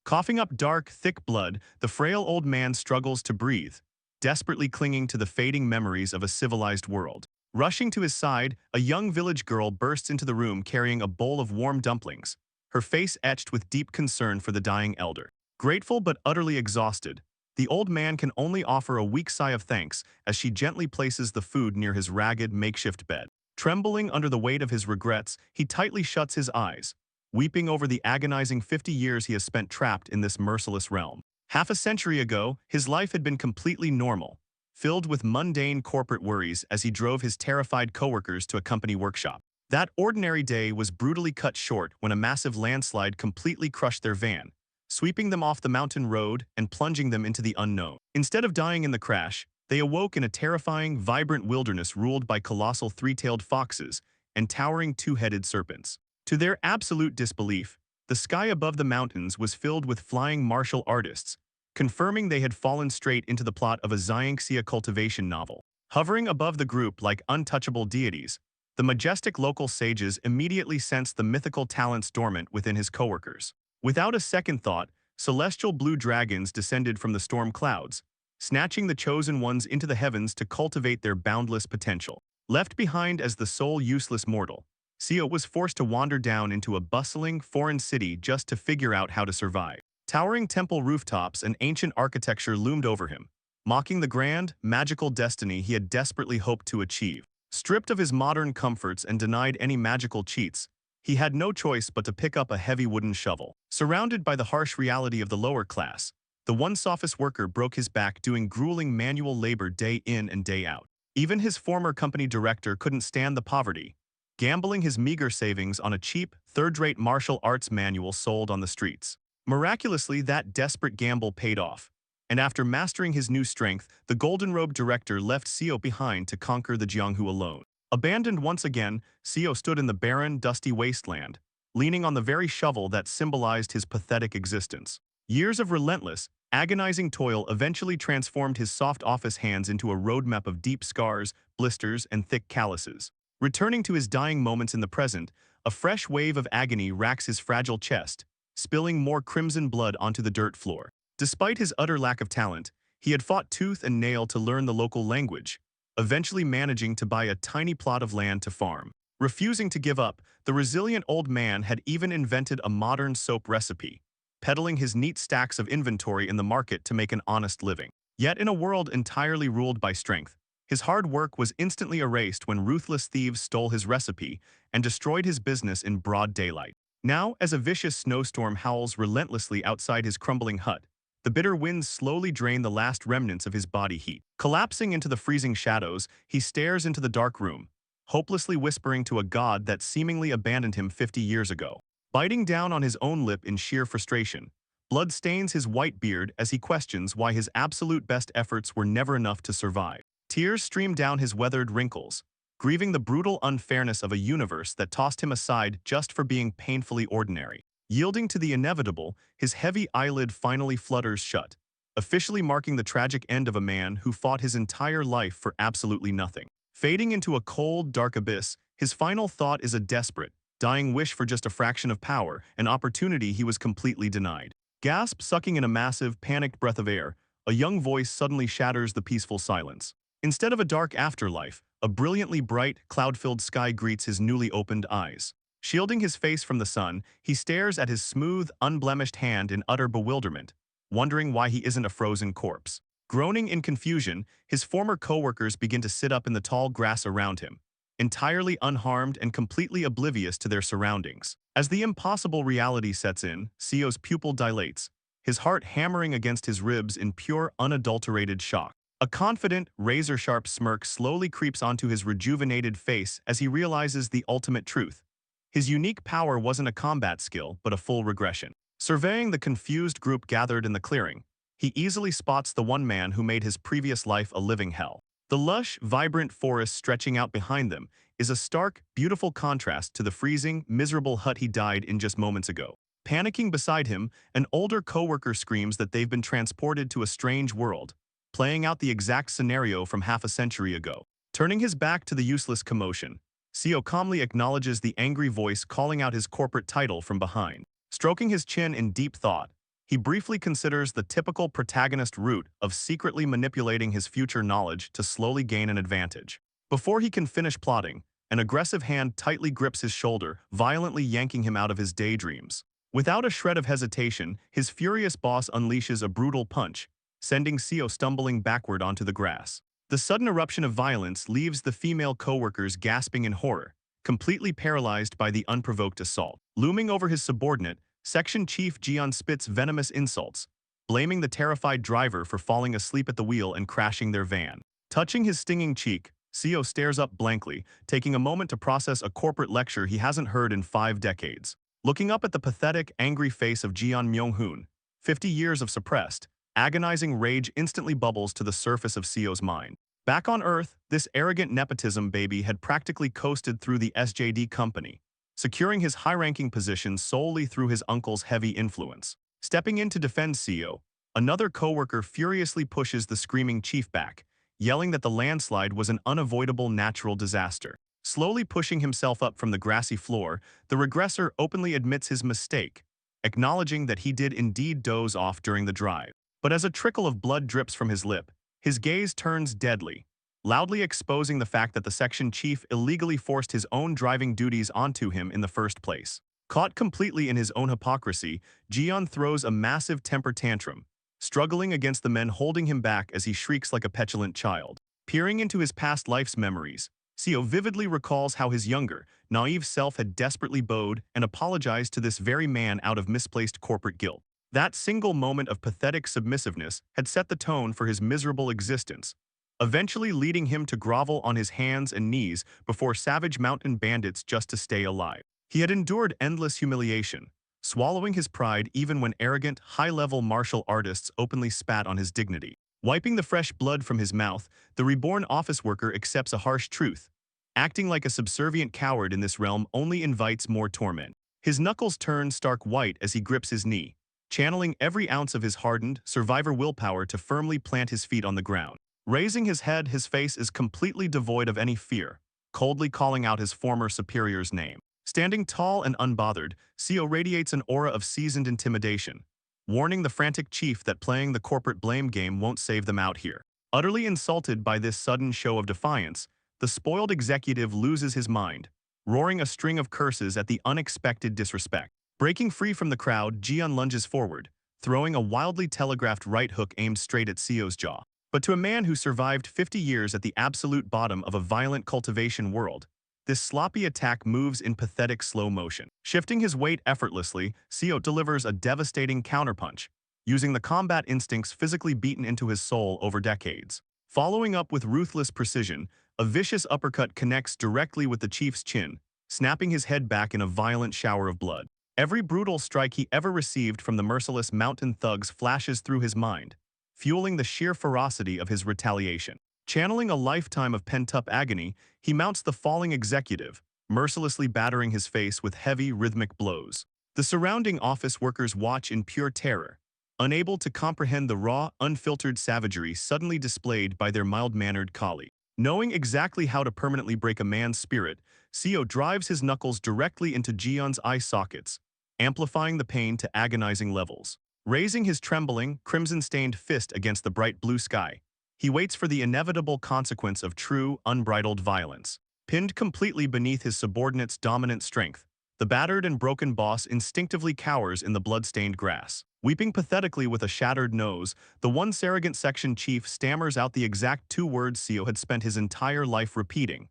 Coughing up dark, thick blood, the frail old man struggles to breathe, desperately clinging to the fading memories of a civilized world. Rushing to his side, a young village girl bursts into the room carrying a bowl of warm dumplings, her face etched with deep concern for the dying elder. Grateful but utterly exhausted, the old man can only offer a weak sigh of thanks as she gently places the food near his ragged, makeshift bed. Trembling under the weight of his regrets, he tightly shuts his eyes, weeping over the agonizing 50 years he has spent trapped in this merciless realm. Half a century ago, his life had been completely normal, filled with mundane corporate worries as he drove his terrified coworkers to a company workshop. That ordinary day was brutally cut short when a massive landslide completely crushed their van, sweeping them off the mountain road and plunging them into the unknown. Instead of dying in the crash, they awoke in a terrifying, vibrant wilderness ruled by colossal three-tailed foxes and towering two-headed serpents. To their absolute disbelief, the sky above the mountains was filled with flying martial artists, confirming they had fallen straight into the plot of a Xianxia cultivation novel. Hovering above the group like untouchable deities, the majestic local sages immediately sensed the mythical talents dormant within his coworkers. Without a second thought, celestial blue dragons descended from the storm clouds, snatching the chosen ones into the heavens to cultivate their boundless potential. Left behind as the sole useless mortal, Seo was forced to wander down into a bustling, foreign city just to figure out how to survive. Towering temple rooftops and ancient architecture loomed over him, mocking the grand, magical destiny he had desperately hoped to achieve. Stripped of his modern comforts and denied any magical cheats, he had no choice but to pick up a heavy wooden shovel. Surrounded by the harsh reality of the lower class, the once office worker broke his back doing grueling manual labor day in and day out. Even his former company director couldn't stand the poverty, gambling his meager savings on a cheap, third-rate martial arts manual sold on the streets. Miraculously, that desperate gamble paid off, and after mastering his new strength, the golden-robed director left Seo behind to conquer the Jianghu alone. Abandoned once again, Seo stood in the barren, dusty wasteland, leaning on the very shovel that symbolized his pathetic existence. Years of relentless, agonizing toil eventually transformed his soft office hands into a roadmap of deep scars, blisters, and thick calluses. Returning to his dying moments in the present, a fresh wave of agony racks his fragile chest, spilling more crimson blood onto the dirt floor. Despite his utter lack of talent, he had fought tooth and nail to learn the local language, eventually managing to buy a tiny plot of land to farm. Refusing to give up, the resilient old man had even invented a modern soap recipe, peddling his neat stacks of inventory in the market to make an honest living. Yet in a world entirely ruled by strength, his hard work was instantly erased when ruthless thieves stole his recipe and destroyed his business in broad daylight. Now, as a vicious snowstorm howls relentlessly outside his crumbling hut, the bitter winds slowly drain the last remnants of his body heat. Collapsing into the freezing shadows, he stares into the dark room, hopelessly whispering to a god that seemingly abandoned him 50 years ago. Biting down on his own lip in sheer frustration, blood stains his white beard as he questions why his absolute best efforts were never enough to survive. Tears stream down his weathered wrinkles, grieving the brutal unfairness of a universe that tossed him aside just for being painfully ordinary. Yielding to the inevitable, his heavy eyelid finally flutters shut, officially marking the tragic end of a man who fought his entire life for absolutely nothing. Fading into a cold, dark abyss, his final thought is a desperate, dying wish for just a fraction of power, an opportunity he was completely denied. Gasp, sucking in a massive, panicked breath of air, a young voice suddenly shatters the peaceful silence. Instead of a dark afterlife, a brilliantly bright, cloud-filled sky greets his newly opened eyes. Shielding his face from the sun, he stares at his smooth, unblemished hand in utter bewilderment, wondering why he isn't a frozen corpse. Groaning in confusion, his former coworkers begin to sit up in the tall grass around him, entirely unharmed and completely oblivious to their surroundings. As the impossible reality sets in, Seo's pupil dilates, his heart hammering against his ribs in pure, unadulterated shock. A confident, razor-sharp smirk slowly creeps onto his rejuvenated face as he realizes the ultimate truth. His unique power wasn't a combat skill, but a full regression. Surveying the confused group gathered in the clearing, he easily spots the one man who made his previous life a living hell. The lush, vibrant forest stretching out behind them is a stark, beautiful contrast to the freezing, miserable hut he died in just moments ago. Panicking beside him, an older coworker screams that they've been transported to a strange world, playing out the exact scenario from half a century ago. Turning his back to the useless commotion, Seo calmly acknowledges the angry voice calling out his corporate title from behind. Stroking his chin in deep thought, he briefly considers the typical protagonist route of secretly manipulating his future knowledge to slowly gain an advantage. Before he can finish plotting, an aggressive hand tightly grips his shoulder, violently yanking him out of his daydreams. Without a shred of hesitation, his furious boss unleashes a brutal punch, sending Seo stumbling backward onto the grass. The sudden eruption of violence leaves the female co-workers gasping in horror, completely paralyzed by the unprovoked assault. Looming over his subordinate, Section Chief Jian spits venomous insults, blaming the terrified driver for falling asleep at the wheel and crashing their van. Touching his stinging cheek, Seo stares up blankly, taking a moment to process a corporate lecture he hasn't heard in 5 decades. Looking up at the pathetic, angry face of Jian Myung-hoon, 50 years of suppressed, agonizing rage instantly bubbles to the surface of Seo's mind. Back on Earth, this arrogant nepotism baby had practically coasted through the SJD company, securing his high-ranking position solely through his uncle's heavy influence. Stepping in to defend Seo, another co-worker furiously pushes the screaming chief back, yelling that the landslide was an unavoidable natural disaster. Slowly pushing himself up from the grassy floor, the regressor openly admits his mistake, acknowledging that he did indeed doze off during the drive. But as a trickle of blood drips from his lip, his gaze turns deadly, loudly exposing the fact that the section chief illegally forced his own driving duties onto him in the first place. Caught completely in his own hypocrisy, Jian throws a massive temper tantrum, struggling against the men holding him back as he shrieks like a petulant child. Peering into his past life's memories, Seo vividly recalls how his younger, naive self had desperately bowed and apologized to this very man out of misplaced corporate guilt. That single moment of pathetic submissiveness had set the tone for his miserable existence, eventually leading him to grovel on his hands and knees before savage mountain bandits just to stay alive. He had endured endless humiliation, swallowing his pride even when arrogant, high-level martial artists openly spat on his dignity. Wiping the fresh blood from his mouth, the reborn office worker accepts a harsh truth. Acting like a subservient coward in this realm only invites more torment. His knuckles turn stark white as he grips his knee, channeling every ounce of his hardened, survivor willpower to firmly plant his feet on the ground. Raising his head, his face is completely devoid of any fear, coldly calling out his former superior's name. Standing tall and unbothered, Seo radiates an aura of seasoned intimidation, warning the frantic chief that playing the corporate blame game won't save them out here. Utterly insulted by this sudden show of defiance, the spoiled executive loses his mind, roaring a string of curses at the unexpected disrespect. Breaking free from the crowd, Jian lunges forward, throwing a wildly telegraphed right hook aimed straight at Seo's jaw. But to a man who survived 50 years at the absolute bottom of a violent cultivation world, this sloppy attack moves in pathetic slow motion. Shifting his weight effortlessly, Seo delivers a devastating counterpunch, using the combat instincts physically beaten into his soul over decades. Following up with ruthless precision, a vicious uppercut connects directly with the chief's chin, snapping his head back in a violent shower of blood. Every brutal strike he ever received from the merciless mountain thugs flashes through his mind, fueling the sheer ferocity of his retaliation. Channeling a lifetime of pent-up agony, he mounts the falling executive, mercilessly battering his face with heavy, rhythmic blows. The surrounding office workers watch in pure terror, unable to comprehend the raw, unfiltered savagery suddenly displayed by their mild-mannered colleague. Knowing exactly how to permanently break a man's spirit, Seo drives his knuckles directly into Jian's eye sockets, amplifying the pain to agonizing levels. Raising his trembling, crimson-stained fist against the bright blue sky, he waits for the inevitable consequence of true, unbridled violence. Pinned completely beneath his subordinate's dominant strength, the battered and broken boss instinctively cowers in the blood-stained grass. Weeping pathetically with a shattered nose, the once arrogant section chief stammers out the exact 2 words Seo had spent his entire life repeating: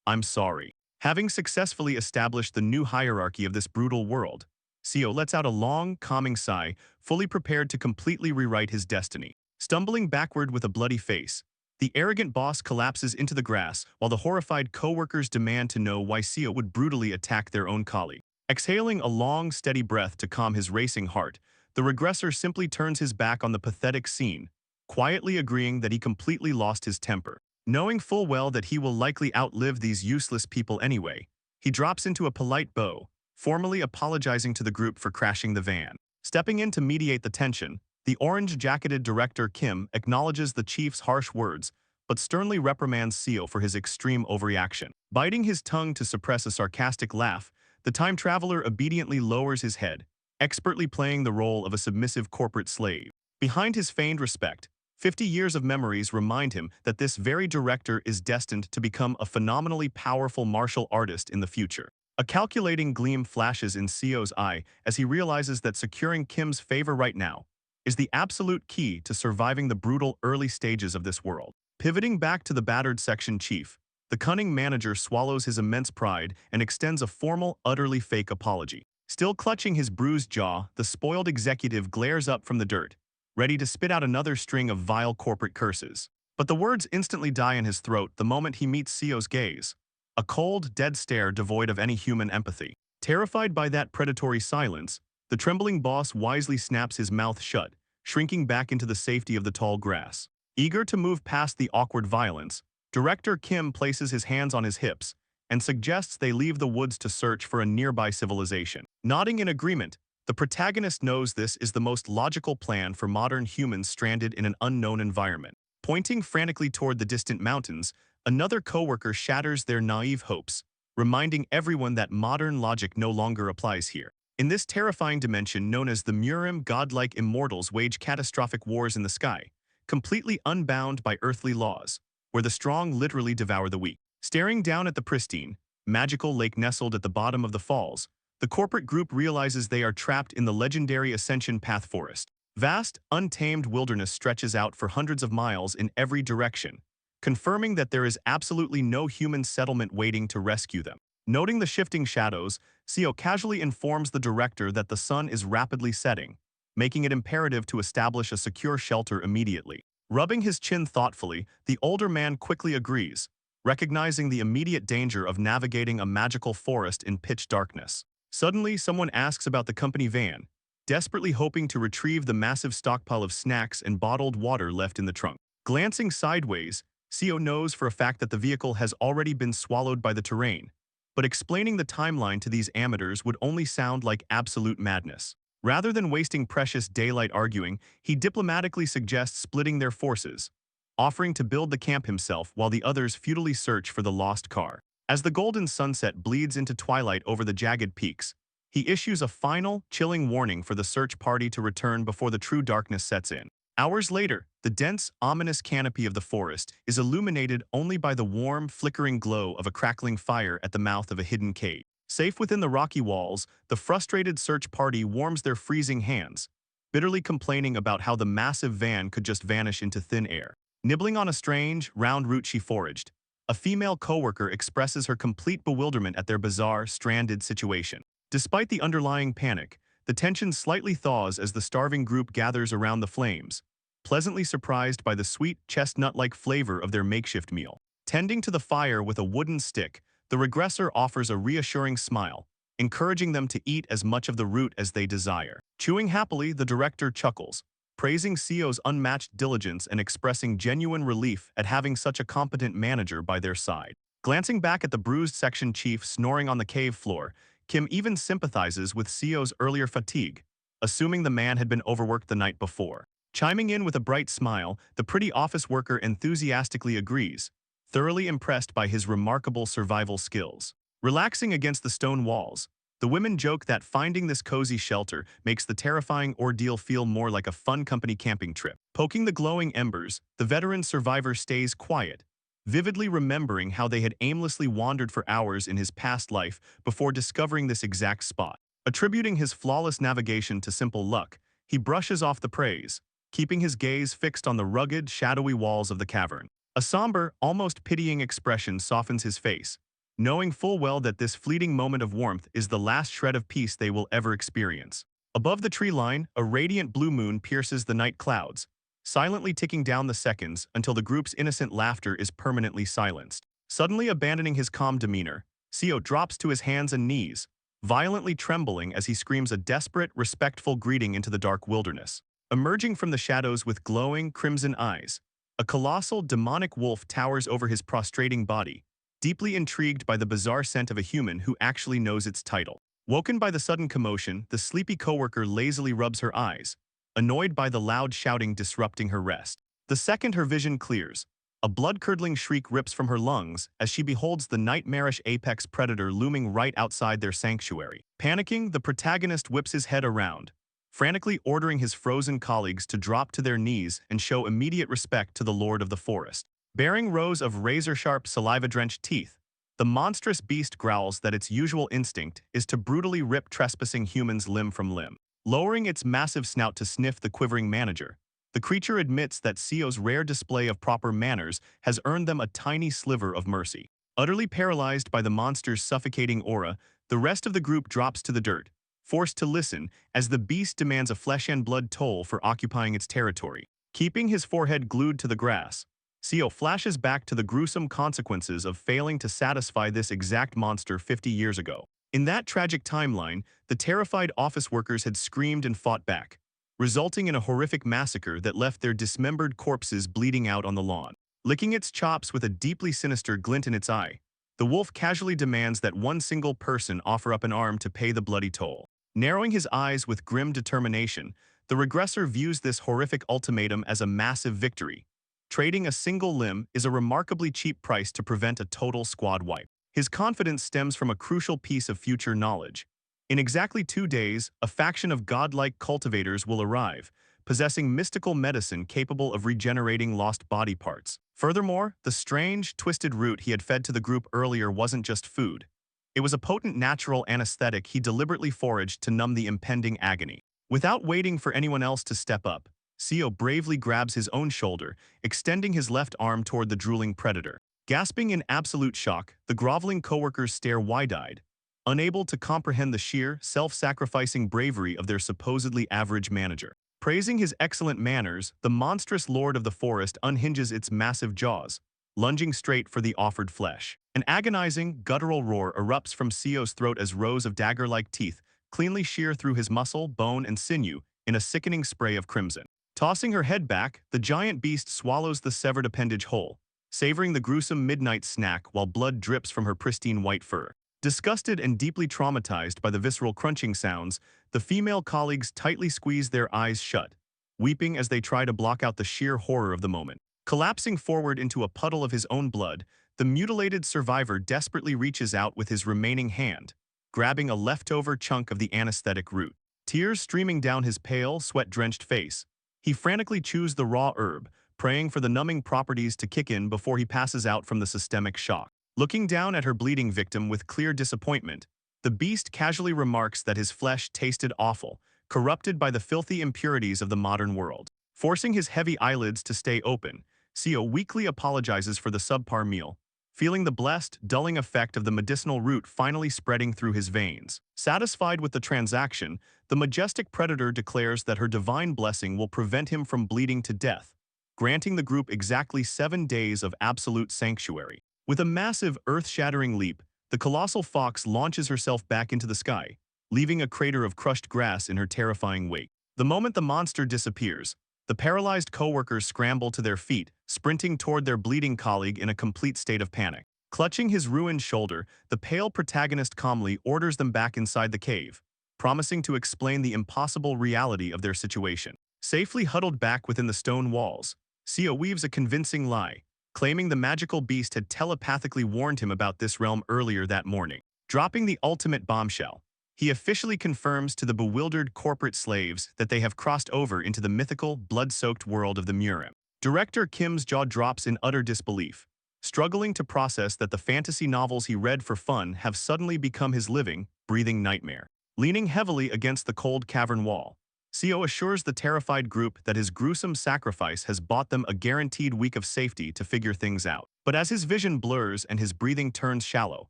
"I'm sorry." Having successfully established the new hierarchy of this brutal world, Seo lets out a long, calming sigh, fully prepared to completely rewrite his destiny. Stumbling backward with a bloody face, the arrogant boss collapses into the grass while the horrified co-workers demand to know why Seo would brutally attack their own colleague. Exhaling a long, steady breath to calm his racing heart, the regressor simply turns his back on the pathetic scene, quietly agreeing that he completely lost his temper. Knowing full well that he will likely outlive these useless people anyway, he drops into a polite bow, formally apologizing to the group for crashing the van. Stepping in to mediate the tension, the orange-jacketed director Kim acknowledges the chief's harsh words, but sternly reprimands Seo for his extreme overreaction. Biting his tongue to suppress a sarcastic laugh, the time traveler obediently lowers his head, expertly playing the role of a submissive corporate slave. Behind his feigned respect, 50 years of memories remind him that this very director is destined to become a phenomenally powerful martial artist in the future. A calculating gleam flashes in Seo's eye as he realizes that securing Kim's favor right now is the absolute key to surviving the brutal early stages of this world. Pivoting back to the battered section chief, the cunning manager swallows his immense pride and extends a formal, utterly fake apology. Still clutching his bruised jaw, the spoiled executive glares up from the dirt, ready to spit out another string of vile corporate curses. But the words instantly die in his throat the moment he meets Seo's gaze. A cold, dead stare devoid of any human empathy. Terrified by that predatory silence, the trembling boss wisely snaps his mouth shut, shrinking back into the safety of the tall grass. Eager to move past the awkward violence, Director Kim places his hands on his hips and suggests they leave the woods to search for a nearby civilization. Nodding in agreement, the protagonist knows this is the most logical plan for modern humans stranded in an unknown environment. Pointing frantically toward the distant mountains, another coworker shatters their naive hopes, reminding everyone that modern logic no longer applies here. In this terrifying dimension known as the Murim, godlike immortals wage catastrophic wars in the sky, completely unbound by earthly laws, where the strong literally devour the weak. Staring down at the pristine, magical lake nestled at the bottom of the falls, the corporate group realizes they are trapped in the legendary Ascension Path forest. Vast, untamed wilderness stretches out for hundreds of miles in every direction, confirming that there is absolutely no human settlement waiting to rescue them. Noting the shifting shadows, Seo casually informs the director that the sun is rapidly setting, making it imperative to establish a secure shelter immediately. Rubbing his chin thoughtfully, the older man quickly agrees, recognizing the immediate danger of navigating a magical forest in pitch darkness. Suddenly, someone asks about the company van, desperately hoping to retrieve the massive stockpile of snacks and bottled water left in the trunk. Glancing sideways, Seo knows for a fact that the vehicle has already been swallowed by the terrain, but explaining the timeline to these amateurs would only sound like absolute madness. Rather than wasting precious daylight arguing, he diplomatically suggests splitting their forces, offering to build the camp himself while the others futilely search for the lost car. As the golden sunset bleeds into twilight over the jagged peaks, he issues a final, chilling warning for the search party to return before the true darkness sets in. Hours later, the dense, ominous canopy of the forest is illuminated only by the warm, flickering glow of a crackling fire at the mouth of a hidden cave. Safe within the rocky walls, the frustrated search party warms their freezing hands, bitterly complaining about how the massive van could just vanish into thin air. Nibbling on a strange, round root she foraged, a female coworker expresses her complete bewilderment at their bizarre, stranded situation. Despite the underlying panic, the tension slightly thaws as the starving group gathers around the flames, pleasantly surprised by the sweet, chestnut-like flavor of their makeshift meal. Tending to the fire with a wooden stick, the regressor offers a reassuring smile, encouraging them to eat as much of the root as they desire. Chewing happily, the director chuckles, praising Seo's unmatched diligence and expressing genuine relief at having such a competent manager by their side. Glancing back at the bruised section chief snoring on the cave floor, Kim even sympathizes with Seo's earlier fatigue, assuming the man had been overworked the night before. Chiming in with a bright smile, the pretty office worker enthusiastically agrees, thoroughly impressed by his remarkable survival skills. Relaxing against the stone walls, the women joke that finding this cozy shelter makes the terrifying ordeal feel more like a fun company camping trip. Poking the glowing embers, the veteran survivor stays quiet, vividly remembering how they had aimlessly wandered for hours in his past life before discovering this exact spot. Attributing his flawless navigation to simple luck, he brushes off the praise, keeping his gaze fixed on the rugged, shadowy walls of the cavern. A somber, almost pitying expression softens his face, knowing full well that this fleeting moment of warmth is the last shred of peace they will ever experience. Above the tree line, a radiant blue moon pierces the night clouds, silently ticking down the seconds until the group's innocent laughter is permanently silenced. Suddenly abandoning his calm demeanor, Seo drops to his hands and knees, violently trembling as he screams a desperate, respectful greeting into the dark wilderness. Emerging from the shadows with glowing, crimson eyes, a colossal, demonic wolf towers over his prostrating body, deeply intrigued by the bizarre scent of a human who actually knows its title. Woken by the sudden commotion, the sleepy coworker lazily rubs her eyes, annoyed by the loud shouting disrupting her rest. The second her vision clears, A blood-curdling shriek rips from her lungs as she beholds the nightmarish apex predator looming right outside their sanctuary. Panicking, the protagonist whips his head around, frantically ordering his frozen colleagues to drop to their knees and show immediate respect to the Lord of the Forest. Bearing rows of razor-sharp, saliva-drenched teeth, the monstrous beast growls that its usual instinct is to brutally rip trespassing humans limb from limb. Lowering its massive snout to sniff the quivering manager, the creature admits that Seo's rare display of proper manners has earned them a tiny sliver of mercy. Utterly paralyzed by the monster's suffocating aura, the rest of the group drops to the dirt, forced to listen as the beast demands a flesh-and-blood toll for occupying its territory. Keeping his forehead glued to the grass, Seo flashes back to the gruesome consequences of failing to satisfy this exact monster 50 years ago. In that tragic timeline, the terrified office workers had screamed and fought back, resulting in a horrific massacre that left their dismembered corpses bleeding out on the lawn. Licking its chops with a deeply sinister glint in its eye, the wolf casually demands that one single person offer up an arm to pay the bloody toll. Narrowing his eyes with grim determination, the regressor views this horrific ultimatum as a massive victory. Trading a single limb is a remarkably cheap price to prevent a total squad wipe. His confidence stems from a crucial piece of future knowledge. In exactly 2 days, a faction of godlike cultivators will arrive, possessing mystical medicine capable of regenerating lost body parts. Furthermore, the strange, twisted root he had fed to the group earlier wasn't just food. It was a potent natural anesthetic he deliberately foraged to numb the impending agony. Without waiting for anyone else to step up, Seo bravely grabs his own shoulder, extending his left arm toward the drooling predator. Gasping in absolute shock, the groveling coworkers stare wide-eyed, unable to comprehend the sheer, self-sacrificing bravery of their supposedly average manager. Praising his excellent manners, the monstrous lord of the forest unhinges its massive jaws, lunging straight for the offered flesh. An agonizing, guttural roar erupts from Seo's throat as rows of dagger-like teeth cleanly shear through his muscle, bone, and sinew in a sickening spray of crimson. Tossing her head back, the giant beast swallows the severed appendage whole, savoring the gruesome midnight snack while blood drips from her pristine white fur. Disgusted and deeply traumatized by the visceral crunching sounds, the female colleagues tightly squeeze their eyes shut, weeping as they try to block out the sheer horror of the moment. Collapsing forward into a puddle of his own blood, the mutilated survivor desperately reaches out with his remaining hand, grabbing a leftover chunk of the anesthetic root. Tears streaming down his pale, sweat-drenched face, he frantically chews the raw herb, praying for the numbing properties to kick in before he passes out from the systemic shock. Looking down at her bleeding victim with clear disappointment, the beast casually remarks that his flesh tasted awful, corrupted by the filthy impurities of the modern world. Forcing his heavy eyelids to stay open, Seo weakly apologizes for the subpar meal, feeling the blessed, dulling effect of the medicinal root finally spreading through his veins. Satisfied with the transaction, the majestic predator declares that her divine blessing will prevent him from bleeding to death, granting the group exactly 7 days of absolute sanctuary. With a massive, earth-shattering leap, the colossal fox launches herself back into the sky, leaving a crater of crushed grass in her terrifying wake. The moment the monster disappears, the paralyzed coworkers scramble to their feet, sprinting toward their bleeding colleague in a complete state of panic. Clutching his ruined shoulder, the pale protagonist calmly orders them back inside the cave, promising to explain the impossible reality of their situation. Safely huddled back within the stone walls, Seo weaves a convincing lie, claiming the magical beast had telepathically warned him about this realm earlier that morning. Dropping the ultimate bombshell, he officially confirms to the bewildered corporate slaves that they have crossed over into the mythical, blood-soaked world of the Murim. Director Kim's jaw drops in utter disbelief, struggling to process that the fantasy novels he read for fun have suddenly become his living, breathing nightmare. Leaning heavily against the cold cavern wall, Seo assures the terrified group that his gruesome sacrifice has bought them a guaranteed week of safety to figure things out. But as his vision blurs and his breathing turns shallow,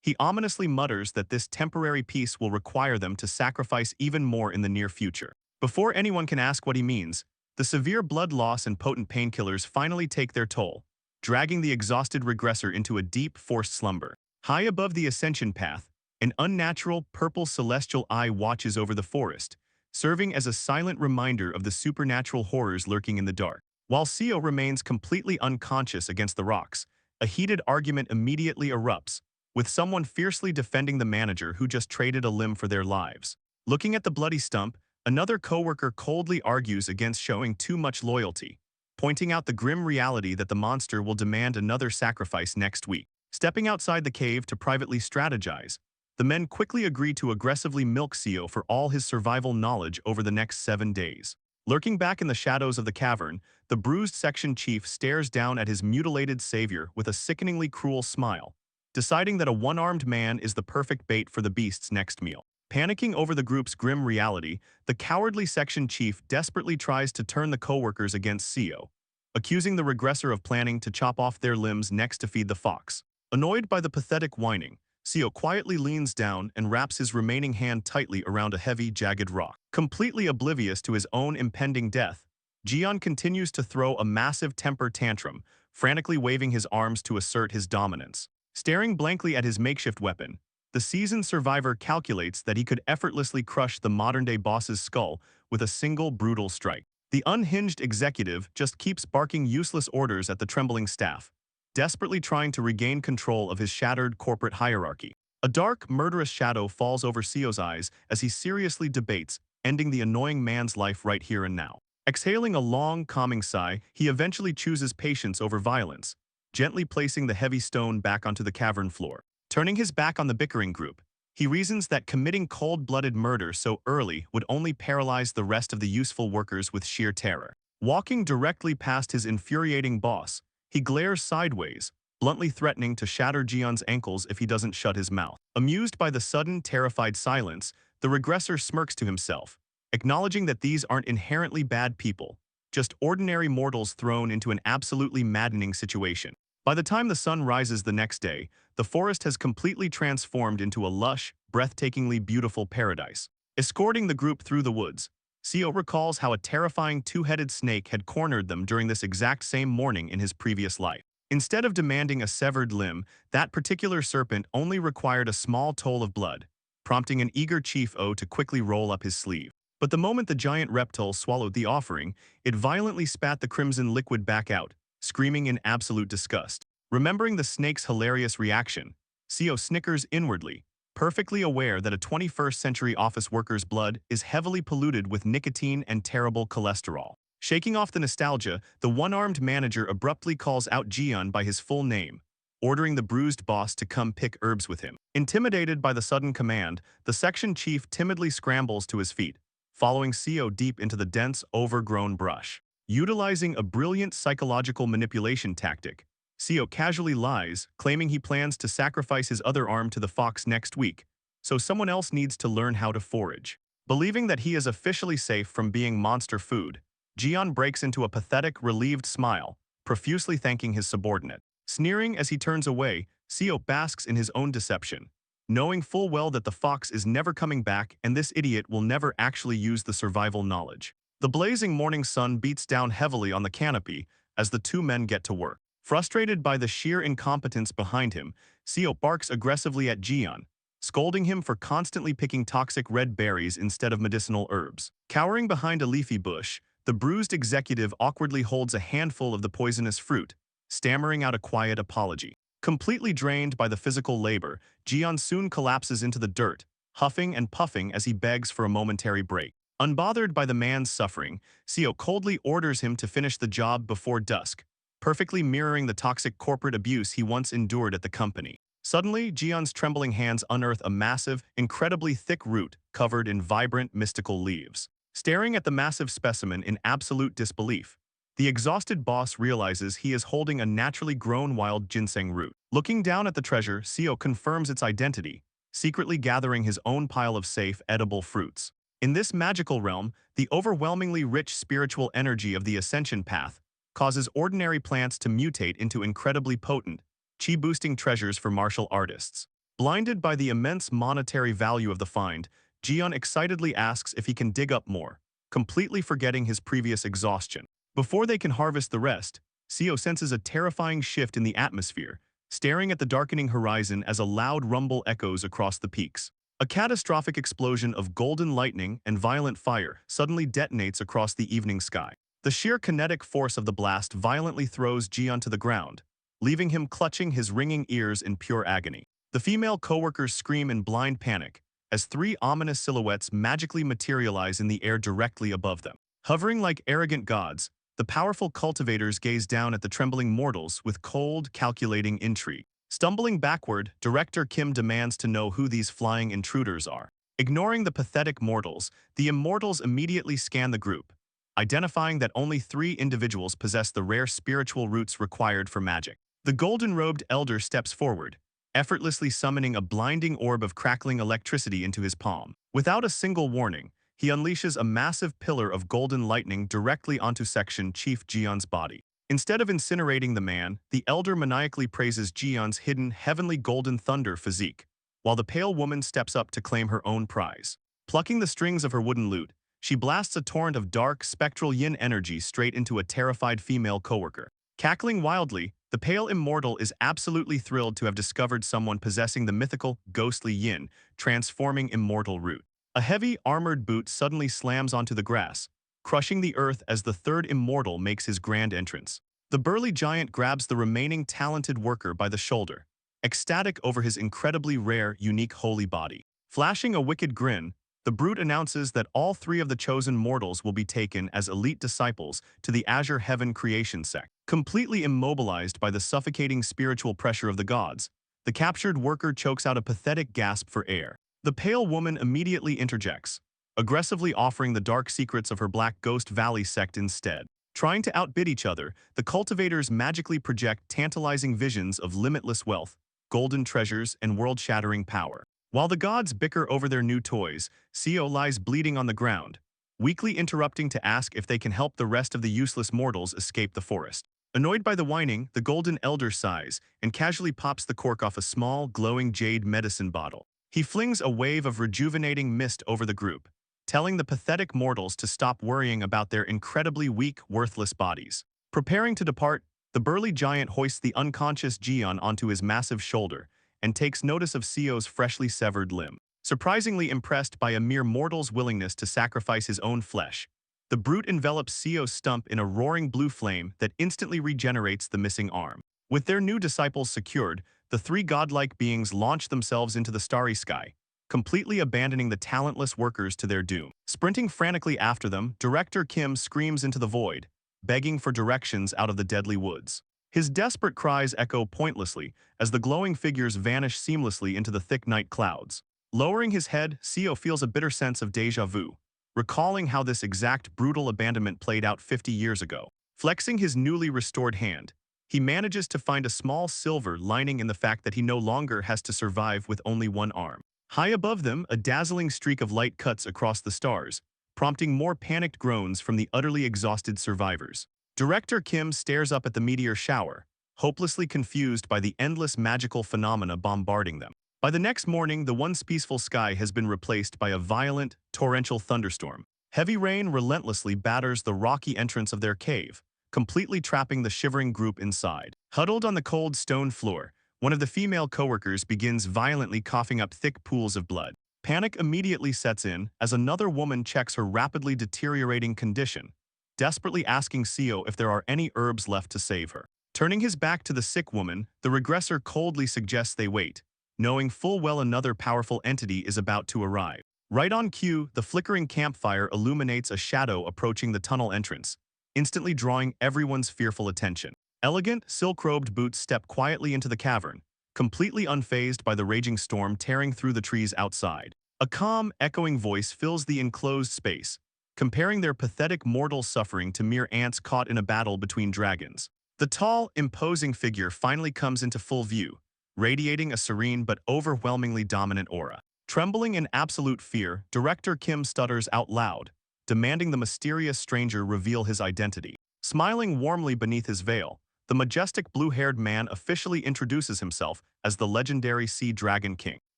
he ominously mutters that this temporary peace will require them to sacrifice even more in the near future. Before anyone can ask what he means, the severe blood loss and potent painkillers finally take their toll, dragging the exhausted regressor into a deep, forced slumber. High above the ascension path, an unnatural, purple celestial eye watches over the forest, serving as a silent reminder of the supernatural horrors lurking in the dark. While Seo remains completely unconscious against the rocks, a heated argument immediately erupts, with someone fiercely defending the manager who just traded a limb for their lives. Looking at the bloody stump, another coworker coldly argues against showing too much loyalty, pointing out the grim reality that the monster will demand another sacrifice next week. Stepping outside the cave to privately strategize, the men quickly agree to aggressively milk Seo for all his survival knowledge over the next 7 days. Lurking back in the shadows of the cavern, the bruised section chief stares down at his mutilated savior with a sickeningly cruel smile, deciding that a one-armed man is the perfect bait for the beast's next meal. Panicking over the group's grim reality, the cowardly section chief desperately tries to turn the co-workers against Seo, accusing the regressor of planning to chop off their limbs next to feed the fox. Annoyed by the pathetic whining, Seo quietly leans down and wraps his remaining hand tightly around a heavy, jagged rock. Completely oblivious to his own impending death, Jian continues to throw a massive temper tantrum, frantically waving his arms to assert his dominance. Staring blankly at his makeshift weapon, the seasoned survivor calculates that he could effortlessly crush the modern-day boss's skull with a single brutal strike. The unhinged executive just keeps barking useless orders at the trembling staff, desperately trying to regain control of his shattered corporate hierarchy. A dark, murderous shadow falls over Seo's eyes as he seriously debates ending the annoying man's life right here and now. Exhaling a long, calming sigh, he eventually chooses patience over violence, gently placing the heavy stone back onto the cavern floor. Turning his back on the bickering group, he reasons that committing cold-blooded murder so early would only paralyze the rest of the useful workers with sheer terror. Walking directly past his infuriating boss, he glares sideways, bluntly threatening to shatter Jian's ankles if he doesn't shut his mouth. Amused by the sudden, terrified silence, the regressor smirks to himself, acknowledging that these aren't inherently bad people, just ordinary mortals thrown into an absolutely maddening situation. By the time the sun rises the next day, the forest has completely transformed into a lush, breathtakingly beautiful paradise. Escorting the group through the woods, Seo recalls how a terrifying two-headed snake had cornered them during this exact same morning in his previous life. Instead of demanding a severed limb, that particular serpent only required a small toll of blood, prompting an eager Chief O to quickly roll up his sleeve. But the moment the giant reptile swallowed the offering, it violently spat the crimson liquid back out, screaming in absolute disgust. Remembering the snake's hilarious reaction, Seo snickers inwardly, perfectly aware that a 21st century office worker's blood is heavily polluted with nicotine and terrible cholesterol. Shaking off the nostalgia, the one-armed manager abruptly calls out Jian by his full name, ordering the bruised boss to come pick herbs with him. Intimidated by the sudden command, the section chief timidly scrambles to his feet, following Seo deep into the dense, overgrown brush. Utilizing a brilliant psychological manipulation tactic, Seo casually lies, claiming he plans to sacrifice his other arm to the fox next week, so someone else needs to learn how to forage. Believing that he is officially safe from being monster food, Jian breaks into a pathetic, relieved smile, profusely thanking his subordinate. Sneering as he turns away, Seo basks in his own deception, knowing full well that the fox is never coming back and this idiot will never actually use the survival knowledge. The blazing morning sun beats down heavily on the canopy as the two men get to work. Frustrated by the sheer incompetence behind him, Seo barks aggressively at Jian, scolding him for constantly picking toxic red berries instead of medicinal herbs. Cowering behind a leafy bush, the bruised executive awkwardly holds a handful of the poisonous fruit, stammering out a quiet apology. Completely drained by the physical labor, Jian soon collapses into the dirt, huffing and puffing as he begs for a momentary break. Unbothered by the man's suffering, Seo coldly orders him to finish the job before dusk, perfectly mirroring the toxic corporate abuse he once endured at the company. Suddenly, Jian's trembling hands unearth a massive, incredibly thick root covered in vibrant, mystical leaves. Staring at the massive specimen in absolute disbelief, the exhausted boss realizes he is holding a naturally grown wild ginseng root. Looking down at the treasure, Seo confirms its identity, secretly gathering his own pile of safe, edible fruits. In this magical realm, the overwhelmingly rich spiritual energy of the Ascension Path causes ordinary plants to mutate into incredibly potent, chi-boosting treasures for martial artists. Blinded by the immense monetary value of the find, Jian excitedly asks if he can dig up more, completely forgetting his previous exhaustion. Before they can harvest the rest, Seo senses a terrifying shift in the atmosphere, staring at the darkening horizon as a loud rumble echoes across the peaks. A catastrophic explosion of golden lightning and violent fire suddenly detonates across the evening sky. The sheer kinetic force of the blast violently throws Jian to the ground, leaving him clutching his ringing ears in pure agony. The female coworkers scream in blind panic as three ominous silhouettes magically materialize in the air directly above them. Hovering like arrogant gods, the powerful cultivators gaze down at the trembling mortals with cold, calculating intrigue. Stumbling backward, Director Kim demands to know who these flying intruders are. Ignoring the pathetic mortals, the immortals immediately scan the group, identifying that only 3 individuals possess the rare spiritual roots required for magic. The golden-robed elder steps forward, effortlessly summoning a blinding orb of crackling electricity into his palm. Without a single warning, he unleashes a massive pillar of golden lightning directly onto Section Chief Jeon's body. Instead of incinerating the man, the elder maniacally praises Jeon's hidden heavenly golden thunder physique, while the pale woman steps up to claim her own prize. Plucking the strings of her wooden lute, she blasts a torrent of dark, spectral yin energy straight into a terrified female coworker. Cackling wildly, the pale immortal is absolutely thrilled to have discovered someone possessing the mythical, ghostly yin, transforming immortal root. A heavy, armored boot suddenly slams onto the grass, crushing the earth as the third immortal makes his grand entrance. The burly giant grabs the remaining talented worker by the shoulder, ecstatic over his incredibly rare, unique holy body. Flashing a wicked grin, the brute announces that all 3 of the chosen mortals will be taken as elite disciples to the Azure Heaven creation sect. Completely immobilized by the suffocating spiritual pressure of the gods, the captured worker chokes out a pathetic gasp for air. The pale woman immediately interjects, aggressively offering the dark secrets of her Black Ghost Valley sect instead. Trying to outbid each other, the cultivators magically project tantalizing visions of limitless wealth, golden treasures, and world-shattering power. While the gods bicker over their new toys, Seo lies bleeding on the ground, weakly interrupting to ask if they can help the rest of the useless mortals escape the forest. Annoyed by the whining, the golden elder sighs and casually pops the cork off a small, glowing jade medicine bottle. He flings a wave of rejuvenating mist over the group, telling the pathetic mortals to stop worrying about their incredibly weak, worthless bodies. Preparing to depart, the burly giant hoists the unconscious Jeon onto his massive shoulder and takes notice of Seo's freshly severed limb. Surprisingly impressed by a mere mortal's willingness to sacrifice his own flesh, the brute envelops Seo's stump in a roaring blue flame that instantly regenerates the missing arm. With their new disciples secured, the 3 godlike beings launch themselves into the starry sky, completely abandoning the talentless workers to their doom. Sprinting frantically after them, Director Kim screams into the void, begging for directions out of the deadly woods. His desperate cries echo pointlessly as the glowing figures vanish seamlessly into the thick night clouds. Lowering his head, Seo feels a bitter sense of déjà vu, recalling how this exact brutal abandonment played out 50 years ago. Flexing his newly restored hand, he manages to find a small silver lining in the fact that he no longer has to survive with only one arm. High above them, a dazzling streak of light cuts across the stars, prompting more panicked groans from the utterly exhausted survivors. Director Kim stares up at the meteor shower, hopelessly confused by the endless magical phenomena bombarding them. By the next morning, the once peaceful sky has been replaced by a violent, torrential thunderstorm. Heavy rain relentlessly batters the rocky entrance of their cave, completely trapping the shivering group inside. Huddled on the cold stone floor, one of the female coworkers begins violently coughing up thick pools of blood. Panic immediately sets in as another woman checks her rapidly deteriorating condition, desperately asking Seo if there are any herbs left to save her. Turning his back to the sick woman, the regressor coldly suggests they wait, knowing full well another powerful entity is about to arrive. Right on cue, the flickering campfire illuminates a shadow approaching the tunnel entrance, instantly drawing everyone's fearful attention. Elegant, silk-robed boots step quietly into the cavern, completely unfazed by the raging storm tearing through the trees outside. A calm, echoing voice fills the enclosed space, comparing their pathetic mortal suffering to mere ants caught in a battle between dragons. The tall, imposing figure finally comes into full view, radiating a serene but overwhelmingly dominant aura. Trembling in absolute fear, Director Kim stutters out loud, demanding the mysterious stranger reveal his identity. Smiling warmly beneath his veil, the majestic blue-haired man officially introduces himself as the legendary Sea Dragon King.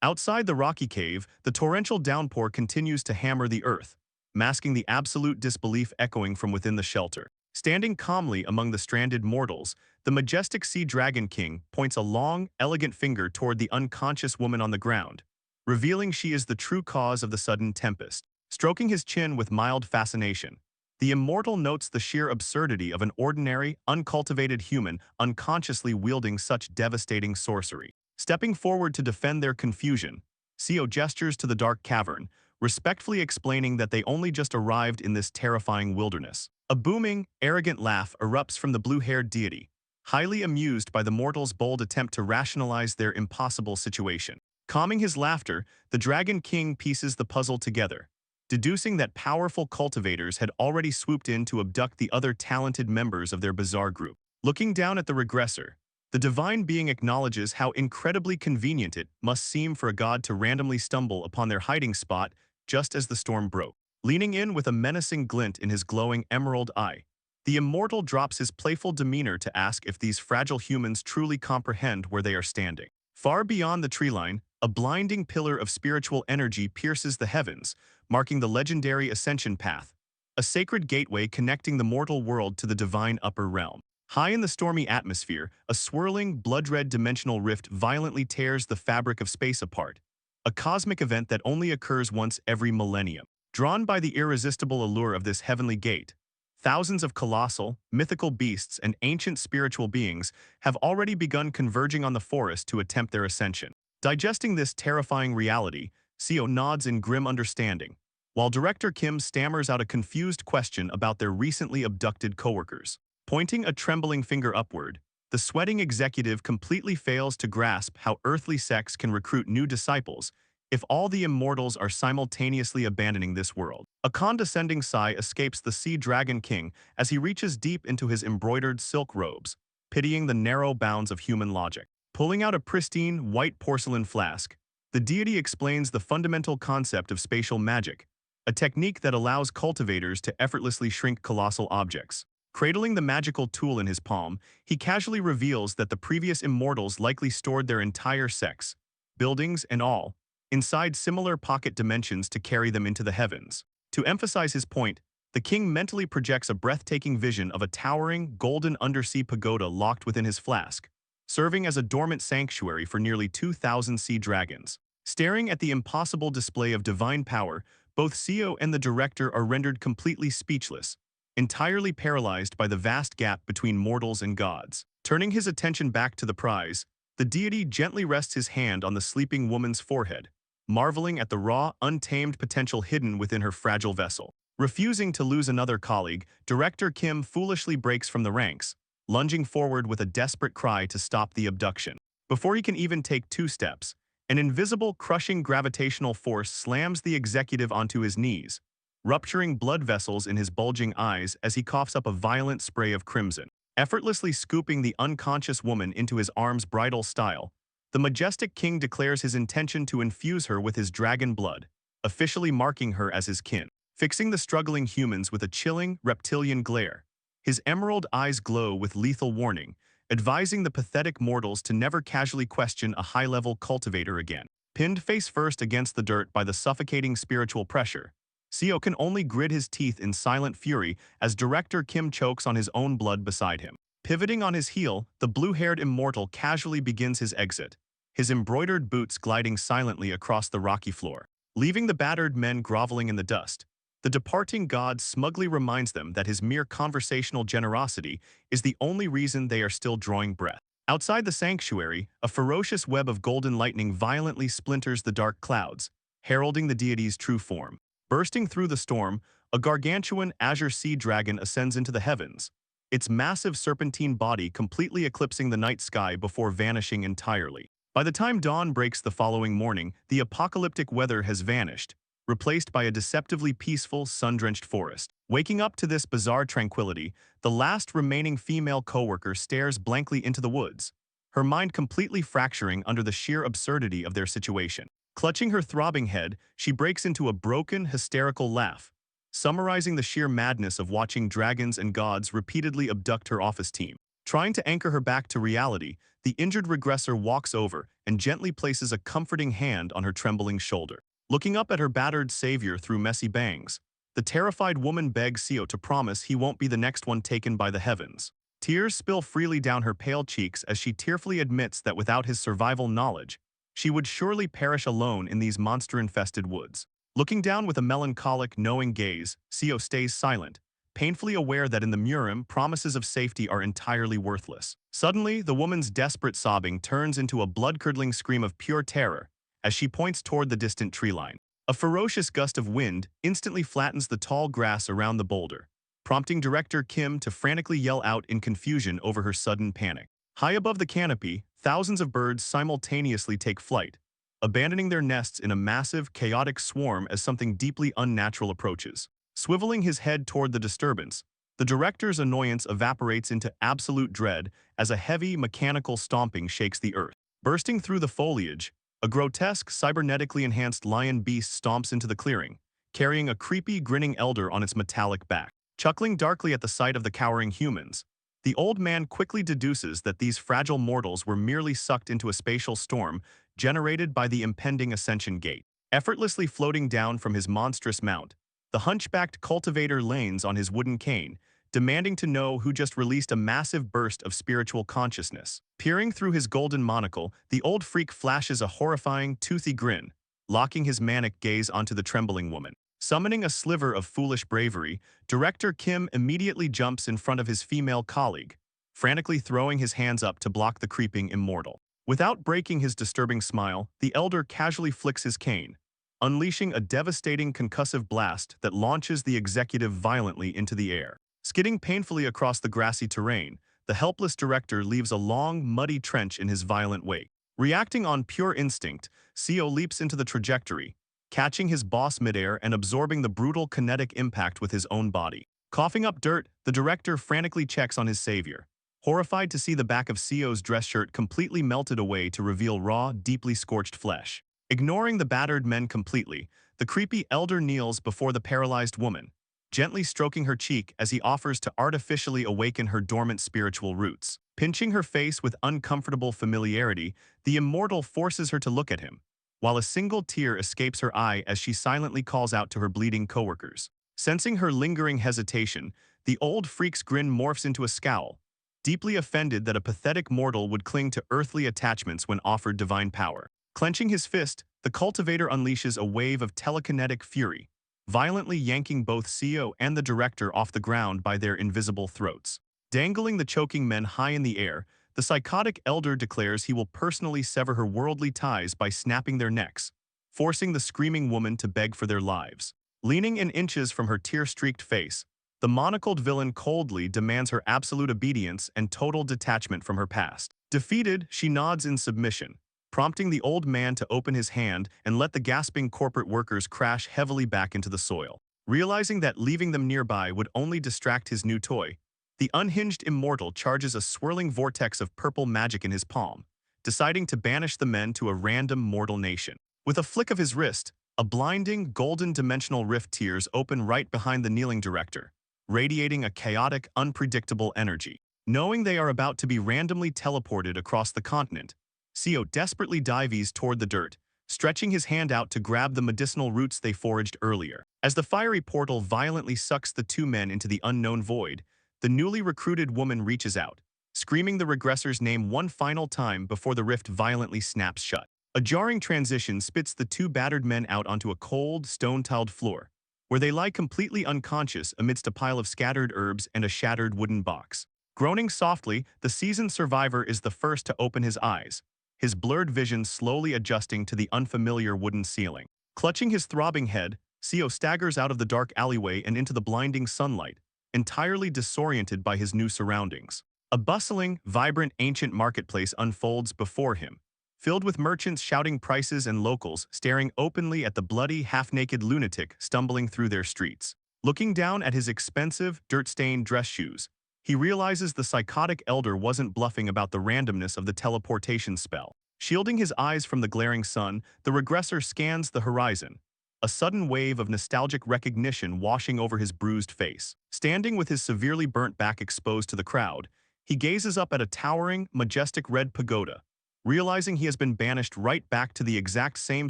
Outside the rocky cave, the torrential downpour continues to hammer the earth, masking the absolute disbelief echoing from within the shelter. Standing calmly among the stranded mortals, the majestic Sea Dragon King points a long, elegant finger toward the unconscious woman on the ground, revealing she is the true cause of the sudden tempest. Stroking his chin with mild fascination, the immortal notes the sheer absurdity of an ordinary, uncultivated human unconsciously wielding such devastating sorcery. Stepping forward to defend their confusion, Seo gestures to the dark cavern, respectfully explaining that they only just arrived in this terrifying wilderness. A booming, arrogant laugh erupts from the blue-haired deity, highly amused by the mortal's bold attempt to rationalize their impossible situation. Calming his laughter, the Dragon King pieces the puzzle together, deducing that powerful cultivators had already swooped in to abduct the other talented members of their bizarre group. Looking down at the regressor, the divine being acknowledges how incredibly convenient it must seem for a god to randomly stumble upon their hiding spot just as the storm broke. Leaning in with a menacing glint in his glowing emerald eye, the immortal drops his playful demeanor to ask if these fragile humans truly comprehend where they are standing. Far beyond the tree line, a blinding pillar of spiritual energy pierces the heavens, marking the legendary ascension path, a sacred gateway connecting the mortal world to the divine upper realm. High in the stormy atmosphere, a swirling, blood-red dimensional rift violently tears the fabric of space apart, a cosmic event that only occurs once every millennium. Drawn by the irresistible allure of this heavenly gate, thousands of colossal, mythical beasts and ancient spiritual beings have already begun converging on the forest to attempt their ascension. Digesting this terrifying reality, Seo nods in grim understanding, while Director Kim stammers out a confused question about their recently abducted coworkers. Pointing a trembling finger upward, the sweating executive completely fails to grasp how earthly sects can recruit new disciples if all the immortals are simultaneously abandoning this world. A condescending sigh escapes the Sea Dragon King as he reaches deep into his embroidered silk robes, pitying the narrow bounds of human logic. Pulling out a pristine, white porcelain flask, the deity explains the fundamental concept of spatial magic, a technique that allows cultivators to effortlessly shrink colossal objects. Cradling the magical tool in his palm, he casually reveals that the previous immortals likely stored their entire sex, buildings and all, inside similar pocket dimensions to carry them into the heavens. To emphasize his point, the king mentally projects a breathtaking vision of a towering, golden undersea pagoda locked within his flask, serving as a dormant sanctuary for nearly 2,000 sea dragons. Staring at the impossible display of divine power, both Seo and the director are rendered completely speechless, entirely paralyzed by the vast gap between mortals and gods. Turning his attention back to the prize, the deity gently rests his hand on the sleeping woman's forehead, marveling at the raw, untamed potential hidden within her fragile vessel. Refusing to lose another colleague, Director Kim foolishly breaks from the ranks, lunging forward with a desperate cry to stop the abduction. Before he can even take 2 steps, an invisible, crushing gravitational force slams the executive onto his knees, rupturing blood vessels in his bulging eyes as he coughs up a violent spray of crimson. Effortlessly scooping the unconscious woman into his arms bridal style, the majestic king declares his intention to infuse her with his dragon blood, officially marking her as his kin. Fixing the struggling humans with a chilling, reptilian glare, his emerald eyes glow with lethal warning, advising the pathetic mortals to never casually question a high-level cultivator again. Pinned face first against the dirt by the suffocating spiritual pressure, Seo can only grit his teeth in silent fury as Director Kim chokes on his own blood beside him. Pivoting on his heel, the blue-haired immortal casually begins his exit, his embroidered boots gliding silently across the rocky floor. Leaving the battered men groveling in the dust, the departing god smugly reminds them that his mere conversational generosity is the only reason they are still drawing breath. Outside the sanctuary, a ferocious web of golden lightning violently splinters the dark clouds, heralding the deity's true form. Bursting through the storm, a gargantuan azure sea dragon ascends into the heavens, its massive serpentine body completely eclipsing the night sky before vanishing entirely. By the time dawn breaks the following morning, the apocalyptic weather has vanished, replaced by a deceptively peaceful, sun-drenched forest. Waking up to this bizarre tranquility, the last remaining female coworker stares blankly into the woods, her mind completely fracturing under the sheer absurdity of their situation. Clutching her throbbing head, she breaks into a broken, hysterical laugh, summarizing the sheer madness of watching dragons and gods repeatedly abduct her office team. Trying to anchor her back to reality, the injured regressor walks over and gently places a comforting hand on her trembling shoulder. Looking up at her battered savior through messy bangs, the terrified woman begs Seo to promise he won't be the next one taken by the heavens. Tears spill freely down her pale cheeks as she tearfully admits that without his survival knowledge, she would surely perish alone in these monster-infested woods. Looking down with a melancholic, knowing gaze, Seo stays silent, painfully aware that in the Murim, promises of safety are entirely worthless. Suddenly, the woman's desperate sobbing turns into a blood-curdling scream of pure terror as she points toward the distant tree line. A ferocious gust of wind instantly flattens the tall grass around the boulder, prompting director Kim to frantically yell out in confusion over her sudden panic. High above the canopy, thousands of birds simultaneously take flight, abandoning their nests in a massive, chaotic swarm as something deeply unnatural approaches. Swiveling his head toward the disturbance, the director's annoyance evaporates into absolute dread as a heavy, mechanical stomping shakes the earth. Bursting through the foliage, a grotesque, cybernetically enhanced lion beast stomps into the clearing, carrying a creepy, grinning elder on its metallic back. Chuckling darkly at the sight of the cowering humans, the old man quickly deduces that these fragile mortals were merely sucked into a spatial storm generated by the impending ascension gate. Effortlessly floating down from his monstrous mount, the hunchbacked cultivator lanes on his wooden cane, demanding to know who just released a massive burst of spiritual consciousness. Peering through his golden monocle, the old freak flashes a horrifying, toothy grin, locking his manic gaze onto the trembling woman. Summoning a sliver of foolish bravery, director Kim immediately jumps in front of his female colleague, frantically throwing his hands up to block the creeping immortal. Without breaking his disturbing smile, the elder casually flicks his cane, unleashing a devastating concussive blast that launches the executive violently into the air. Skidding painfully across the grassy terrain, the helpless director leaves a long, muddy trench in his violent wake. Reacting on pure instinct, Seo leaps into the trajectory, catching his boss midair and absorbing the brutal kinetic impact with his own body. Coughing up dirt, the director frantically checks on his savior, horrified to see the back of Seo's dress shirt completely melted away to reveal raw, deeply scorched flesh. Ignoring the battered men completely, the creepy elder kneels before the paralyzed woman, gently stroking her cheek as he offers to artificially awaken her dormant spiritual roots. Pinching her face with uncomfortable familiarity, the immortal forces her to look at him, while a single tear escapes her eye as she silently calls out to her bleeding coworkers. Sensing her lingering hesitation, the old freak's grin morphs into a scowl, deeply offended that a pathetic mortal would cling to earthly attachments when offered divine power. Clenching his fist, the cultivator unleashes a wave of telekinetic fury, violently yanking both Seo and the director off the ground by their invisible throats. Dangling the choking men high in the air, the psychotic elder declares he will personally sever her worldly ties by snapping their necks, forcing the screaming woman to beg for their lives. Leaning in inches from her tear-streaked face, the monocled villain coldly demands her absolute obedience and total detachment from her past. Defeated, she nods in submission, prompting the old man to open his hand and let the gasping corporate workers crash heavily back into the soil. Realizing that leaving them nearby would only distract his new toy, the unhinged immortal charges a swirling vortex of purple magic in his palm, deciding to banish the men to a random mortal nation. With a flick of his wrist, a blinding, golden dimensional rift tears open right behind the kneeling director, radiating a chaotic, unpredictable energy. Knowing they are about to be randomly teleported across the continent, Seo desperately dives toward the dirt, stretching his hand out to grab the medicinal roots they foraged earlier. As the fiery portal violently sucks the two men into the unknown void, the newly recruited woman reaches out, screaming the regressor's name one final time before the rift violently snaps shut. A jarring transition spits the two battered men out onto a cold, stone-tiled floor, where they lie completely unconscious amidst a pile of scattered herbs and a shattered wooden box. Groaning softly, the seasoned survivor is the first to open his eyes, his blurred vision slowly adjusting to the unfamiliar wooden ceiling. Clutching his throbbing head, Seo staggers out of the dark alleyway and into the blinding sunlight, entirely disoriented by his new surroundings. A bustling, vibrant ancient marketplace unfolds before him, filled with merchants shouting prices and locals staring openly at the bloody, half-naked lunatic stumbling through their streets. Looking down at his expensive, dirt-stained dress shoes, he realizes the psychotic elder wasn't bluffing about the randomness of the teleportation spell. Shielding his eyes from the glaring sun, the regressor scans the horizon, a sudden wave of nostalgic recognition washing over his bruised face. Standing with his severely burnt back exposed to the crowd, he gazes up at a towering, majestic red pagoda, realizing he has been banished right back to the exact same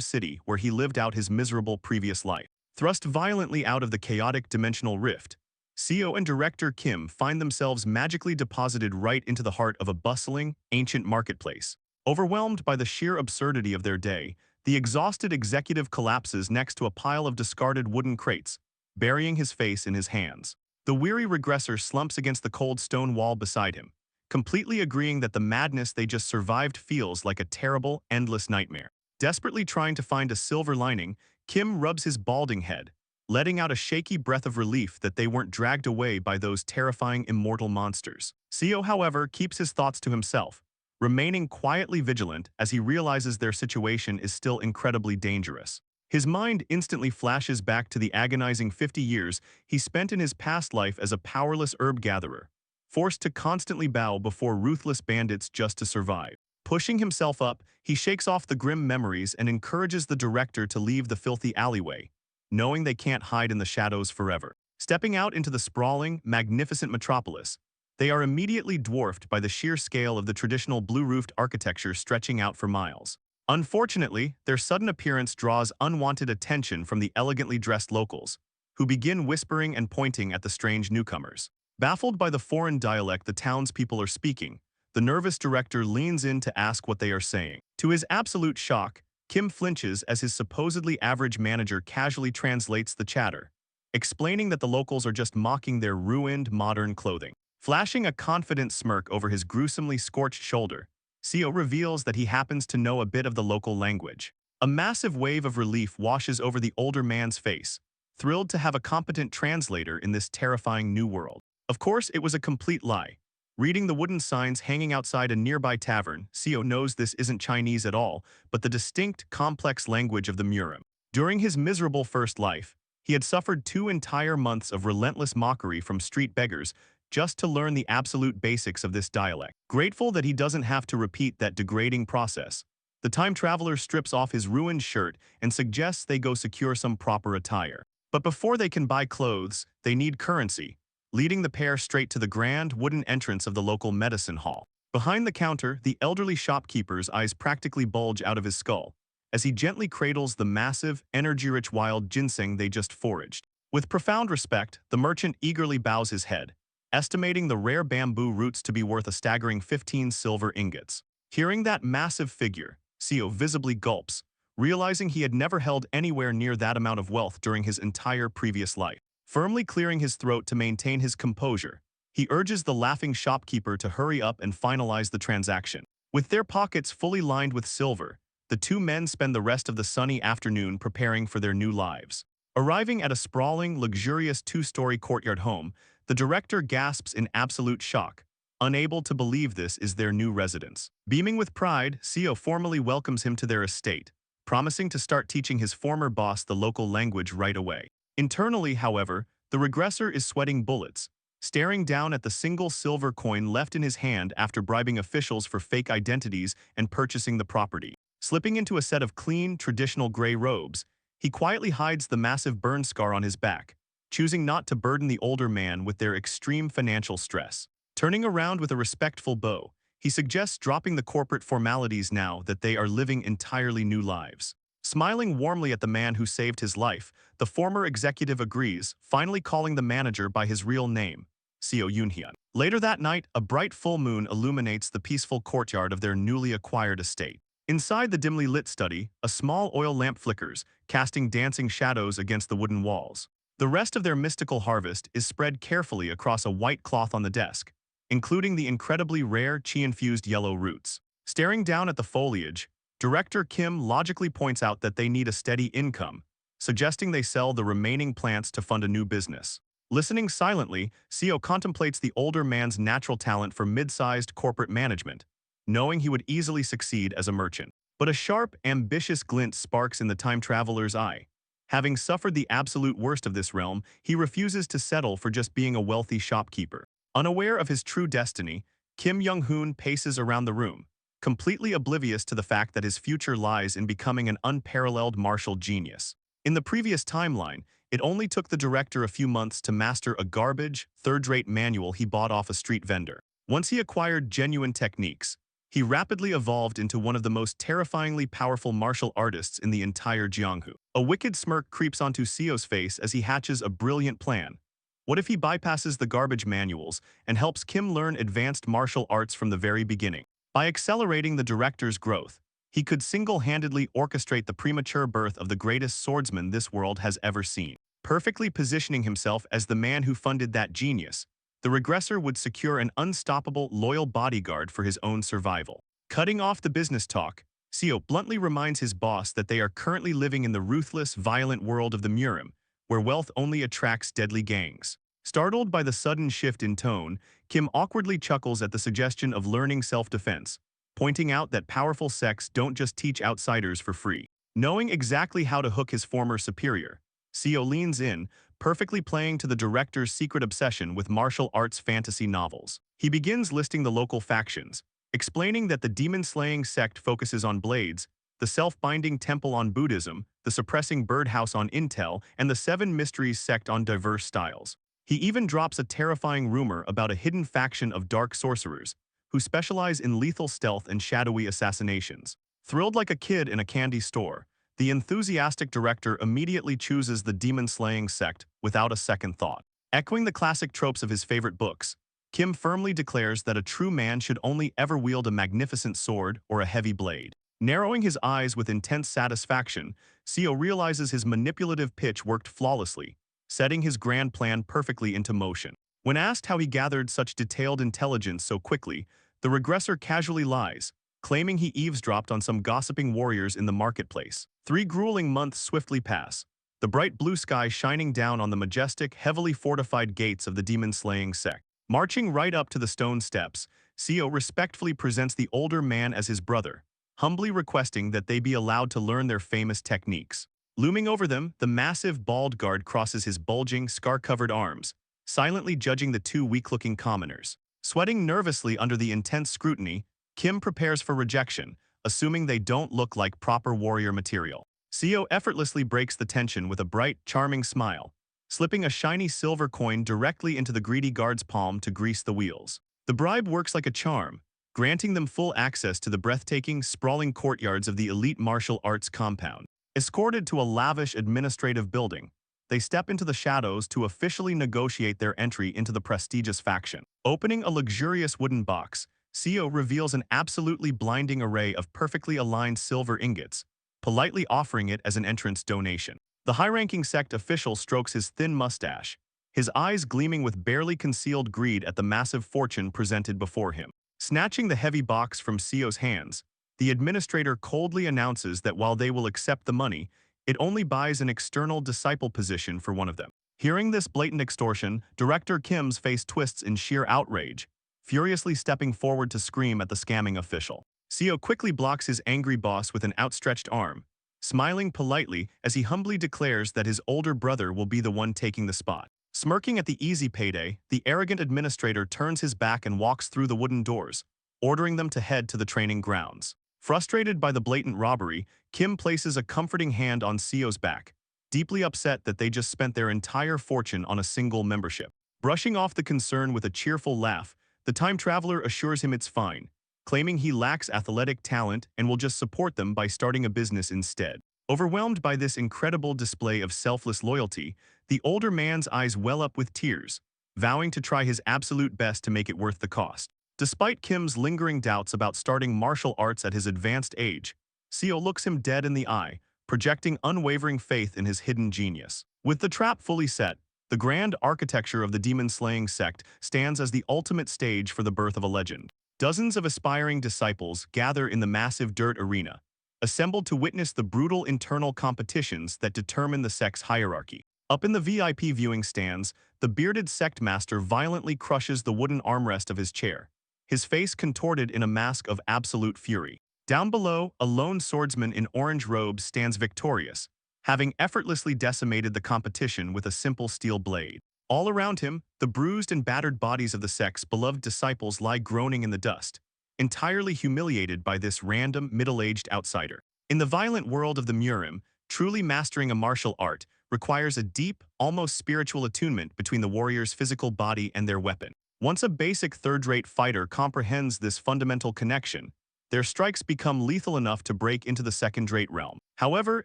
city where he lived out his miserable previous life. Thrust violently out of the chaotic dimensional rift, Seo and director Kim find themselves magically deposited right into the heart of a bustling, ancient marketplace. Overwhelmed by the sheer absurdity of their day, the exhausted executive collapses next to a pile of discarded wooden crates, burying his face in his hands. The weary regressor slumps against the cold stone wall beside him, completely agreeing that the madness they just survived feels like a terrible, endless nightmare. Desperately trying to find a silver lining, Kim rubs his balding head, letting out a shaky breath of relief that they weren't dragged away by those terrifying immortal monsters. Seo, however, keeps his thoughts to himself, remaining quietly vigilant as he realizes their situation is still incredibly dangerous. His mind instantly flashes back to the agonizing 50 years he spent in his past life as a powerless herb gatherer, forced to constantly bow before ruthless bandits just to survive. Pushing himself up, he shakes off the grim memories and encourages the director to leave the filthy alleyway, knowing they can't hide in the shadows forever. Stepping out into the sprawling, magnificent metropolis, they are immediately dwarfed by the sheer scale of the traditional blue-roofed architecture stretching out for miles. Unfortunately, their sudden appearance draws unwanted attention from the elegantly dressed locals, who begin whispering and pointing at the strange newcomers. Baffled by the foreign dialect the townspeople are speaking, the nervous director leans in to ask what they are saying. To his absolute shock, Kim flinches as his supposedly average manager casually translates the chatter, explaining that the locals are just mocking their ruined modern clothing. Flashing a confident smirk over his gruesomely scorched shoulder, Seo reveals that he happens to know a bit of the local language. A massive wave of relief washes over the older man's face, thrilled to have a competent translator in this terrifying new world. Of course, it was a complete lie. Reading the wooden signs hanging outside a nearby tavern, Seo knows this isn't Chinese at all, but the distinct, complex language of the Murim. During his miserable first life, he had suffered 2 entire months of relentless mockery from street beggars just to learn the absolute basics of this dialect. Grateful that he doesn't have to repeat that degrading process, the time traveler strips off his ruined shirt and suggests they go secure some proper attire. But before they can buy clothes, they need currency, leading the pair straight to the grand wooden entrance of the local medicine hall. Behind the counter, the elderly shopkeeper's eyes practically bulge out of his skull as he gently cradles the massive, energy-rich wild ginseng they just foraged. With profound respect, the merchant eagerly bows his head, estimating the rare bamboo roots to be worth a staggering 15 silver ingots. Hearing that massive figure, Seo visibly gulps, realizing he had never held anywhere near that amount of wealth during his entire previous life. Firmly clearing his throat to maintain his composure, he urges the laughing shopkeeper to hurry up and finalize the transaction. With their pockets fully lined with silver, the two men spend the rest of the sunny afternoon preparing for their new lives. Arriving at a sprawling, luxurious 2-story courtyard home, the director gasps in absolute shock, unable to believe this is their new residence. Beaming with pride, Seo formally welcomes him to their estate, promising to start teaching his former boss the local language right away. Internally, however, the regressor is sweating bullets, staring down at the single silver coin left in his hand after bribing officials for fake identities and purchasing the property. Slipping into a set of clean, traditional gray robes, he quietly hides the massive burn scar on his back, choosing not to burden the older man with their extreme financial stress. Turning around with a respectful bow, he suggests dropping the corporate formalities now that they are living entirely new lives. Smiling warmly at the man who saved his life, the former executive agrees, finally calling the manager by his real name, Seo Yoonhyun. Later that night, a bright full moon illuminates the peaceful courtyard of their newly acquired estate. Inside the dimly lit study, a small oil lamp flickers, casting dancing shadows against the wooden walls. The rest of their mystical harvest is spread carefully across a white cloth on the desk, including the incredibly rare chi-infused yellow roots. Staring down at the foliage, Director Kim logically points out that they need a steady income, suggesting they sell the remaining plants to fund a new business. Listening silently, Seo contemplates the older man's natural talent for mid-sized corporate management, knowing he would easily succeed as a merchant. But a sharp, ambitious glint sparks in the time traveler's eye. Having suffered the absolute worst of this realm, he refuses to settle for just being a wealthy shopkeeper. Unaware of his true destiny, Kim Young-hoon paces around the room, completely oblivious to the fact that his future lies in becoming an unparalleled martial genius. In the previous timeline, it only took the director a few months to master a garbage, third-rate manual he bought off a street vendor. Once he acquired genuine techniques, he rapidly evolved into one of the most terrifyingly powerful martial artists in the entire Jianghu. A wicked smirk creeps onto Seo's face as he hatches a brilliant plan. What if he bypasses the garbage manuals and helps Kim learn advanced martial arts from the very beginning? By accelerating the director's growth, he could single-handedly orchestrate the premature birth of the greatest swordsman this world has ever seen. Perfectly positioning himself as the man who funded that genius, the regressor would secure an unstoppable, loyal bodyguard for his own survival. Cutting off the business talk, Seo bluntly reminds his boss that they are currently living in the ruthless, violent world of the Murim, where wealth only attracts deadly gangs. Startled by the sudden shift in tone, Kim awkwardly chuckles at the suggestion of learning self-defense, pointing out that powerful sects don't just teach outsiders for free. Knowing exactly how to hook his former superior, Seo leans in, perfectly playing to the director's secret obsession with martial arts fantasy novels. He begins listing the local factions, explaining that the demon-slaying sect focuses on blades, the self-binding temple on Buddhism, the suppressing birdhouse on Intel, and the Seven Mysteries sect on diverse styles. He even drops a terrifying rumor about a hidden faction of dark sorcerers, who specialize in lethal stealth and shadowy assassinations. Thrilled like a kid in a candy store, the enthusiastic director immediately chooses the demon-slaying sect without a second thought. Echoing the classic tropes of his favorite books, Kim firmly declares that a true man should only ever wield a magnificent sword or a heavy blade. Narrowing his eyes with intense satisfaction, Seo realizes his manipulative pitch worked flawlessly, setting his grand plan perfectly into motion. When asked how he gathered such detailed intelligence so quickly, the regressor casually lies, claiming he eavesdropped on some gossiping warriors in the marketplace. 3 grueling months swiftly pass, the bright blue sky shining down on the majestic, heavily fortified gates of the demon-slaying sect. Marching right up to the stone steps, Seo respectfully presents the older man as his brother, humbly requesting that they be allowed to learn their famous techniques. Looming over them, the massive bald guard crosses his bulging, scar-covered arms, silently judging the 2 weak-looking commoners. Sweating nervously under the intense scrutiny, Kim prepares for rejection, assuming they don't look like proper warrior material. Seo effortlessly breaks the tension with a bright, charming smile, slipping a shiny silver coin directly into the greedy guard's palm to grease the wheels. The bribe works like a charm, granting them full access to the breathtaking, sprawling courtyards of the elite martial arts compound. Escorted to a lavish administrative building, they step into the shadows to officially negotiate their entry into the prestigious faction. Opening a luxurious wooden box, Seo reveals an absolutely blinding array of perfectly aligned silver ingots, politely offering it as an entrance donation. The high-ranking sect official strokes his thin mustache, his eyes gleaming with barely concealed greed at the massive fortune presented before him. Snatching the heavy box from Seo's hands, the administrator coldly announces that while they will accept the money, it only buys an external disciple position for one of them. Hearing this blatant extortion, Director Kim's face twists in sheer outrage, furiously stepping forward to scream at the scamming official. Seo quickly blocks his angry boss with an outstretched arm, smiling politely as he humbly declares that his older brother will be the one taking the spot. Smirking at the easy payday, the arrogant administrator turns his back and walks through the wooden doors, ordering them to head to the training grounds. Frustrated by the blatant robbery, Kim places a comforting hand on Seo's back, deeply upset that they just spent their entire fortune on a single membership. Brushing off the concern with a cheerful laugh, the time traveler assures him it's fine, claiming he lacks athletic talent and will just support them by starting a business instead. Overwhelmed by this incredible display of selfless loyalty, the older man's eyes well up with tears, vowing to try his absolute best to make it worth the cost. Despite Kim's lingering doubts about starting martial arts at his advanced age, Seo looks him dead in the eye, projecting unwavering faith in his hidden genius. With the trap fully set, the grand architecture of the demon-slaying sect stands as the ultimate stage for the birth of a legend. Dozens of aspiring disciples gather in the massive dirt arena, assembled to witness the brutal internal competitions that determine the sect's hierarchy. Up in the VIP viewing stands, the bearded sect master violently crushes the wooden armrest of his chair, his face contorted in a mask of absolute fury. Down below, a lone swordsman in orange robes stands victorious, having effortlessly decimated the competition with a simple steel blade. All around him, the bruised and battered bodies of the sect's beloved disciples lie groaning in the dust, entirely humiliated by this random, middle-aged outsider. In the violent world of the Murim, truly mastering a martial art requires a deep, almost spiritual attunement between the warrior's physical body and their weapon. Once a basic third-rate fighter comprehends this fundamental connection, their strikes become lethal enough to break into the second-rate realm. However,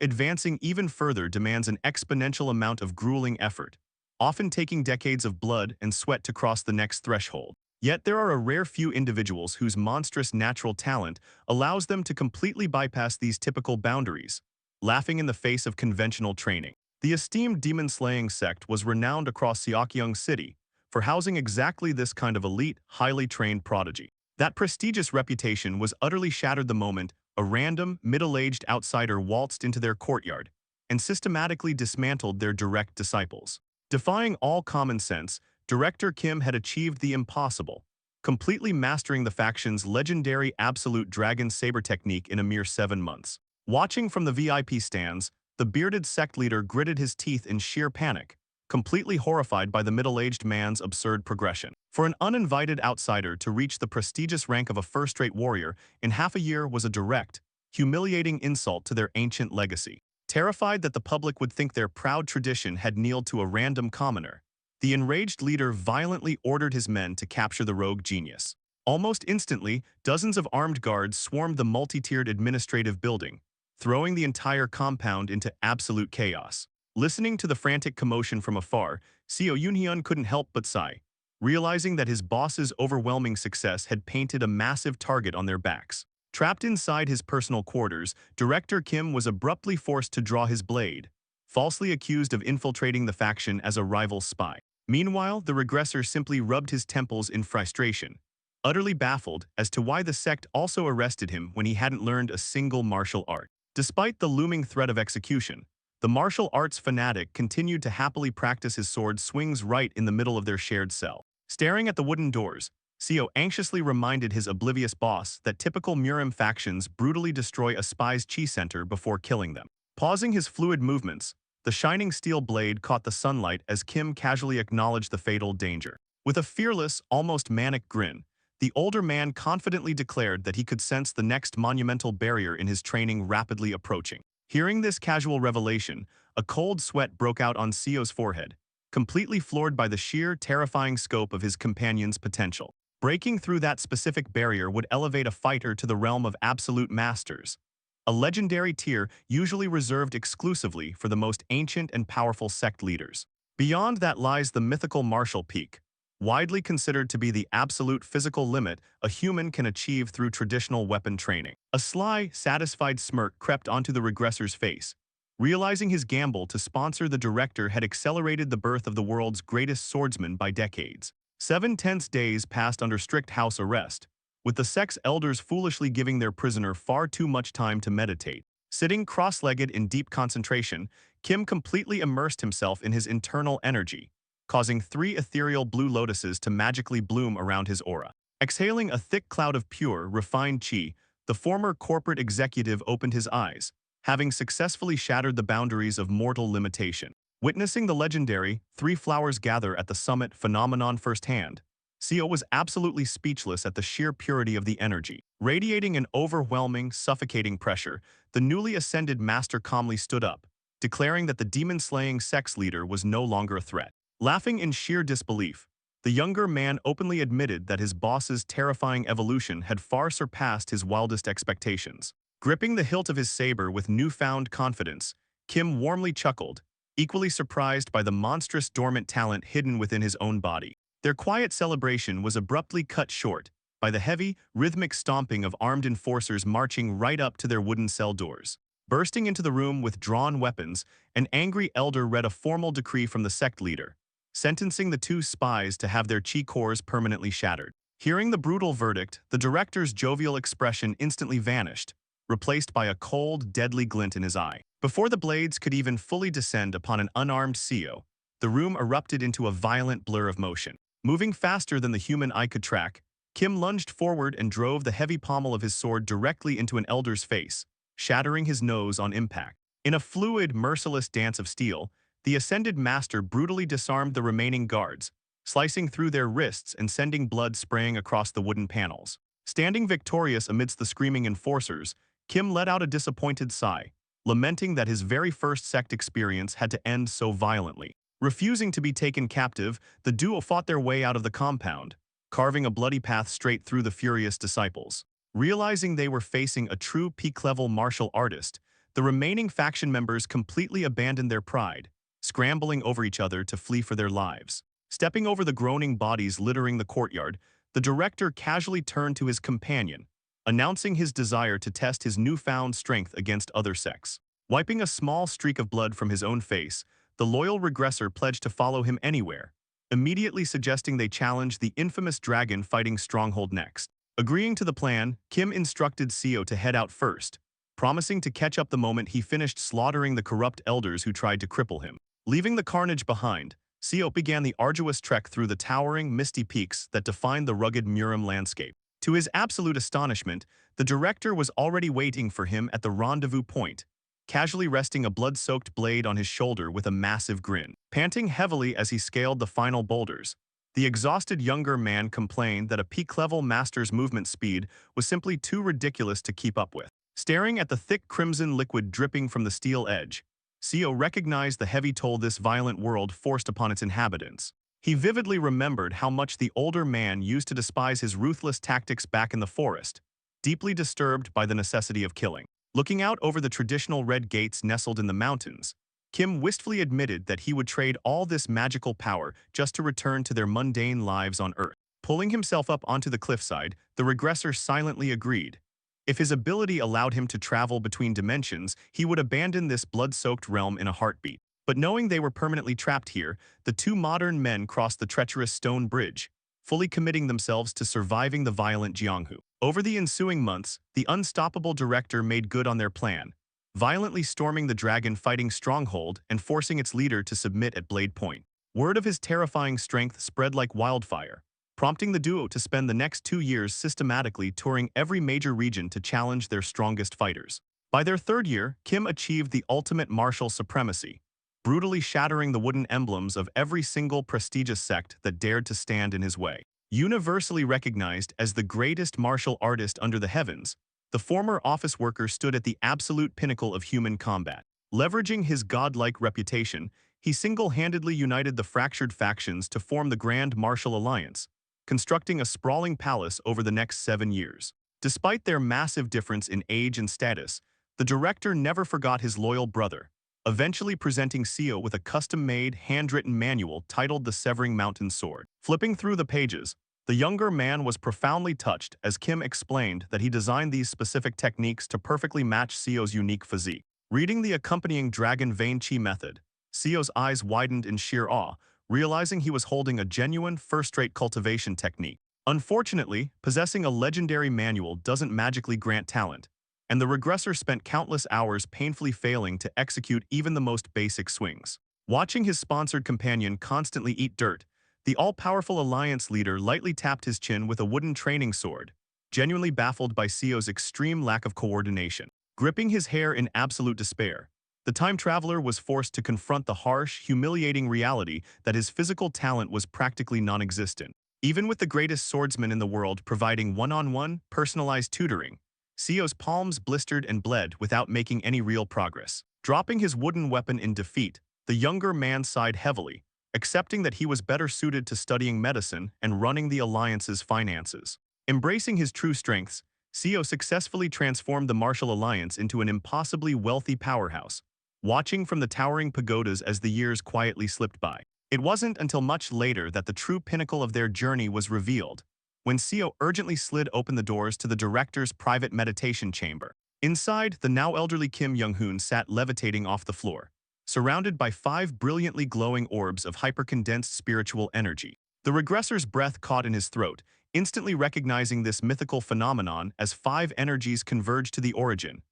advancing even further demands an exponential amount of grueling effort, often taking decades of blood and sweat to cross the next threshold. Yet there are a rare few individuals whose monstrous natural talent allows them to completely bypass these typical boundaries, laughing in the face of conventional training. The esteemed demon-slaying sect was renowned across Seokyeong City for housing exactly this kind of elite, highly trained prodigy. That prestigious reputation was utterly shattered the moment a random, middle-aged outsider waltzed into their courtyard, and systematically dismantled their direct disciples. Defying all common sense, Director Kim had achieved the impossible, completely mastering the faction's legendary Absolute Dragon Saber technique in a mere 7 months. Watching from the VIP stands, the bearded sect leader gritted his teeth in sheer panic, completely horrified by the middle-aged man's absurd progression. For an uninvited outsider to reach the prestigious rank of a first-rate warrior in half a year was a direct, humiliating insult to their ancient legacy. Terrified that the public would think their proud tradition had kneeled to a random commoner, the enraged leader violently ordered his men to capture the rogue genius. Almost instantly, dozens of armed guards swarmed the multi-tiered administrative building, throwing the entire compound into absolute chaos. Listening to the frantic commotion from afar, Seo Yoonhyun couldn't help but sigh, realizing that his boss's overwhelming success had painted a massive target on their backs. Trapped inside his personal quarters, Director Kim was abruptly forced to draw his blade, falsely accused of infiltrating the faction as a rival spy. Meanwhile, the regressor simply rubbed his temples in frustration, utterly baffled as to why the sect also arrested him when he hadn't learned a single martial art. Despite the looming threat of execution, the martial arts fanatic continued to happily practice his sword swings right in the middle of their shared cell. Staring at the wooden doors, Seo anxiously reminded his oblivious boss that typical Murim factions brutally destroy a spy's chi center before killing them. Pausing his fluid movements, the shining steel blade caught the sunlight as Kim casually acknowledged the fatal danger. With a fearless, almost manic grin, the older man confidently declared that he could sense the next monumental barrier in his training rapidly approaching. Hearing this casual revelation, a cold sweat broke out on Seo's forehead, completely floored by the sheer, terrifying scope of his companion's potential. Breaking through that specific barrier would elevate a fighter to the realm of absolute masters, a legendary tier usually reserved exclusively for the most ancient and powerful sect leaders. Beyond that lies the mythical martial peak, widely considered to be the absolute physical limit a human can achieve through traditional weapon training. A sly, satisfied smirk crept onto the regressor's face, realizing his gamble to sponsor the director had accelerated the birth of the world's greatest swordsman by decades. 7 tense days passed under strict house arrest, with the sect's elders foolishly giving their prisoner far too much time to meditate. Sitting cross-legged in deep concentration, Kim completely immersed himself in his internal energy, causing 3 ethereal blue lotuses to magically bloom around his aura. Exhaling a thick cloud of pure, refined chi, the former corporate executive opened his eyes, having successfully shattered the boundaries of mortal limitation. Witnessing the legendary 3 flowers gather at the summit phenomenon firsthand, Seo was absolutely speechless at the sheer purity of the energy. Radiating an overwhelming, suffocating pressure, the newly ascended master calmly stood up, declaring that the demon-slaying sex leader was no longer a threat. Laughing in sheer disbelief, the younger man openly admitted that his boss's terrifying evolution had far surpassed his wildest expectations. Gripping the hilt of his saber with newfound confidence, Kim warmly chuckled, equally surprised by the monstrous dormant talent hidden within his own body. Their quiet celebration was abruptly cut short by the heavy, rhythmic stomping of armed enforcers marching right up to their wooden cell doors. Bursting into the room with drawn weapons, an angry elder read a formal decree from the sect leader, sentencing the 2 spies to have their chi cores permanently shattered. Hearing the brutal verdict, the director's jovial expression instantly vanished, replaced by a cold, deadly glint in his eye. Before the blades could even fully descend upon an unarmed Seo, the room erupted into a violent blur of motion. Moving faster than the human eye could track, Kim lunged forward and drove the heavy pommel of his sword directly into an elder's face, shattering his nose on impact. In a fluid, merciless dance of steel, the ascended master brutally disarmed the remaining guards, slicing through their wrists and sending blood spraying across the wooden panels. Standing victorious amidst the screaming enforcers, Kim let out a disappointed sigh, lamenting that his very first sect experience had to end so violently. Refusing to be taken captive, the duo fought their way out of the compound, carving a bloody path straight through the furious disciples. Realizing they were facing a true peak-level martial artist, the remaining faction members completely abandoned their pride, scrambling over each other to flee for their lives. Stepping over the groaning bodies littering the courtyard, the director casually turned to his companion, announcing his desire to test his newfound strength against other sects. Wiping a small streak of blood from his own face, the loyal regressor pledged to follow him anywhere, immediately suggesting they challenge the infamous dragon fighting stronghold next. Agreeing to the plan, Kim instructed Seo to head out first, promising to catch up the moment he finished slaughtering the corrupt elders who tried to cripple him. Leaving the carnage behind, Seo began the arduous trek through the towering, misty peaks that defined the rugged Murim landscape. To his absolute astonishment, the director was already waiting for him at the rendezvous point, casually resting a blood-soaked blade on his shoulder with a massive grin. Panting heavily as he scaled the final boulders, the exhausted younger man complained that a peak-level master's movement speed was simply too ridiculous to keep up with. Staring at the thick crimson liquid dripping from the steel edge, Seo recognized the heavy toll this violent world forced upon its inhabitants. He vividly remembered how much the older man used to despise his ruthless tactics back in the forest, deeply disturbed by the necessity of killing. Looking out over the traditional red gates nestled in the mountains, Kim wistfully admitted that he would trade all this magical power just to return to their mundane lives on Earth. Pulling himself up onto the cliffside, the regressor silently agreed. If his ability allowed him to travel between dimensions, he would abandon this blood-soaked realm in a heartbeat. But knowing they were permanently trapped here, the two modern men crossed the treacherous stone bridge, fully committing themselves to surviving the violent Jianghu. Over the ensuing months, the unstoppable director made good on their plan, violently storming the dragon-fighting stronghold and forcing its leader to submit at blade point. Word of his terrifying strength spread like wildfire, prompting the duo to spend the next 2 years systematically touring every major region to challenge their strongest fighters. By their third year, Kim achieved the ultimate martial supremacy, brutally shattering the wooden emblems of every single prestigious sect that dared to stand in his way. Universally recognized as the greatest martial artist under the heavens, the former office worker stood at the absolute pinnacle of human combat. Leveraging his godlike reputation, he single-handedly united the fractured factions to form the Grand Martial Alliance, constructing a sprawling palace over the next 7 years. Despite their massive difference in age and status, the director never forgot his loyal brother, eventually presenting Seo with a custom-made, handwritten manual titled The Severing Mountain Sword. Flipping through the pages, the younger man was profoundly touched as Kim explained that he designed these specific techniques to perfectly match Seo's unique physique. Reading the accompanying Dragon Vein Chi method, Seo's eyes widened in sheer awe, realizing he was holding a genuine first-rate cultivation technique. Unfortunately, possessing a legendary manual doesn't magically grant talent, and the regressor spent countless hours painfully failing to execute even the most basic swings. Watching his sponsored companion constantly eat dirt, the all-powerful alliance leader lightly tapped his chin with a wooden training sword, genuinely baffled by Seo's extreme lack of coordination. Gripping his hair in absolute despair, the time traveler was forced to confront the harsh, humiliating reality that his physical talent was practically non-existent. Even with the greatest swordsman in the world providing one-on-one, personalized tutoring, Seo's palms blistered and bled without making any real progress. Dropping his wooden weapon in defeat, the younger man sighed heavily, accepting that he was better suited to studying medicine and running the Alliance's finances. Embracing his true strengths, Seo successfully transformed the Martial Alliance into an impossibly wealthy powerhouse, watching from the towering pagodas as the years quietly slipped by. It wasn't until much later that the true pinnacle of their journey was revealed, when Seo urgently slid open the doors to the director's private meditation chamber. Inside, the now elderly Kim Young-hoon sat levitating off the floor, surrounded by 5 brilliantly glowing orbs of hypercondensed spiritual energy. The regressor's breath caught in his throat, instantly recognizing this mythical phenomenon as 5 energies converged to the origin,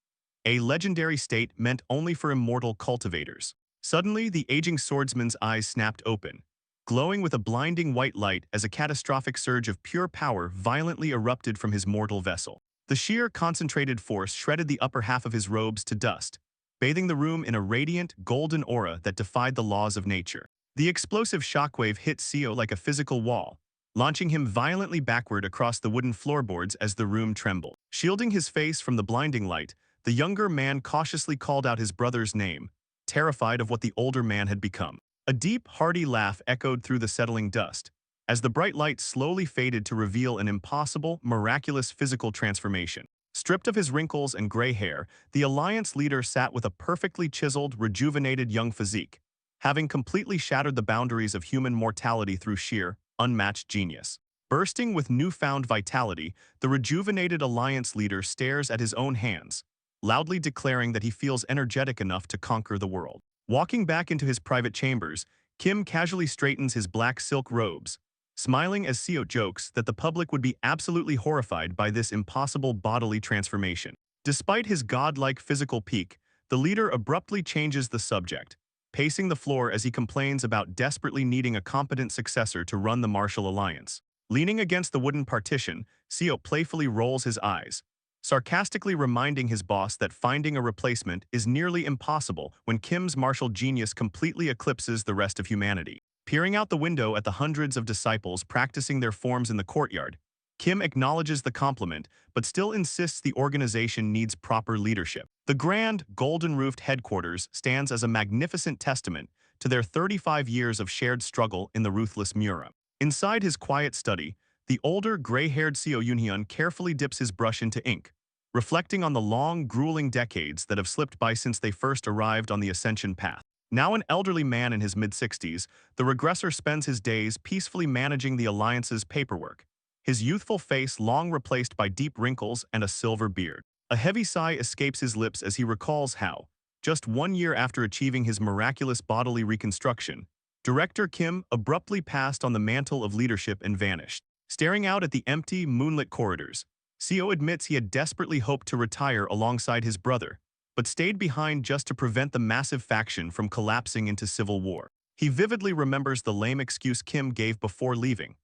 a legendary state meant only for immortal cultivators. Suddenly, the aging swordsman's eyes snapped open, glowing with a blinding white light as a catastrophic surge of pure power violently erupted from his mortal vessel. The sheer concentrated force shredded the upper half of his robes to dust, bathing the room in a radiant, golden aura that defied the laws of nature. The explosive shockwave hit Seo like a physical wall, launching him violently backward across the wooden floorboards as the room trembled. Shielding his face from the blinding light, the younger man cautiously called out his brother's name, terrified of what the older man had become. A deep, hearty laugh echoed through the settling dust, as the bright light slowly faded to reveal an impossible, miraculous physical transformation. Stripped of his wrinkles and gray hair, the Alliance leader sat with a perfectly chiseled, rejuvenated young physique, having completely shattered the boundaries of human mortality through sheer, unmatched genius. Bursting with newfound vitality, the rejuvenated Alliance leader stares at his own hands, loudly declaring that he feels energetic enough to conquer the world. Walking back into his private chambers, Kim casually straightens his black silk robes, smiling as Seo jokes that the public would be absolutely horrified by this impossible bodily transformation. Despite his godlike physical peak, the leader abruptly changes the subject, pacing the floor as he complains about desperately needing a competent successor to run the martial alliance. Leaning against the wooden partition, Seo playfully rolls his eyes, sarcastically reminding his boss that finding a replacement is nearly impossible when Kim's martial genius completely eclipses the rest of humanity. Peering out the window at the hundreds of disciples practicing their forms in the courtyard, Kim acknowledges the compliment, but still insists the organization needs proper leadership. The grand, golden-roofed headquarters stands as a magnificent testament to their 35 years of shared struggle in the ruthless Mura. Inside his quiet study, the older, gray-haired Seo Yoonhyun carefully dips his brush into ink, reflecting on the long, grueling decades that have slipped by since they first arrived on the ascension path. Now an elderly man in his mid-60s, the regressor spends his days peacefully managing the Alliance's paperwork, his youthful face long replaced by deep wrinkles and a silver beard. A heavy sigh escapes his lips as he recalls how, just 1 year after achieving his miraculous bodily reconstruction, Director Kim abruptly passed on the mantle of leadership and vanished. Staring out at the empty, moonlit corridors, Seo admits he had desperately hoped to retire alongside his brother, but stayed behind just to prevent the massive faction from collapsing into civil war. He vividly remembers the lame excuse Kim gave before leaving,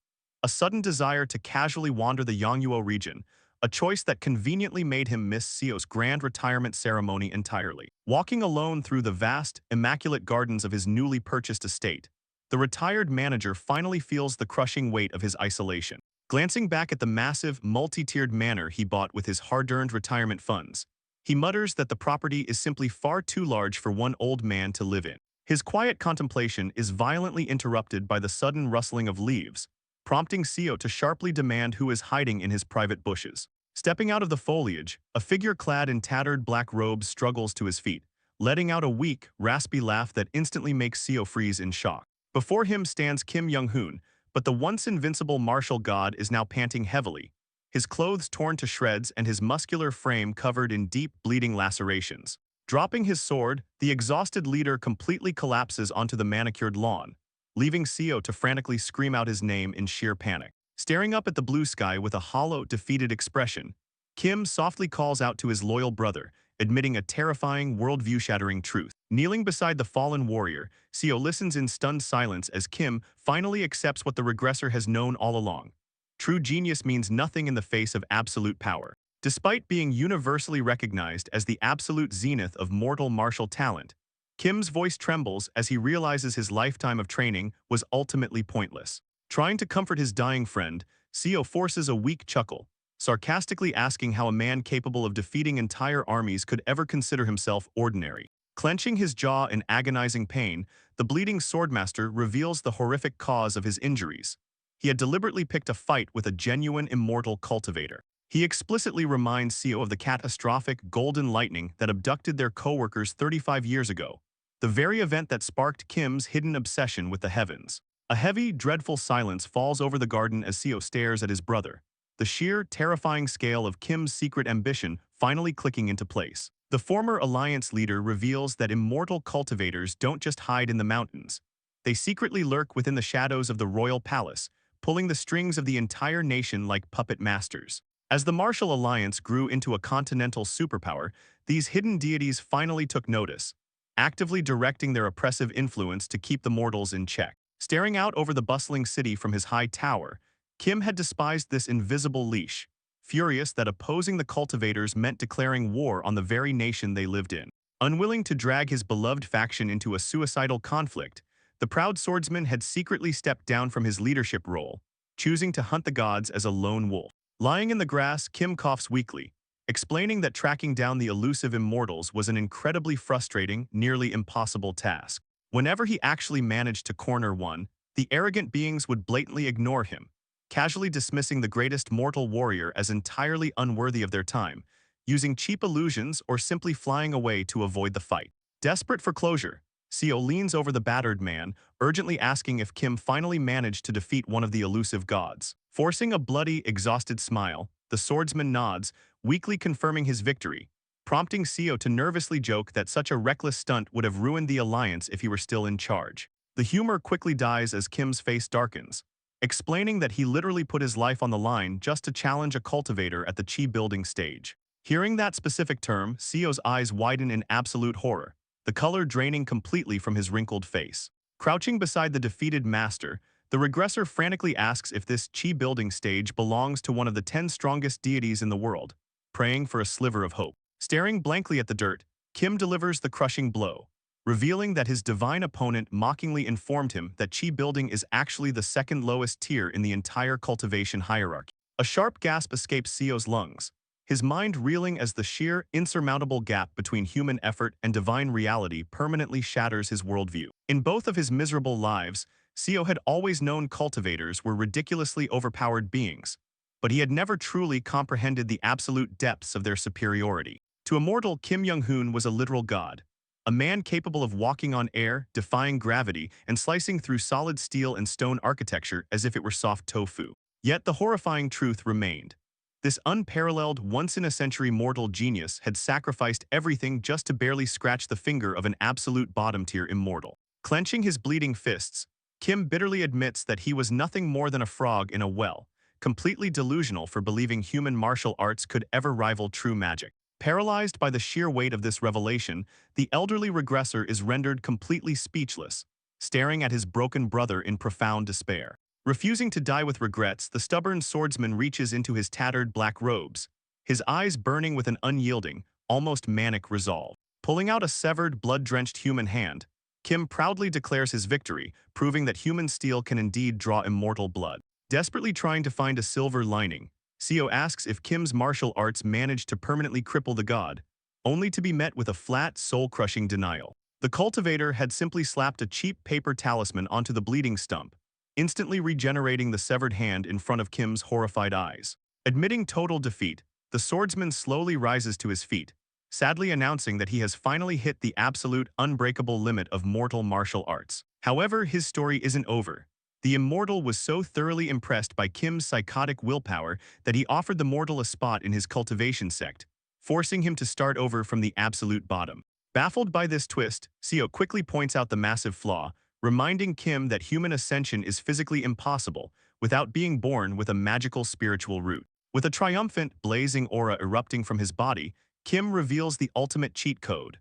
a sudden desire to casually wander the Yongnuo region, a choice that conveniently made him miss Seo's grand retirement ceremony entirely. Walking alone through the vast, immaculate gardens of his newly purchased estate, the retired manager finally feels the crushing weight of his isolation. Glancing back at the massive, multi-tiered manor he bought with his hard-earned retirement funds, he mutters that the property is simply far too large for one old man to live in. His quiet contemplation is violently interrupted by the sudden rustling of leaves, prompting Seo to sharply demand who is hiding in his private bushes. Stepping out of the foliage, a figure clad in tattered black robes struggles to his feet, letting out a weak, raspy laugh that instantly makes Seo freeze in shock. Before him stands Kim Young-hoon, but the once invincible martial god is now panting heavily, his clothes torn to shreds and his muscular frame covered in deep, bleeding lacerations. Dropping his sword, the exhausted leader completely collapses onto the manicured lawn, leaving Seo to frantically scream out his name in sheer panic. Staring up at the blue sky with a hollow, defeated expression, Kim softly calls out to his loyal brother, admitting a terrifying, worldview-shattering truth. Kneeling beside the fallen warrior, Seo listens in stunned silence as Kim finally accepts what the regressor has known all along. True genius means nothing in the face of absolute power. Despite being universally recognized as the absolute zenith of mortal martial talent, Kim's voice trembles as he realizes his lifetime of training was ultimately pointless. Trying to comfort his dying friend, Seo forces a weak chuckle, sarcastically asking how a man capable of defeating entire armies could ever consider himself ordinary. Clenching his jaw in agonizing pain, the bleeding swordmaster reveals the horrific cause of his injuries. He had deliberately picked a fight with a genuine immortal cultivator. He explicitly reminds Seo of the catastrophic golden lightning that abducted their co-workers 35 years ago, the very event that sparked Kim's hidden obsession with the heavens. A heavy, dreadful silence falls over the garden as Seo stares at his brother, the sheer, terrifying scale of Kim's secret ambition finally clicking into place. The former Alliance leader reveals that immortal cultivators don't just hide in the mountains. They secretly lurk within the shadows of the royal palace, pulling the strings of the entire nation like puppet masters. As the Martial Alliance grew into a continental superpower, these hidden deities finally took notice, actively directing their oppressive influence to keep the mortals in check. Staring out over the bustling city from his high tower, Kim had despised this invisible leash, furious that opposing the cultivators meant declaring war on the very nation they lived in. Unwilling to drag his beloved faction into a suicidal conflict, the proud swordsman had secretly stepped down from his leadership role, choosing to hunt the gods as a lone wolf. Lying in the grass, Kim coughs weakly, explaining that tracking down the elusive immortals was an incredibly frustrating, nearly impossible task. Whenever he actually managed to corner one, the arrogant beings would blatantly ignore him, casually dismissing the greatest mortal warrior as entirely unworthy of their time, using cheap illusions or simply flying away to avoid the fight. Desperate for closure, Seo leans over the battered man, urgently asking if Kim finally managed to defeat one of the elusive gods. Forcing a bloody, exhausted smile, the swordsman nods, weakly confirming his victory, prompting Seo to nervously joke that such a reckless stunt would have ruined the alliance if he were still in charge. The humor quickly dies as Kim's face darkens, explaining that he literally put his life on the line just to challenge a cultivator at the Chi building stage. Hearing that specific term, Sio's eyes widen in absolute horror, the color draining completely from his wrinkled face. Crouching beside the defeated master, the regressor frantically asks if this chi building stage belongs to one of the 10 strongest deities in the world, praying for a sliver of hope. Staring blankly at the dirt, Kim delivers the crushing blow, revealing that his divine opponent mockingly informed him that chi building is actually the second lowest tier in the entire cultivation hierarchy. A sharp gasp escapes Sio's lungs, his mind reeling as the sheer, insurmountable gap between human effort and divine reality permanently shatters his worldview. In both of his miserable lives, Sio had always known cultivators were ridiculously overpowered beings, but he had never truly comprehended the absolute depths of their superiority. To a mortal, Kim Young-hoon was a literal god, a man capable of walking on air, defying gravity, and slicing through solid steel and stone architecture as if it were soft tofu. Yet the horrifying truth remained. This unparalleled, once-in-a-century mortal genius had sacrificed everything just to barely scratch the finger of an absolute bottom-tier immortal. Clenching his bleeding fists, Kim bitterly admits that he was nothing more than a frog in a well, completely delusional for believing human martial arts could ever rival true magic. Paralyzed by the sheer weight of this revelation, the elderly regressor is rendered completely speechless, staring at his broken brother in profound despair. Refusing to die with regrets, the stubborn swordsman reaches into his tattered black robes, his eyes burning with an unyielding, almost manic resolve. Pulling out a severed, blood-drenched human hand, Kim proudly declares his victory, proving that human steel can indeed draw immortal blood. Desperately trying to find a silver lining, Sio asks if Kim's martial arts managed to permanently cripple the god, only to be met with a flat, soul-crushing denial. The cultivator had simply slapped a cheap paper talisman onto the bleeding stump, instantly regenerating the severed hand in front of Kim's horrified eyes. Admitting total defeat, the swordsman slowly rises to his feet, sadly announcing that he has finally hit the absolute, unbreakable limit of mortal martial arts. However, his story isn't over. The immortal was so thoroughly impressed by Kim's psychotic willpower that he offered the mortal a spot in his cultivation sect, forcing him to start over from the absolute bottom. Baffled by this twist, Sio quickly points out the massive flaw, reminding Kim that human ascension is physically impossible without being born with a magical spiritual root. With a triumphant, blazing aura erupting from his body, Kim reveals the ultimate cheat code.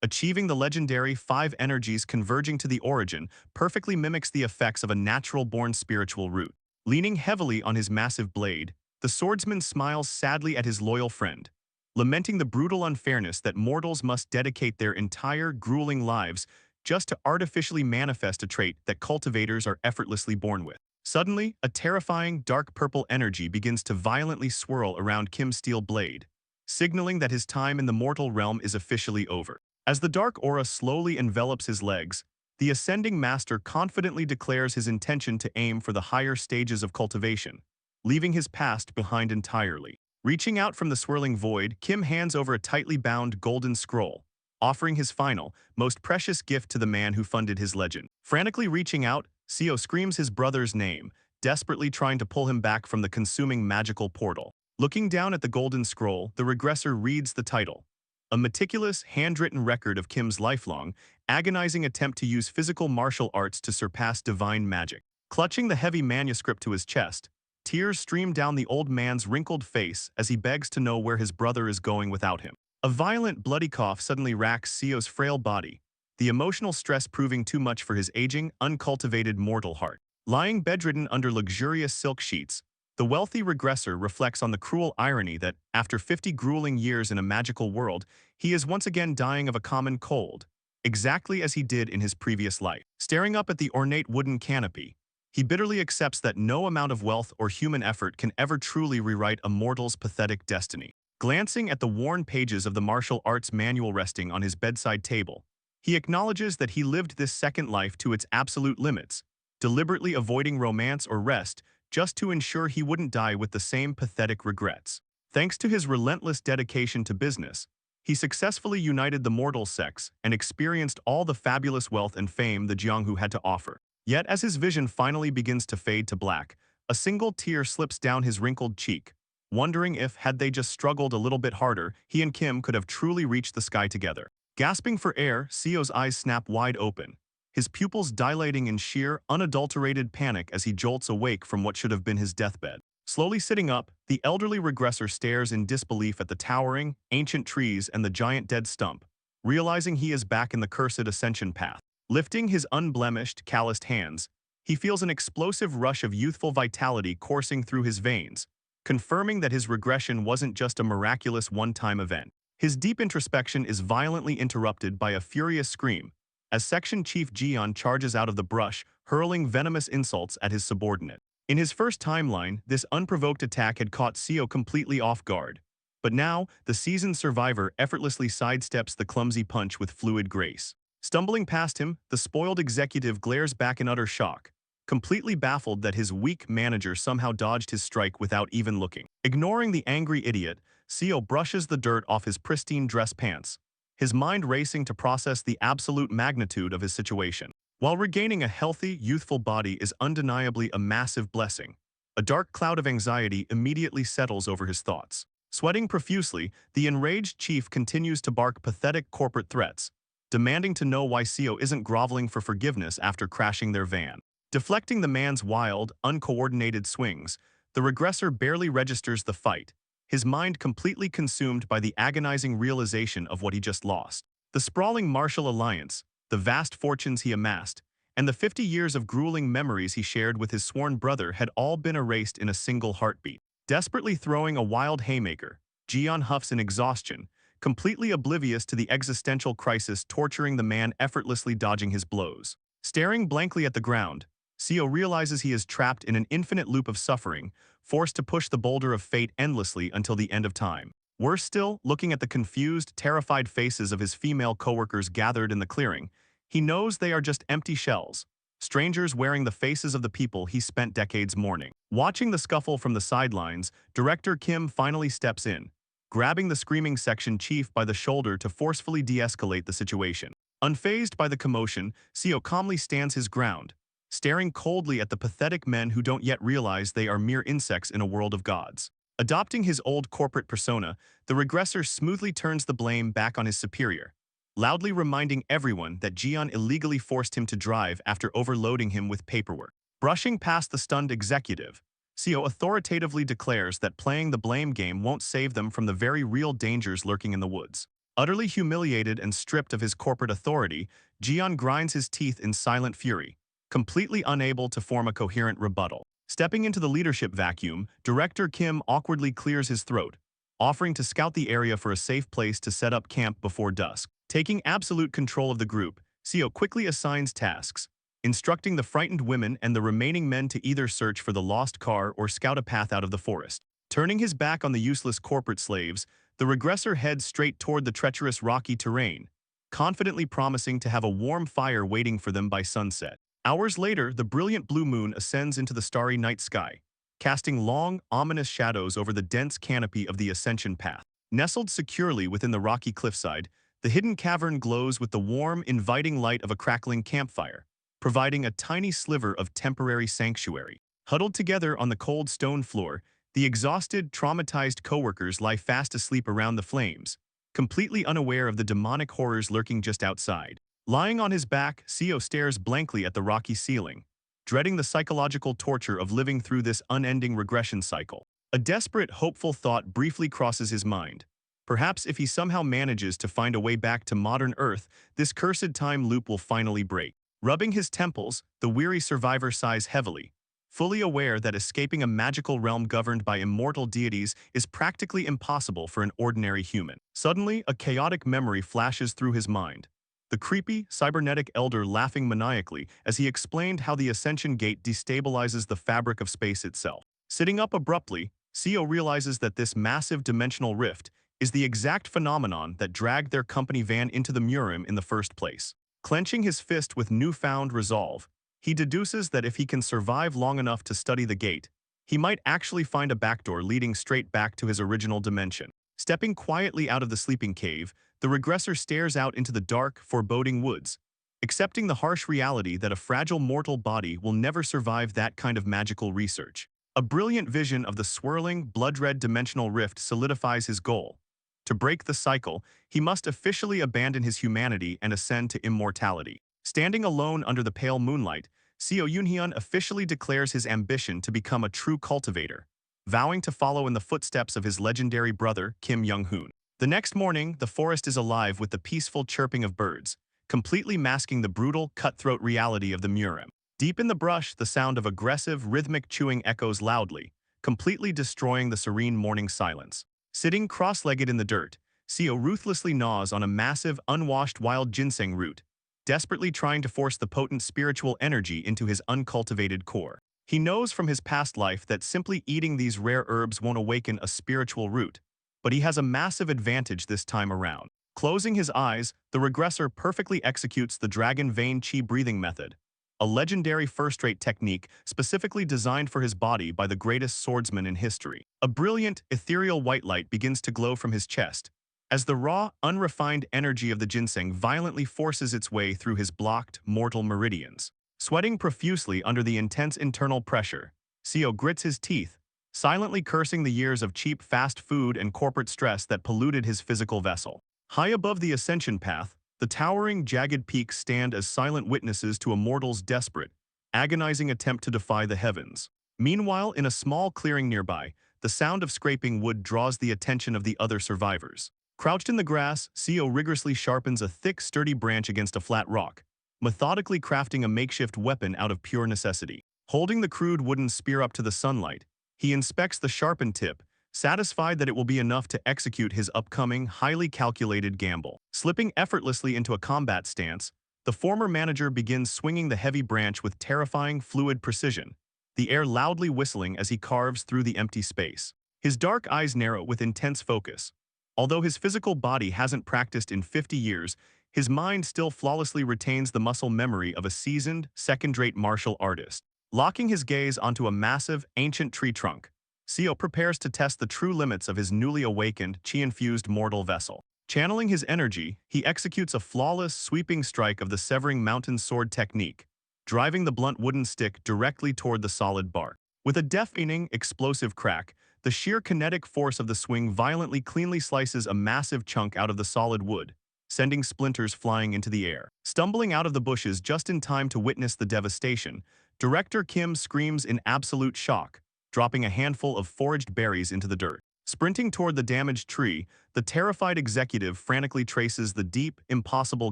Achieving the legendary 5 energies converging to the origin perfectly mimics the effects of a natural-born spiritual root. Leaning heavily on his massive blade, the swordsman smiles sadly at his loyal friend, lamenting the brutal unfairness that mortals must dedicate their entire, grueling lives just to artificially manifest a trait that cultivators are effortlessly born with. Suddenly, a terrifying, dark purple energy begins to violently swirl around Kim's steel blade, signaling that his time in the mortal realm is officially over. As the dark aura slowly envelops his legs, the ascending master confidently declares his intention to aim for the higher stages of cultivation, leaving his past behind entirely. Reaching out from the swirling void, Kim hands over a tightly bound golden scroll, offering his final, most precious gift to the man who funded his legend. Frantically reaching out, Sio screams his brother's name, desperately trying to pull him back from the consuming magical portal. Looking down at the golden scroll, the regressor reads the title, a meticulous, handwritten record of Kim's lifelong, agonizing attempt to use physical martial arts to surpass divine magic. Clutching the heavy manuscript to his chest, tears stream down the old man's wrinkled face as he begs to know where his brother is going without him. A violent, bloody cough suddenly racks Sio's frail body, the emotional stress proving too much for his aging, uncultivated mortal heart. Lying bedridden under luxurious silk sheets, the wealthy regressor reflects on the cruel irony that, after 50 grueling years in a magical world, he is once again dying of a common cold, exactly as he did in his previous life. Staring up at the ornate wooden canopy, he bitterly accepts that no amount of wealth or human effort can ever truly rewrite a mortal's pathetic destiny. Glancing at the worn pages of the martial arts manual resting on his bedside table, he acknowledges that he lived this second life to its absolute limits, deliberately avoiding romance or rest just to ensure he wouldn't die with the same pathetic regrets. Thanks to his relentless dedication to business, he successfully united the mortal sex and experienced all the fabulous wealth and fame the Jianghu had to offer. Yet as his vision finally begins to fade to black, a single tear slips down his wrinkled cheek, wondering if, had they just struggled a little bit harder, he and Kim could have truly reached the sky together. Gasping for air, Sio's eyes snap wide open, his pupils dilating in sheer, unadulterated panic as he jolts awake from what should have been his deathbed. Slowly sitting up, the elderly regressor stares in disbelief at the towering, ancient trees and the giant dead stump, realizing he is back in the cursed ascension path. Lifting his unblemished, calloused hands, he feels an explosive rush of youthful vitality coursing through his veins, confirming that his regression wasn't just a miraculous one-time event. His deep introspection is violently interrupted by a furious scream, as Section Chief Jian charges out of the brush, hurling venomous insults at his subordinate. In his first timeline, this unprovoked attack had caught Seo completely off guard. But now, the seasoned survivor effortlessly sidesteps the clumsy punch with fluid grace. Stumbling past him, the spoiled executive glares back in utter shock, completely baffled that his weak manager somehow dodged his strike without even looking. Ignoring the angry idiot, Seo brushes the dirt off his pristine dress pants, his mind racing to process the absolute magnitude of his situation. While regaining a healthy, youthful body is undeniably a massive blessing, a dark cloud of anxiety immediately settles over his thoughts. Sweating profusely, the enraged chief continues to bark pathetic corporate threats, demanding to know why Seo isn't groveling for forgiveness after crashing their van. Deflecting the man's wild, uncoordinated swings, the regressor barely registers the fight, his mind completely consumed by the agonizing realization of what he just lost. The sprawling martial alliance, the vast fortunes he amassed, and the 50 years of grueling memories he shared with his sworn brother had all been erased in a single heartbeat. Desperately throwing a wild haymaker, Jian huffs in exhaustion, completely oblivious to the existential crisis torturing the man effortlessly dodging his blows. Staring blankly at the ground, Seo realizes he is trapped in an infinite loop of suffering, forced to push the boulder of fate endlessly until the end of time. Worse still, looking at the confused, terrified faces of his female coworkers gathered in the clearing, he knows they are just empty shells, strangers wearing the faces of the people he spent decades mourning. Watching the scuffle from the sidelines, Director Kim finally steps in, grabbing the screaming section chief by the shoulder to forcefully de-escalate the situation. Unfazed by the commotion, Seo calmly stands his ground, staring coldly at the pathetic men who don't yet realize they are mere insects in a world of gods. Adopting his old corporate persona, the regressor smoothly turns the blame back on his superior, loudly reminding everyone that Jian illegally forced him to drive after overloading him with paperwork. Brushing past the stunned executive, Seo authoritatively declares that playing the blame game won't save them from the very real dangers lurking in the woods. Utterly humiliated and stripped of his corporate authority, Jian grinds his teeth in silent fury, completely unable to form a coherent rebuttal. Stepping into the leadership vacuum, Director Kim awkwardly clears his throat, offering to scout the area for a safe place to set up camp before dusk. Taking absolute control of the group, Seo quickly assigns tasks, instructing the frightened women and the remaining men to either search for the lost car or scout a path out of the forest. Turning his back on the useless corporate slaves, the regressor heads straight toward the treacherous rocky terrain, confidently promising to have a warm fire waiting for them by sunset. Hours later, the brilliant blue moon ascends into the starry night sky, casting long, ominous shadows over the dense canopy of the ascension path. Nestled securely within the rocky cliffside, the hidden cavern glows with the warm, inviting light of a crackling campfire, providing a tiny sliver of temporary sanctuary. Huddled together on the cold stone floor, the exhausted, traumatized coworkers lie fast asleep around the flames, completely unaware of the demonic horrors lurking just outside. Lying on his back, Seo stares blankly at the rocky ceiling, dreading the psychological torture of living through this unending regression cycle. A desperate, hopeful thought briefly crosses his mind. Perhaps if he somehow manages to find a way back to modern Earth, this cursed time loop will finally break. Rubbing his temples, the weary survivor sighs heavily, fully aware that escaping a magical realm governed by immortal deities is practically impossible for an ordinary human. Suddenly, a chaotic memory flashes through his mind. The creepy, cybernetic elder laughing maniacally as he explained how the Ascension Gate destabilizes the fabric of space itself. Sitting up abruptly, Seo realizes that this massive dimensional rift is the exact phenomenon that dragged their company van into the Murim in the first place. Clenching his fist with newfound resolve, he deduces that if he can survive long enough to study the gate, he might actually find a backdoor leading straight back to his original dimension. Stepping quietly out of the sleeping cave, the regressor stares out into the dark, foreboding woods, accepting the harsh reality that a fragile mortal body will never survive that kind of magical research. A brilliant vision of the swirling, blood-red dimensional rift solidifies his goal. To break the cycle, he must officially abandon his humanity and ascend to immortality. Standing alone under the pale moonlight, Seo Yunhyun officially declares his ambition to become a true cultivator, vowing to follow in the footsteps of his legendary brother, Kim Young-hoon. The next morning, the forest is alive with the peaceful chirping of birds, completely masking the brutal, cutthroat reality of the Murem. Deep in the brush, the sound of aggressive, rhythmic chewing echoes loudly, completely destroying the serene morning silence. Sitting cross-legged in the dirt, Seo ruthlessly gnaws on a massive, unwashed wild ginseng root, desperately trying to force the potent spiritual energy into his uncultivated core. He knows from his past life that simply eating these rare herbs won't awaken a spiritual root, but he has a massive advantage this time around. Closing his eyes, the regressor perfectly executes the dragon vein chi breathing method, a legendary first-rate technique specifically designed for his body by the greatest swordsman in history. A brilliant, ethereal white light begins to glow from his chest, as the raw, unrefined energy of the ginseng violently forces its way through his blocked, mortal meridians. Sweating profusely under the intense internal pressure, Seo grits his teeth, silently cursing the years of cheap fast food and corporate stress that polluted his physical vessel. High above the ascension path, the towering, jagged peaks stand as silent witnesses to a mortal's desperate, agonizing attempt to defy the heavens. Meanwhile, in a small clearing nearby, the sound of scraping wood draws the attention of the other survivors. Crouched in the grass, Seo rigorously sharpens a thick, sturdy branch against a flat rock, methodically crafting a makeshift weapon out of pure necessity. Holding the crude wooden spear up to the sunlight, he inspects the sharpened tip, satisfied that it will be enough to execute his upcoming, highly calculated gamble. Slipping effortlessly into a combat stance, the former manager begins swinging the heavy branch with terrifying, fluid precision, the air loudly whistling as he carves through the empty space. His dark eyes narrow with intense focus. Although his physical body hasn't practiced in 50 years, his mind still flawlessly retains the muscle memory of a seasoned, second-rate martial artist. Locking his gaze onto a massive, ancient tree trunk, Seo prepares to test the true limits of his newly awakened, chi-infused mortal vessel. Channeling his energy, he executes a flawless, sweeping strike of the severing mountain sword technique, driving the blunt wooden stick directly toward the solid bark. With a deafening, explosive crack, the sheer kinetic force of the swing violently cleanly slices a massive chunk out of the solid wood, sending splinters flying into the air. Stumbling out of the bushes just in time to witness the devastation, Director Kim screams in absolute shock, dropping a handful of foraged berries into the dirt. Sprinting toward the damaged tree, the terrified executive frantically traces the deep, impossible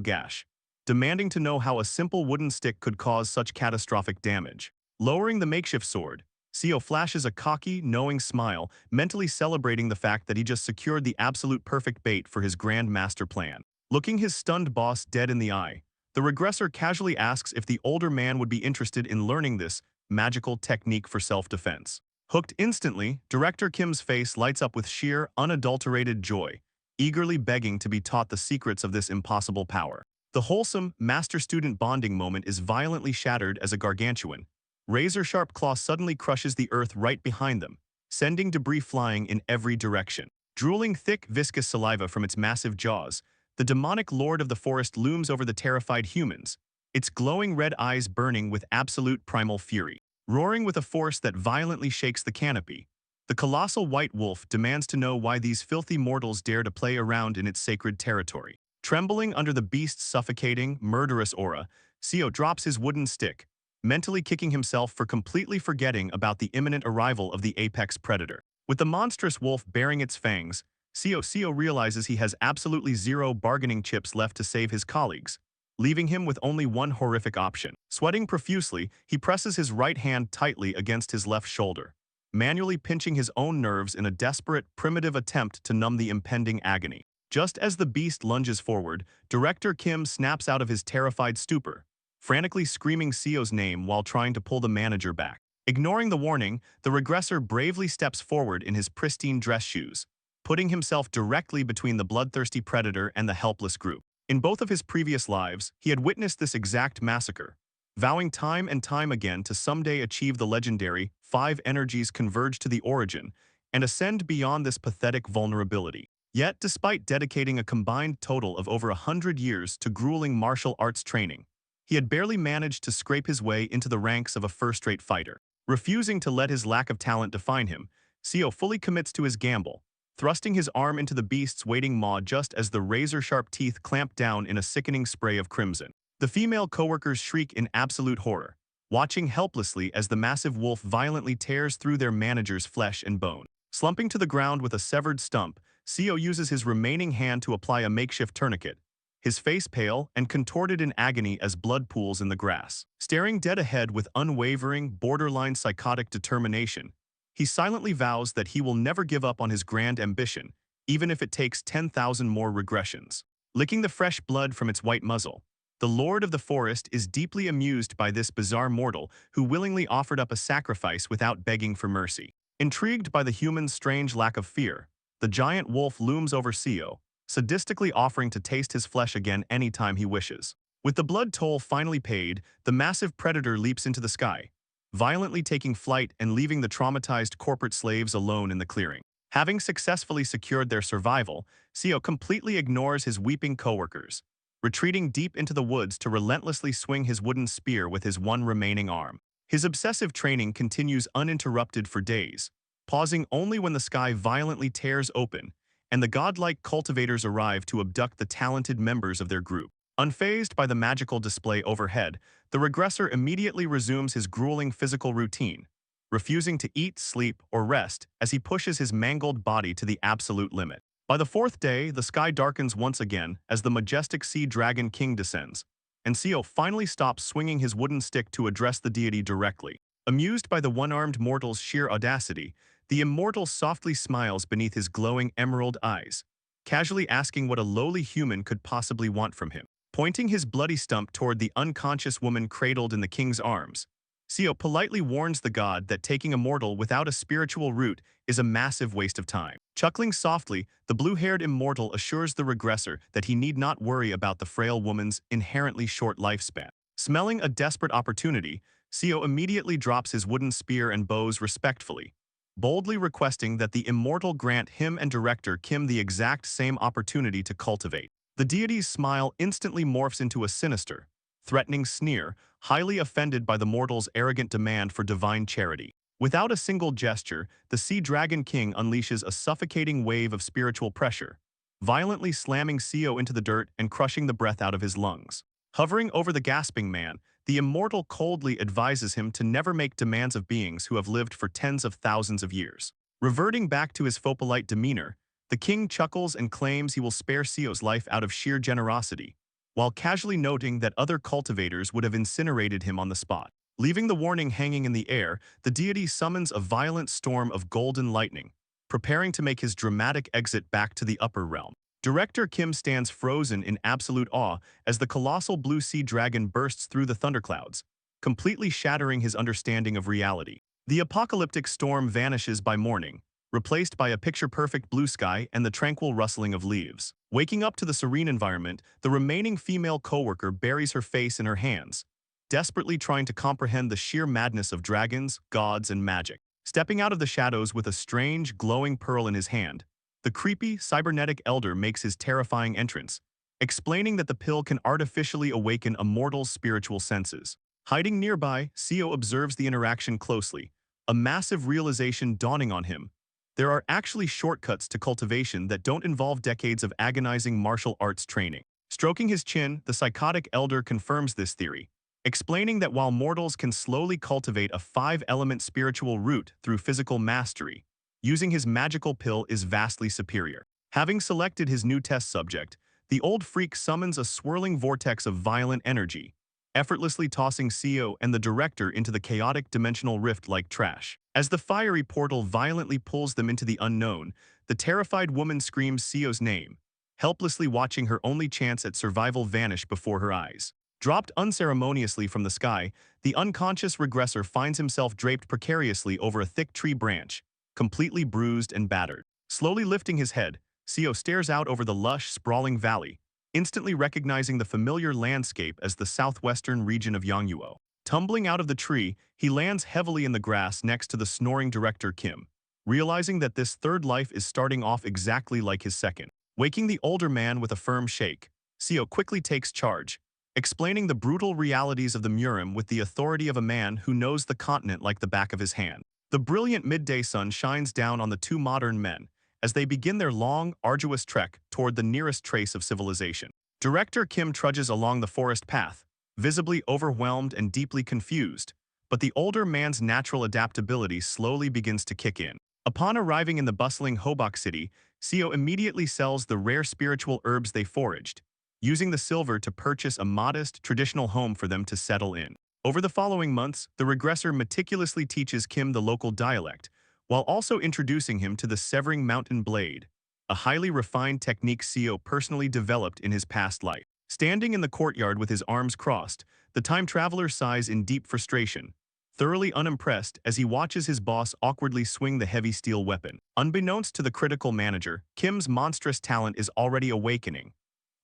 gash, demanding to know how a simple wooden stick could cause such catastrophic damage. Lowering the makeshift sword, Seo flashes a cocky, knowing smile, mentally celebrating the fact that he just secured the absolute perfect bait for his grand master plan. Looking his stunned boss dead in the eye, the regressor casually asks if the older man would be interested in learning this magical technique for self-defense. Hooked instantly, Director Kim's face lights up with sheer, unadulterated joy, eagerly begging to be taught the secrets of this impossible power. The wholesome, master-student bonding moment is violently shattered as a gargantuan, razor-sharp claw suddenly crushes the earth right behind them, sending debris flying in every direction. Drooling thick, viscous saliva from its massive jaws, the demonic lord of the forest looms over the terrified humans, its glowing red eyes burning with absolute primal fury. Roaring with a force that violently shakes the canopy, the colossal white wolf demands to know why these filthy mortals dare to play around in its sacred territory. Trembling under the beast's suffocating, murderous aura, Seo drops his wooden stick, mentally kicking himself for completely forgetting about the imminent arrival of the apex predator. With the monstrous wolf baring its fangs, Seo realizes he has absolutely zero bargaining chips left to save his colleagues, leaving him with only one horrific option. Sweating profusely, he presses his right hand tightly against his left shoulder, manually pinching his own nerves in a desperate, primitive attempt to numb the impending agony. Just as the beast lunges forward, Director Kim snaps out of his terrified stupor, frantically screaming Seo's name while trying to pull the manager back. Ignoring the warning, the regressor bravely steps forward in his pristine dress shoes, putting himself directly between the bloodthirsty predator and the helpless group. In both of his previous lives, he had witnessed this exact massacre, vowing time and time again to someday achieve the legendary 5 energies converge to the origin and ascend beyond this pathetic vulnerability. Yet, despite dedicating a combined total of over 100 years to grueling martial arts training, he had barely managed to scrape his way into the ranks of a first-rate fighter. Refusing to let his lack of talent define him, Seo fully commits to his gamble, thrusting his arm into the beast's waiting maw just as the razor-sharp teeth clamp down in a sickening spray of crimson. The female coworkers shriek in absolute horror, watching helplessly as the massive wolf violently tears through their manager's flesh and bone. Slumping to the ground with a severed stump, Seo uses his remaining hand to apply a makeshift tourniquet, his face pale and contorted in agony as blood pools in the grass. Staring dead ahead with unwavering, borderline psychotic determination, he silently vows that he will never give up on his grand ambition, even if it takes 10,000 more regressions. Licking the fresh blood from its white muzzle, the Lord of the Forest is deeply amused by this bizarre mortal who willingly offered up a sacrifice without begging for mercy. Intrigued by the human's strange lack of fear, the giant wolf looms over Seo, sadistically offering to taste his flesh again anytime he wishes. With the blood toll finally paid, the massive predator leaps into the sky, violently taking flight and leaving the traumatized corporate slaves alone in the clearing. Having successfully secured their survival, Seo completely ignores his weeping coworkers, retreating deep into the woods to relentlessly swing his wooden spear with his one remaining arm. His obsessive training continues uninterrupted for days, pausing only when the sky violently tears open and the godlike cultivators arrive to abduct the talented members of their group. Unfazed by the magical display overhead, the regressor immediately resumes his grueling physical routine, refusing to eat, sleep, or rest as he pushes his mangled body to the absolute limit. By the fourth day, the sky darkens once again as the majestic sea dragon king descends, and Seo finally stops swinging his wooden stick to address the deity directly. Amused by the one-armed mortal's sheer audacity, the immortal softly smiles beneath his glowing emerald eyes, casually asking what a lowly human could possibly want from him. Pointing his bloody stump toward the unconscious woman cradled in the king's arms, Seo politely warns the god that taking a mortal without a spiritual root is a massive waste of time. Chuckling softly, the blue-haired immortal assures the regressor that he need not worry about the frail woman's inherently short lifespan. Smelling a desperate opportunity, Seo immediately drops his wooden spear and bows respectfully, boldly requesting that the immortal grant him and director Kim the exact same opportunity to cultivate. The deity's smile instantly morphs into a sinister, threatening sneer, highly offended by the mortal's arrogant demand for divine charity. Without a single gesture, the Sea Dragon King unleashes a suffocating wave of spiritual pressure, violently slamming Seo into the dirt and crushing the breath out of his lungs. Hovering over the gasping man, the immortal coldly advises him to never make demands of beings who have lived for tens of thousands of years. Reverting back to his fopolite demeanor, the king chuckles and claims he will spare Seo's life out of sheer generosity, while casually noting that other cultivators would have incinerated him on the spot. Leaving the warning hanging in the air, the deity summons a violent storm of golden lightning, preparing to make his dramatic exit back to the upper realm. Director Kim stands frozen in absolute awe as the colossal blue sea dragon bursts through the thunderclouds, completely shattering his understanding of reality. The apocalyptic storm vanishes by morning, replaced by a picture-perfect blue sky and the tranquil rustling of leaves. Waking up to the serene environment, the remaining female coworker buries her face in her hands, desperately trying to comprehend the sheer madness of dragons, gods, and magic. Stepping out of the shadows with a strange, glowing pearl in his hand, the creepy, cybernetic elder makes his terrifying entrance, explaining that the pill can artificially awaken a mortal's spiritual senses. Hiding nearby, Seo observes the interaction closely, a massive realization dawning on him. There are actually shortcuts to cultivation that don't involve decades of agonizing martial arts training. Stroking his chin, the psychotic elder confirms this theory, explaining that while mortals can slowly cultivate a 5-element spiritual root through physical mastery, using his magical pill is vastly superior. Having selected his new test subject, the old freak summons a swirling vortex of violent energy, effortlessly tossing Seo and the director into the chaotic dimensional rift like trash. As the fiery portal violently pulls them into the unknown, the terrified woman screams Seo's name, helplessly watching her only chance at survival vanish before her eyes. Dropped unceremoniously from the sky, the unconscious regressor finds himself draped precariously over a thick tree branch, completely bruised and battered. Slowly lifting his head, Seo stares out over the lush, sprawling valley, instantly recognizing the familiar landscape as the southwestern region of Yangguo. Tumbling out of the tree, he lands heavily in the grass next to the snoring director Kim, realizing that this third life is starting off exactly like his second. Waking the older man with a firm shake, Seo quickly takes charge, explaining the brutal realities of the Murim with the authority of a man who knows the continent like the back of his hand. The brilliant midday sun shines down on the two modern men as they begin their long, arduous trek toward the nearest trace of civilization. Director Kim trudges along the forest path, visibly overwhelmed and deeply confused, but the older man's natural adaptability slowly begins to kick in. Upon arriving in the bustling Hobok city, Seo immediately sells the rare spiritual herbs they foraged, using the silver to purchase a modest, traditional home for them to settle in. Over the following months, the regressor meticulously teaches Kim the local dialect, while also introducing him to the severing mountain blade, a highly refined technique Seo personally developed in his past life. Standing in the courtyard with his arms crossed, the time traveler sighs in deep frustration, thoroughly unimpressed as he watches his boss awkwardly swing the heavy steel weapon. Unbeknownst to the critical manager, Kim's monstrous talent is already awakening.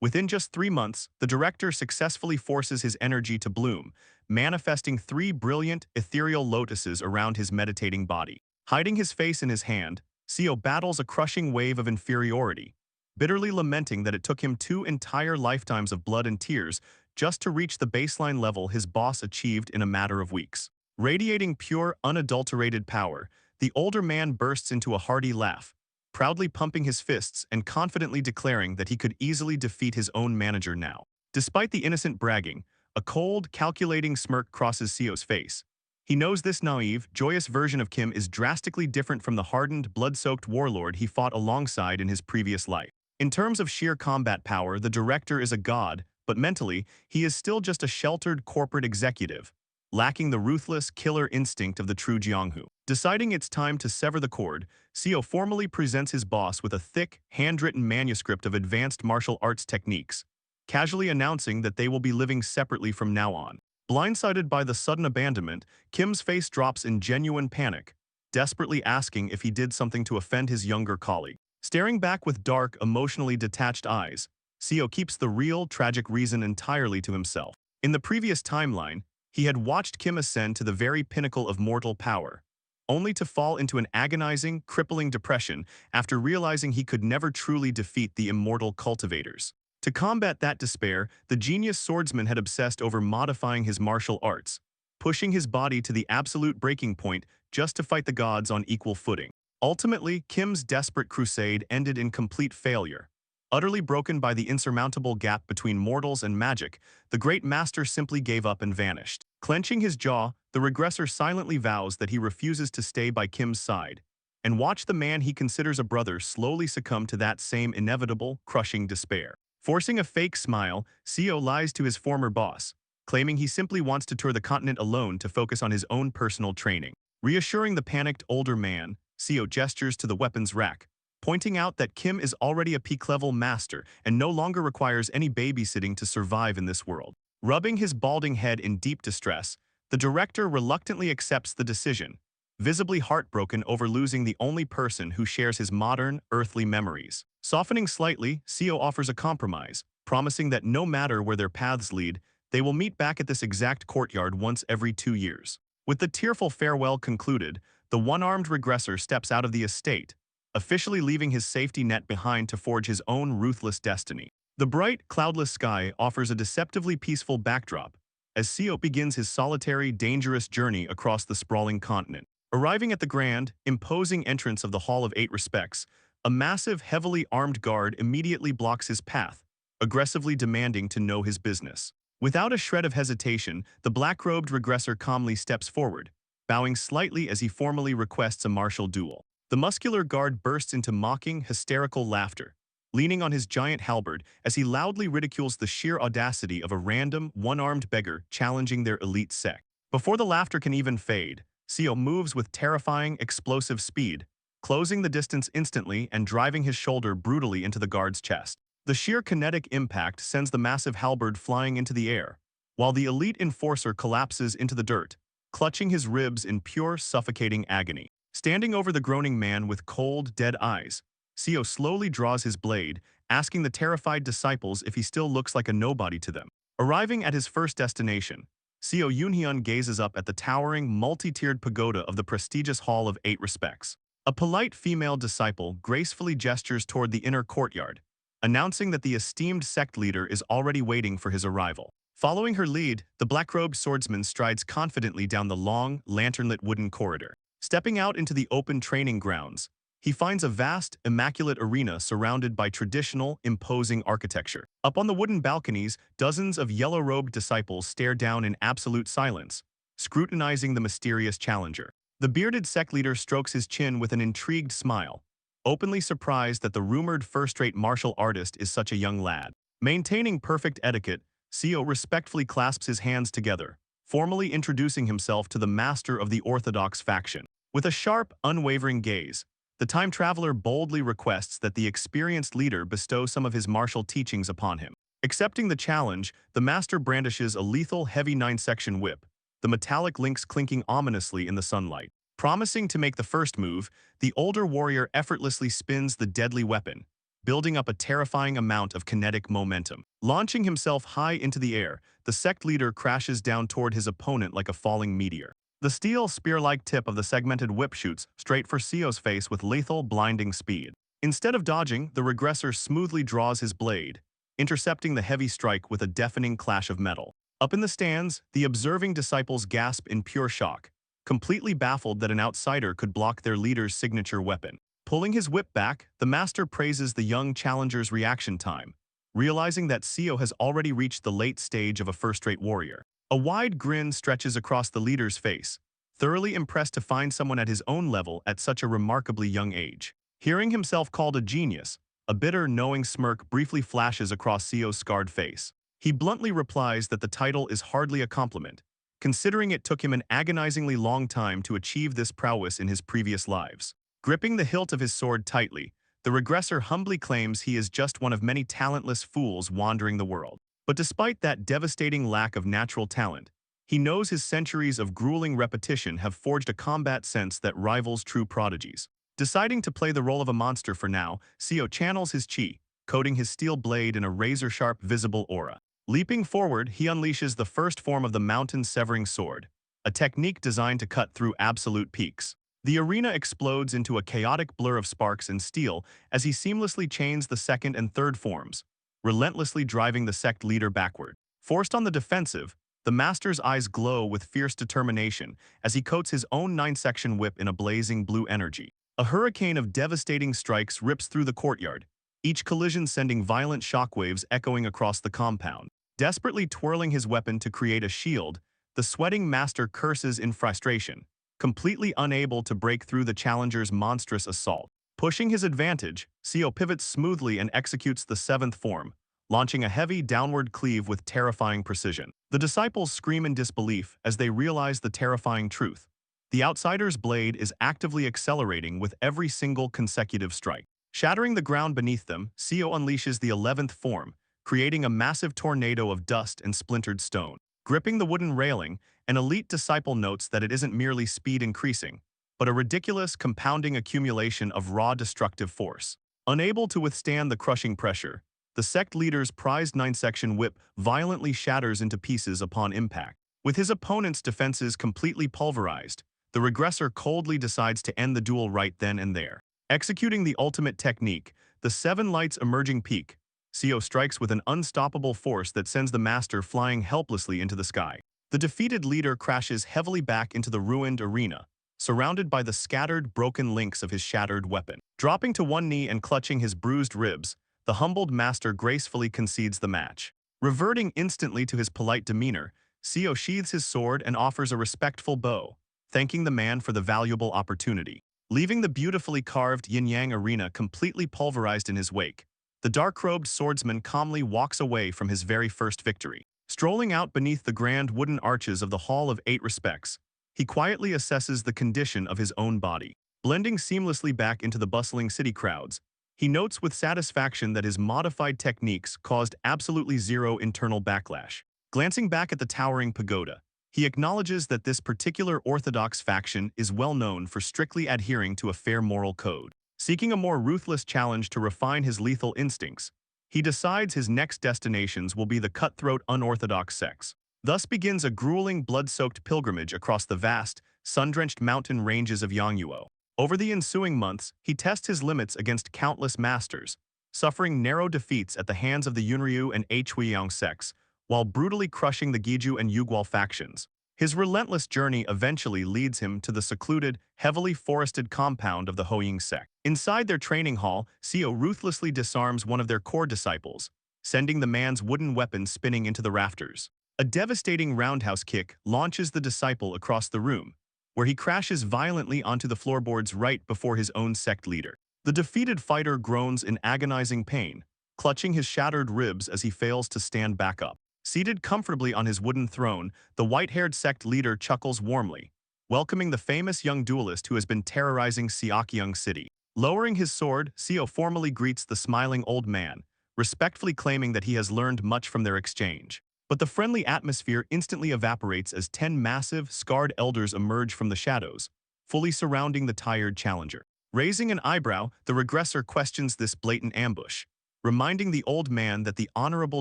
Within just 3 months, the director successfully forces his energy to bloom, manifesting 3 brilliant, ethereal lotuses around his meditating body. Hiding his face in his hand, Seo battles a crushing wave of inferiority, bitterly lamenting that it took him 2 entire lifetimes of blood and tears just to reach the baseline level his boss achieved in a matter of weeks. Radiating pure, unadulterated power, the older man bursts into a hearty laugh, proudly pumping his fists and confidently declaring that he could easily defeat his own manager now. Despite the innocent bragging, a cold, calculating smirk crosses Seo's face. He knows this naive, joyous version of Kim is drastically different from the hardened, blood-soaked warlord he fought alongside in his previous life. In terms of sheer combat power, the director is a god, but mentally, he is still just a sheltered corporate executive, lacking the ruthless, killer instinct of the true Jianghu. Deciding it's time to sever the cord, Seo formally presents his boss with a thick, handwritten manuscript of advanced martial arts techniques, casually announcing that they will be living separately from now on. Blindsided by the sudden abandonment, Kim's face drops in genuine panic, desperately asking if he did something to offend his younger colleague. Staring back with dark, emotionally detached eyes, Seo keeps the real, tragic reason entirely to himself. In the previous timeline, he had watched Kim ascend to the very pinnacle of mortal power, only to fall into an agonizing, crippling depression after realizing he could never truly defeat the immortal cultivators. To combat that despair, the genius swordsman had obsessed over modifying his martial arts, pushing his body to the absolute breaking point just to fight the gods on equal footing. Ultimately, Kim's desperate crusade ended in complete failure. Utterly broken by the insurmountable gap between mortals and magic, the great master simply gave up and vanished. Clenching his jaw, the regressor silently vows that he refuses to stay by Kim's side, and watch the man he considers a brother slowly succumb to that same inevitable, crushing despair. Forcing a fake smile, Seo lies to his former boss, claiming he simply wants to tour the continent alone to focus on his own personal training. Reassuring the panicked older man, Seo gestures to the weapons rack, pointing out that Kim is already a peak-level master and no longer requires any babysitting to survive in this world. Rubbing his balding head in deep distress, the director reluctantly accepts the decision, visibly heartbroken over losing the only person who shares his modern, earthly memories. Softening slightly, Seo offers a compromise, promising that no matter where their paths lead, they will meet back at this exact courtyard once every 2 years. With the tearful farewell concluded, the one-armed regressor steps out of the estate, officially leaving his safety net behind to forge his own ruthless destiny. The bright, cloudless sky offers a deceptively peaceful backdrop as Seo begins his solitary, dangerous journey across the sprawling continent. Arriving at the grand, imposing entrance of the Hall of Eight Respects, a massive, heavily armed guard immediately blocks his path, aggressively demanding to know his business. Without a shred of hesitation, the black-robed regressor calmly steps forward, bowing slightly as he formally requests a martial duel. The muscular guard bursts into mocking, hysterical laughter, leaning on his giant halberd as he loudly ridicules the sheer audacity of a random, one-armed beggar challenging their elite sect. Before the laughter can even fade, Seo moves with terrifying, explosive speed, closing the distance instantly and driving his shoulder brutally into the guard's chest. The sheer kinetic impact sends the massive halberd flying into the air, while the elite enforcer collapses into the dirt, clutching his ribs in pure, suffocating agony. Standing over the groaning man with cold, dead eyes, Seo slowly draws his blade, asking the terrified disciples if he still looks like a nobody to them. Arriving at his first destination, Seo Yunhyun gazes up at the towering, multi-tiered pagoda of the prestigious Hall of Eight Respects. A polite female disciple gracefully gestures toward the inner courtyard, announcing that the esteemed sect leader is already waiting for his arrival. Following her lead, the black-robed swordsman strides confidently down the long, lantern-lit wooden corridor. Stepping out into the open training grounds, he finds a vast, immaculate arena surrounded by traditional, imposing architecture. Up on the wooden balconies, dozens of yellow-robed disciples stare down in absolute silence, scrutinizing the mysterious challenger. The bearded sect leader strokes his chin with an intrigued smile, openly surprised that the rumored first-rate martial artist is such a young lad. Maintaining perfect etiquette, Seo respectfully clasps his hands together, formally introducing himself to the master of the orthodox faction. With a sharp, unwavering gaze, the time traveler boldly requests that the experienced leader bestow some of his martial teachings upon him. Accepting the challenge, the master brandishes a lethal heavy 9-section whip, the metallic links clinking ominously in the sunlight. Promising to make the first move, the older warrior effortlessly spins the deadly weapon, building up a terrifying amount of kinetic momentum. Launching himself high into the air, the sect leader crashes down toward his opponent like a falling meteor. The steel spear-like tip of the segmented whip shoots straight for Seo's face with lethal, blinding speed. Instead of dodging, the regressor smoothly draws his blade, intercepting the heavy strike with a deafening clash of metal. Up in the stands, the observing disciples gasp in pure shock, completely baffled that an outsider could block their leader's signature weapon. Pulling his whip back, the master praises the young challenger's reaction time, realizing that Seo has already reached the late stage of a first-rate warrior. A wide grin stretches across the leader's face, thoroughly impressed to find someone at his own level at such a remarkably young age. Hearing himself called a genius, a bitter, knowing smirk briefly flashes across Seo's scarred face. He bluntly replies that the title is hardly a compliment, considering it took him an agonizingly long time to achieve this prowess in his previous lives. Gripping the hilt of his sword tightly, the regressor humbly claims he is just one of many talentless fools wandering the world. But despite that devastating lack of natural talent, he knows his centuries of grueling repetition have forged a combat sense that rivals true prodigies. Deciding to play the role of a monster for now, Seo channels his chi, coating his steel blade in a razor-sharp visible aura. Leaping forward, he unleashes the first form of the mountain-severing sword, a technique designed to cut through absolute peaks. The arena explodes into a chaotic blur of sparks and steel as he seamlessly chains the second and third forms, relentlessly driving the sect leader backward. Forced on the defensive, the master's eyes glow with fierce determination as he coats his own 9-section whip in a blazing blue energy. A hurricane of devastating strikes rips through the courtyard, each collision sending violent shockwaves echoing across the compound. Desperately twirling his weapon to create a shield, the sweating master curses in frustration, completely unable to break through the challenger's monstrous assault. Pushing his advantage, Seo pivots smoothly and executes the 7th form, launching a heavy downward cleave with terrifying precision. The disciples scream in disbelief as they realize the terrifying truth. The outsider's blade is actively accelerating with every single consecutive strike. Shattering the ground beneath them, Seo unleashes the 11th form, creating a massive tornado of dust and splintered stone. Gripping the wooden railing, an elite disciple notes that it isn't merely speed increasing, but a ridiculous, compounding accumulation of raw destructive force. Unable to withstand the crushing pressure, the sect leader's prized 9-section whip violently shatters into pieces upon impact. With his opponent's defenses completely pulverized, the regressor coldly decides to end the duel right then and there. Executing the ultimate technique, the 7 lights emerging peak, Seo strikes with an unstoppable force that sends the master flying helplessly into the sky. The defeated leader crashes heavily back into the ruined arena, surrounded by the scattered, broken links of his shattered weapon. Dropping to one knee and clutching his bruised ribs, the humbled master gracefully concedes the match. Reverting instantly to his polite demeanor, Seo sheathes his sword and offers a respectful bow, thanking the man for the valuable opportunity. Leaving the beautifully carved yin-yang arena completely pulverized in his wake, the dark-robed swordsman calmly walks away from his very first victory. Strolling out beneath the grand wooden arches of the Hall of 8 Respects, he quietly assesses the condition of his own body. Blending seamlessly back into the bustling city crowds, he notes with satisfaction that his modified techniques caused absolutely zero internal backlash. Glancing back at the towering pagoda, he acknowledges that this particular orthodox faction is well known for strictly adhering to a fair moral code. Seeking a more ruthless challenge to refine his lethal instincts, he decides his next destinations will be the cutthroat unorthodox sects. Thus begins a grueling, blood-soaked pilgrimage across the vast, sun-drenched mountain ranges of Yangguo. Over the ensuing months, he tests his limits against countless masters, suffering narrow defeats at the hands of the Yunryu and Huiyang sects, while brutally crushing the Giju and Yugual factions. His relentless journey eventually leads him to the secluded, heavily forested compound of the Hoying sect. Inside their training hall, Seo ruthlessly disarms one of their core disciples, sending the man's wooden weapon spinning into the rafters. A devastating roundhouse kick launches the disciple across the room, where he crashes violently onto the floorboards right before his own sect leader. The defeated fighter groans in agonizing pain, clutching his shattered ribs as he fails to stand back up. Seated comfortably on his wooden throne, the white-haired sect leader chuckles warmly, welcoming the famous young duelist who has been terrorizing Seokyeong City. Lowering his sword, Seo formally greets the smiling old man, respectfully claiming that he has learned much from their exchange. But the friendly atmosphere instantly evaporates as 10 massive, scarred elders emerge from the shadows, fully surrounding the tired challenger. Raising an eyebrow, the regressor questions this blatant ambush, reminding the old man that the honorable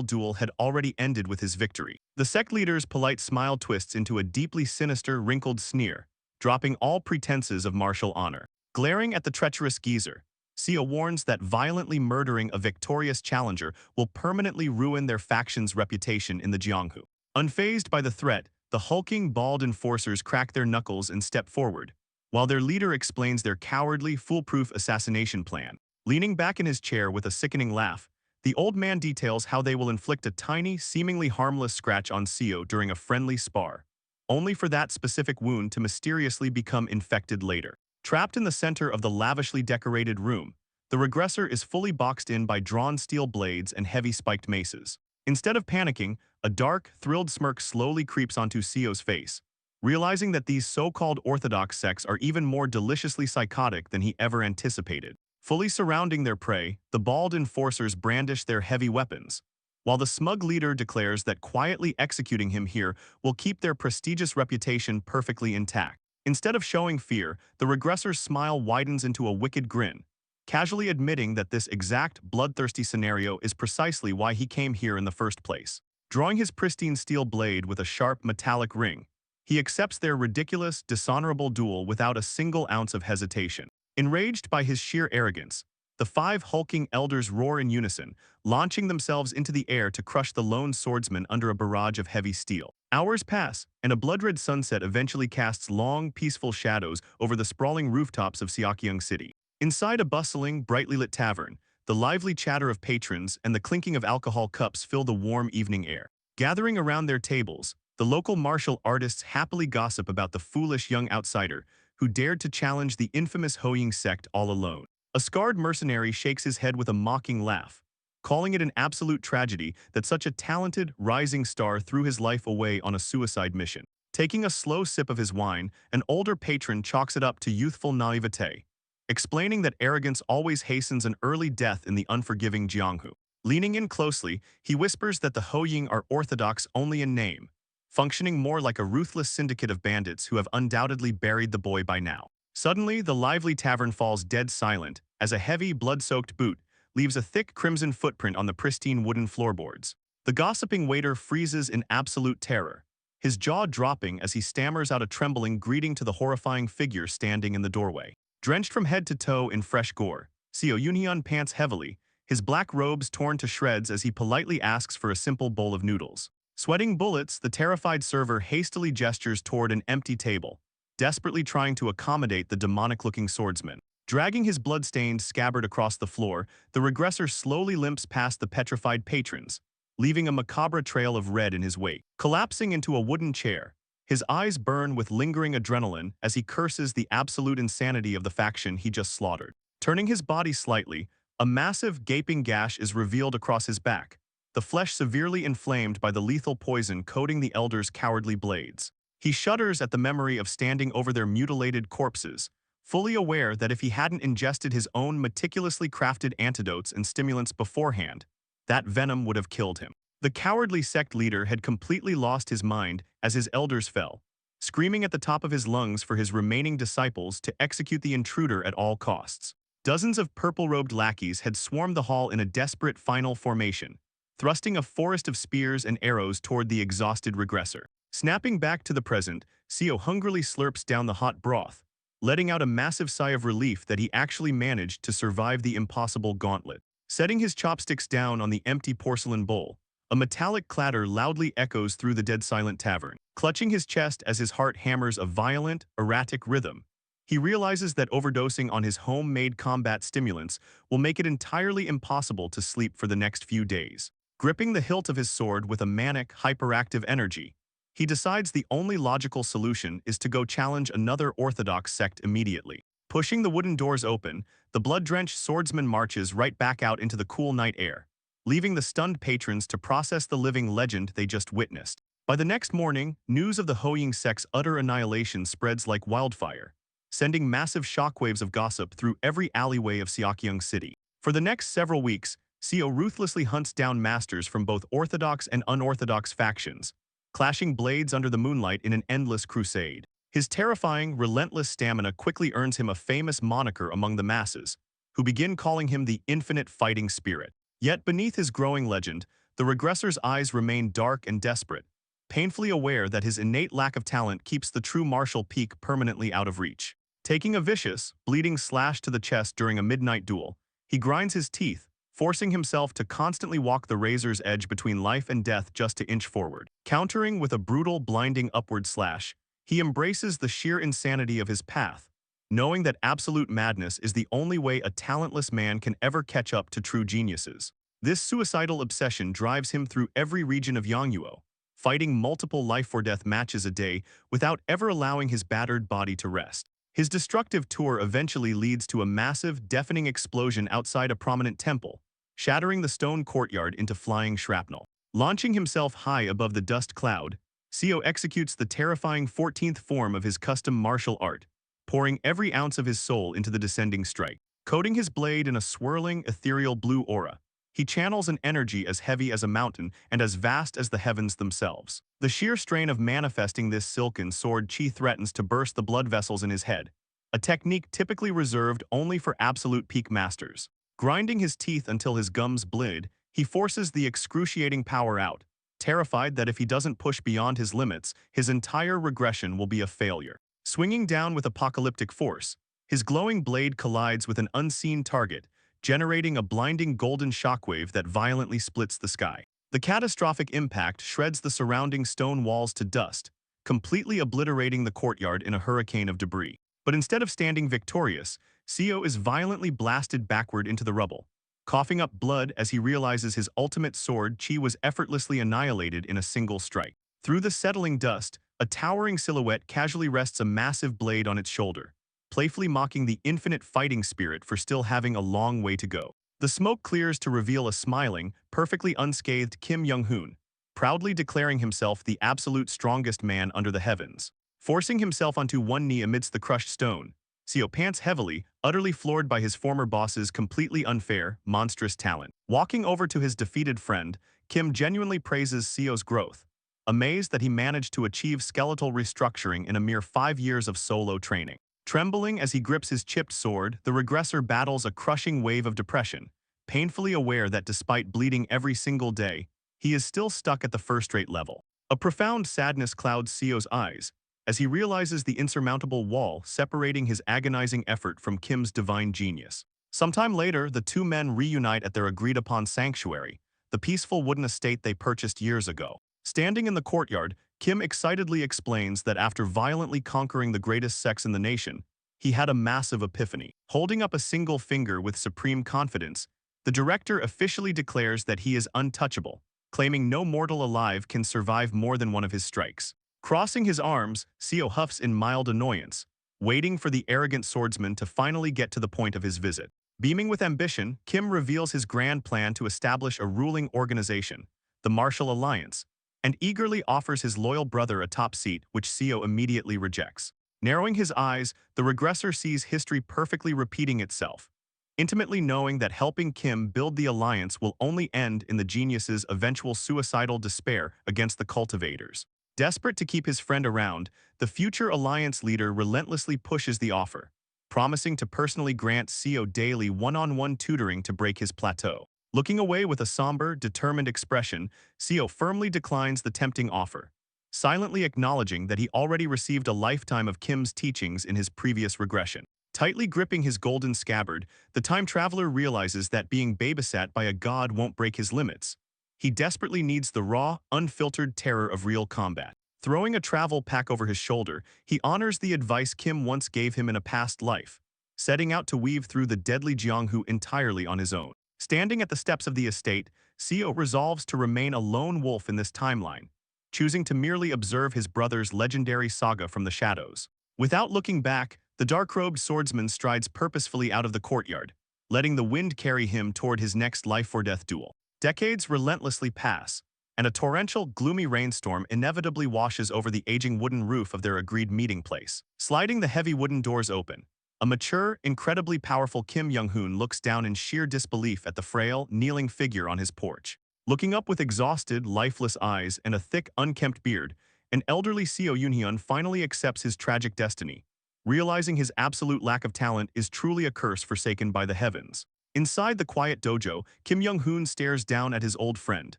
duel had already ended with his victory. The sect leader's polite smile twists into a deeply sinister, wrinkled sneer, dropping all pretenses of martial honor. Glaring at the treacherous geezer, Seo warns that violently murdering a victorious challenger will permanently ruin their faction's reputation in the Jianghu. Unfazed by the threat, the hulking, bald enforcers crack their knuckles and step forward, while their leader explains their cowardly, foolproof assassination plan. Leaning back in his chair with a sickening laugh, the old man details how they will inflict a tiny, seemingly harmless scratch on Seo during a friendly spar, only for that specific wound to mysteriously become infected later. Trapped in the center of the lavishly decorated room, the regressor is fully boxed in by drawn steel blades and heavy spiked maces. Instead of panicking, a dark, thrilled smirk slowly creeps onto Seo's face, realizing that these so-called orthodox sects are even more deliciously psychotic than he ever anticipated. Fully surrounding their prey, the bald enforcers brandish their heavy weapons, while the smug leader declares that quietly executing him here will keep their prestigious reputation perfectly intact. Instead of showing fear, the reggressor's smile widens into a wicked grin, casually admitting that this exact bloodthirsty scenario is precisely why he came here in the first place. Drawing his pristine steel blade with a sharp metallic ring, he accepts their ridiculous, dishonorable duel without a single ounce of hesitation. Enraged by his sheer arrogance, the 5 hulking elders roar in unison, launching themselves into the air to crush the lone swordsman under a barrage of heavy steel. Hours pass, and a blood-red sunset eventually casts long, peaceful shadows over the sprawling rooftops of Seokyeong City. Inside a bustling, brightly lit tavern, the lively chatter of patrons and the clinking of alcohol cups fill the warm evening air. Gathering around their tables, the local martial artists happily gossip about the foolish young outsider who dared to challenge the infamous Hoying sect all alone. A scarred mercenary shakes his head with a mocking laugh, calling it an absolute tragedy that such a talented, rising star threw his life away on a suicide mission. Taking a slow sip of his wine, an older patron chalks it up to youthful naivete, explaining that arrogance always hastens an early death in the unforgiving Jianghu. Leaning in closely, he whispers that the Hoying are orthodox only in name, functioning more like a ruthless syndicate of bandits who have undoubtedly buried the boy by now. Suddenly, the lively tavern falls dead silent as a heavy, blood-soaked boot leaves a thick crimson footprint on the pristine wooden floorboards. The gossiping waiter freezes in absolute terror, his jaw dropping as he stammers out a trembling greeting to the horrifying figure standing in the doorway. Drenched from head to toe in fresh gore, Seo Yunhyun pants heavily, his black robes torn to shreds as he politely asks for a simple bowl of noodles. Sweating bullets, the terrified server hastily gestures toward an empty table, desperately trying to accommodate the demonic-looking swordsman. Dragging his blood-stained scabbard across the floor, the regressor slowly limps past the petrified patrons, leaving a macabre trail of red in his wake. Collapsing into a wooden chair, his eyes burn with lingering adrenaline as he curses the absolute insanity of the faction he just slaughtered. Turning his body slightly, a massive, gaping gash is revealed across his back, the flesh severely inflamed by the lethal poison coating the elder's cowardly blades. He shudders at the memory of standing over their mutilated corpses, fully aware that if he hadn't ingested his own meticulously crafted antidotes and stimulants beforehand, that venom would have killed him. The cowardly sect leader had completely lost his mind as his elders fell, screaming at the top of his lungs for his remaining disciples to execute the intruder at all costs. Dozens of purple-robed lackeys had swarmed the hall in a desperate final formation, thrusting a forest of spears and arrows toward the exhausted regressor. Snapping back to the present, Seo hungrily slurps down the hot broth, letting out a massive sigh of relief that he actually managed to survive the impossible gauntlet. Setting his chopsticks down on the empty porcelain bowl, A metallic clatter loudly echoes through the dead-silent tavern. Clutching his chest as his heart hammers a violent, erratic rhythm, he realizes that overdosing on his homemade combat stimulants will make it entirely impossible to sleep for the next few days. Gripping the hilt of his sword with a manic, hyperactive energy, he decides the only logical solution is to go challenge another orthodox sect immediately. Pushing the wooden doors open, the blood-drenched swordsman marches right back out into the cool night air, leaving the stunned patrons to process the living legend they just witnessed. By the next morning, news of the Hoying sect's utter annihilation spreads like wildfire, sending massive shockwaves of gossip through every alleyway of Seokyeong City. For the next several weeks, Seo ruthlessly hunts down masters from both orthodox and unorthodox factions, clashing blades under the moonlight in an endless crusade. His terrifying, relentless stamina quickly earns him a famous moniker among the masses, who begin calling him the infinite fighting spirit. Yet beneath his growing legend, the Regressor's eyes remain dark and desperate, painfully aware that his innate lack of talent keeps the true martial peak permanently out of reach. Taking a vicious, bleeding slash to the chest during a midnight duel, he grinds his teeth, forcing himself to constantly walk the razor's edge between life and death just to inch forward. Countering with a brutal, blinding upward slash, he embraces the sheer insanity of his path, knowing that absolute madness is the only way a talentless man can ever catch up to true geniuses. This suicidal obsession drives him through every region of Yongnuo, fighting multiple life-or-death matches a day without ever allowing his battered body to rest. His destructive tour eventually leads to a massive, deafening explosion outside a prominent temple, shattering the stone courtyard into flying shrapnel. Launching himself high above the dust cloud, Seo executes the terrifying 14th form of his custom martial art, pouring every ounce of his soul into the descending strike. Coating his blade in a swirling, ethereal blue aura, he channels an energy as heavy as a mountain and as vast as the heavens themselves. The sheer strain of manifesting this silken sword chi threatens to burst the blood vessels in his head, a technique typically reserved only for absolute peak masters. Grinding his teeth until his gums bleed, he forces the excruciating power out, terrified that if he doesn't push beyond his limits, his entire regression will be a failure. Swinging down with apocalyptic force, his glowing blade collides with an unseen target, generating a blinding golden shockwave that violently splits the sky. The catastrophic impact shreds the surrounding stone walls to dust, completely obliterating the courtyard in a hurricane of debris. But instead of standing victorious, Seo is violently blasted backward into the rubble, coughing up blood as he realizes his ultimate sword chi was effortlessly annihilated in a single strike. Through the settling dust, a towering silhouette casually rests a massive blade on its shoulder, playfully mocking the infinite fighting spirit for still having a long way to go. The smoke clears to reveal a smiling, perfectly unscathed Kim Young-hoon, proudly declaring himself the absolute strongest man under the heavens. Forcing himself onto one knee amidst the crushed stone, Seo pants heavily, utterly floored by his former boss's completely unfair, monstrous talent. Walking over to his defeated friend, Kim genuinely praises Seo's growth, amazed that he managed to achieve skeletal restructuring in a mere 5 years of solo training. Trembling as he grips his chipped sword, the regressor battles a crushing wave of depression, painfully aware that despite bleeding every single day, he is still stuck at the first-rate level. A profound sadness clouds Seo's eyes, as he realizes the insurmountable wall separating his agonizing effort from Kim's divine genius. Sometime later, the two men reunite at their agreed-upon sanctuary, the peaceful wooden estate they purchased years ago. Standing in the courtyard, Kim excitedly explains that after violently conquering the greatest sex in the nation, he had a massive epiphany. Holding up a single finger with supreme confidence, the director officially declares that he is untouchable, claiming no mortal alive can survive more than one of his strikes. Crossing his arms, Seo huffs in mild annoyance, waiting for the arrogant swordsman to finally get to the point of his visit. Beaming with ambition, Kim reveals his grand plan to establish a ruling organization, the Martial Alliance, and eagerly offers his loyal brother a top seat, which Seo immediately rejects. Narrowing his eyes, the regressor sees history perfectly repeating itself, intimately knowing that helping Kim build the alliance will only end in the genius's eventual suicidal despair against the cultivators. Desperate to keep his friend around, the future alliance leader relentlessly pushes the offer, promising to personally grant Seo daily one-on-one tutoring to break his plateau. Looking away with a somber, determined expression, Seo firmly declines the tempting offer, silently acknowledging that he already received a lifetime of Kim's teachings in his previous regression. Tightly gripping his golden scabbard, the time traveler realizes that being babysat by a god won't break his limits. He desperately needs the raw, unfiltered terror of real combat. Throwing a travel pack over his shoulder, he honors the advice Kim once gave him in a past life, setting out to weave through the deadly Jianghu entirely on his own. Standing at the steps of the estate, Seo resolves to remain a lone wolf in this timeline, choosing to merely observe his brother's legendary saga from the shadows. Without looking back, the dark-robed swordsman strides purposefully out of the courtyard, letting the wind carry him toward his next life-or-death duel. Decades relentlessly pass, and a torrential, gloomy rainstorm inevitably washes over the aging wooden roof of their agreed meeting place. Sliding the heavy wooden doors open, a mature, incredibly powerful Kim Young-hoon looks down in sheer disbelief at the frail, kneeling figure on his porch. Looking up with exhausted, lifeless eyes and a thick, unkempt beard, an elderly Seo Yoon-hyun finally accepts his tragic destiny, realizing his absolute lack of talent is truly a curse forsaken by the heavens. Inside the quiet dojo, Kim Young-hoon stares down at his old friend,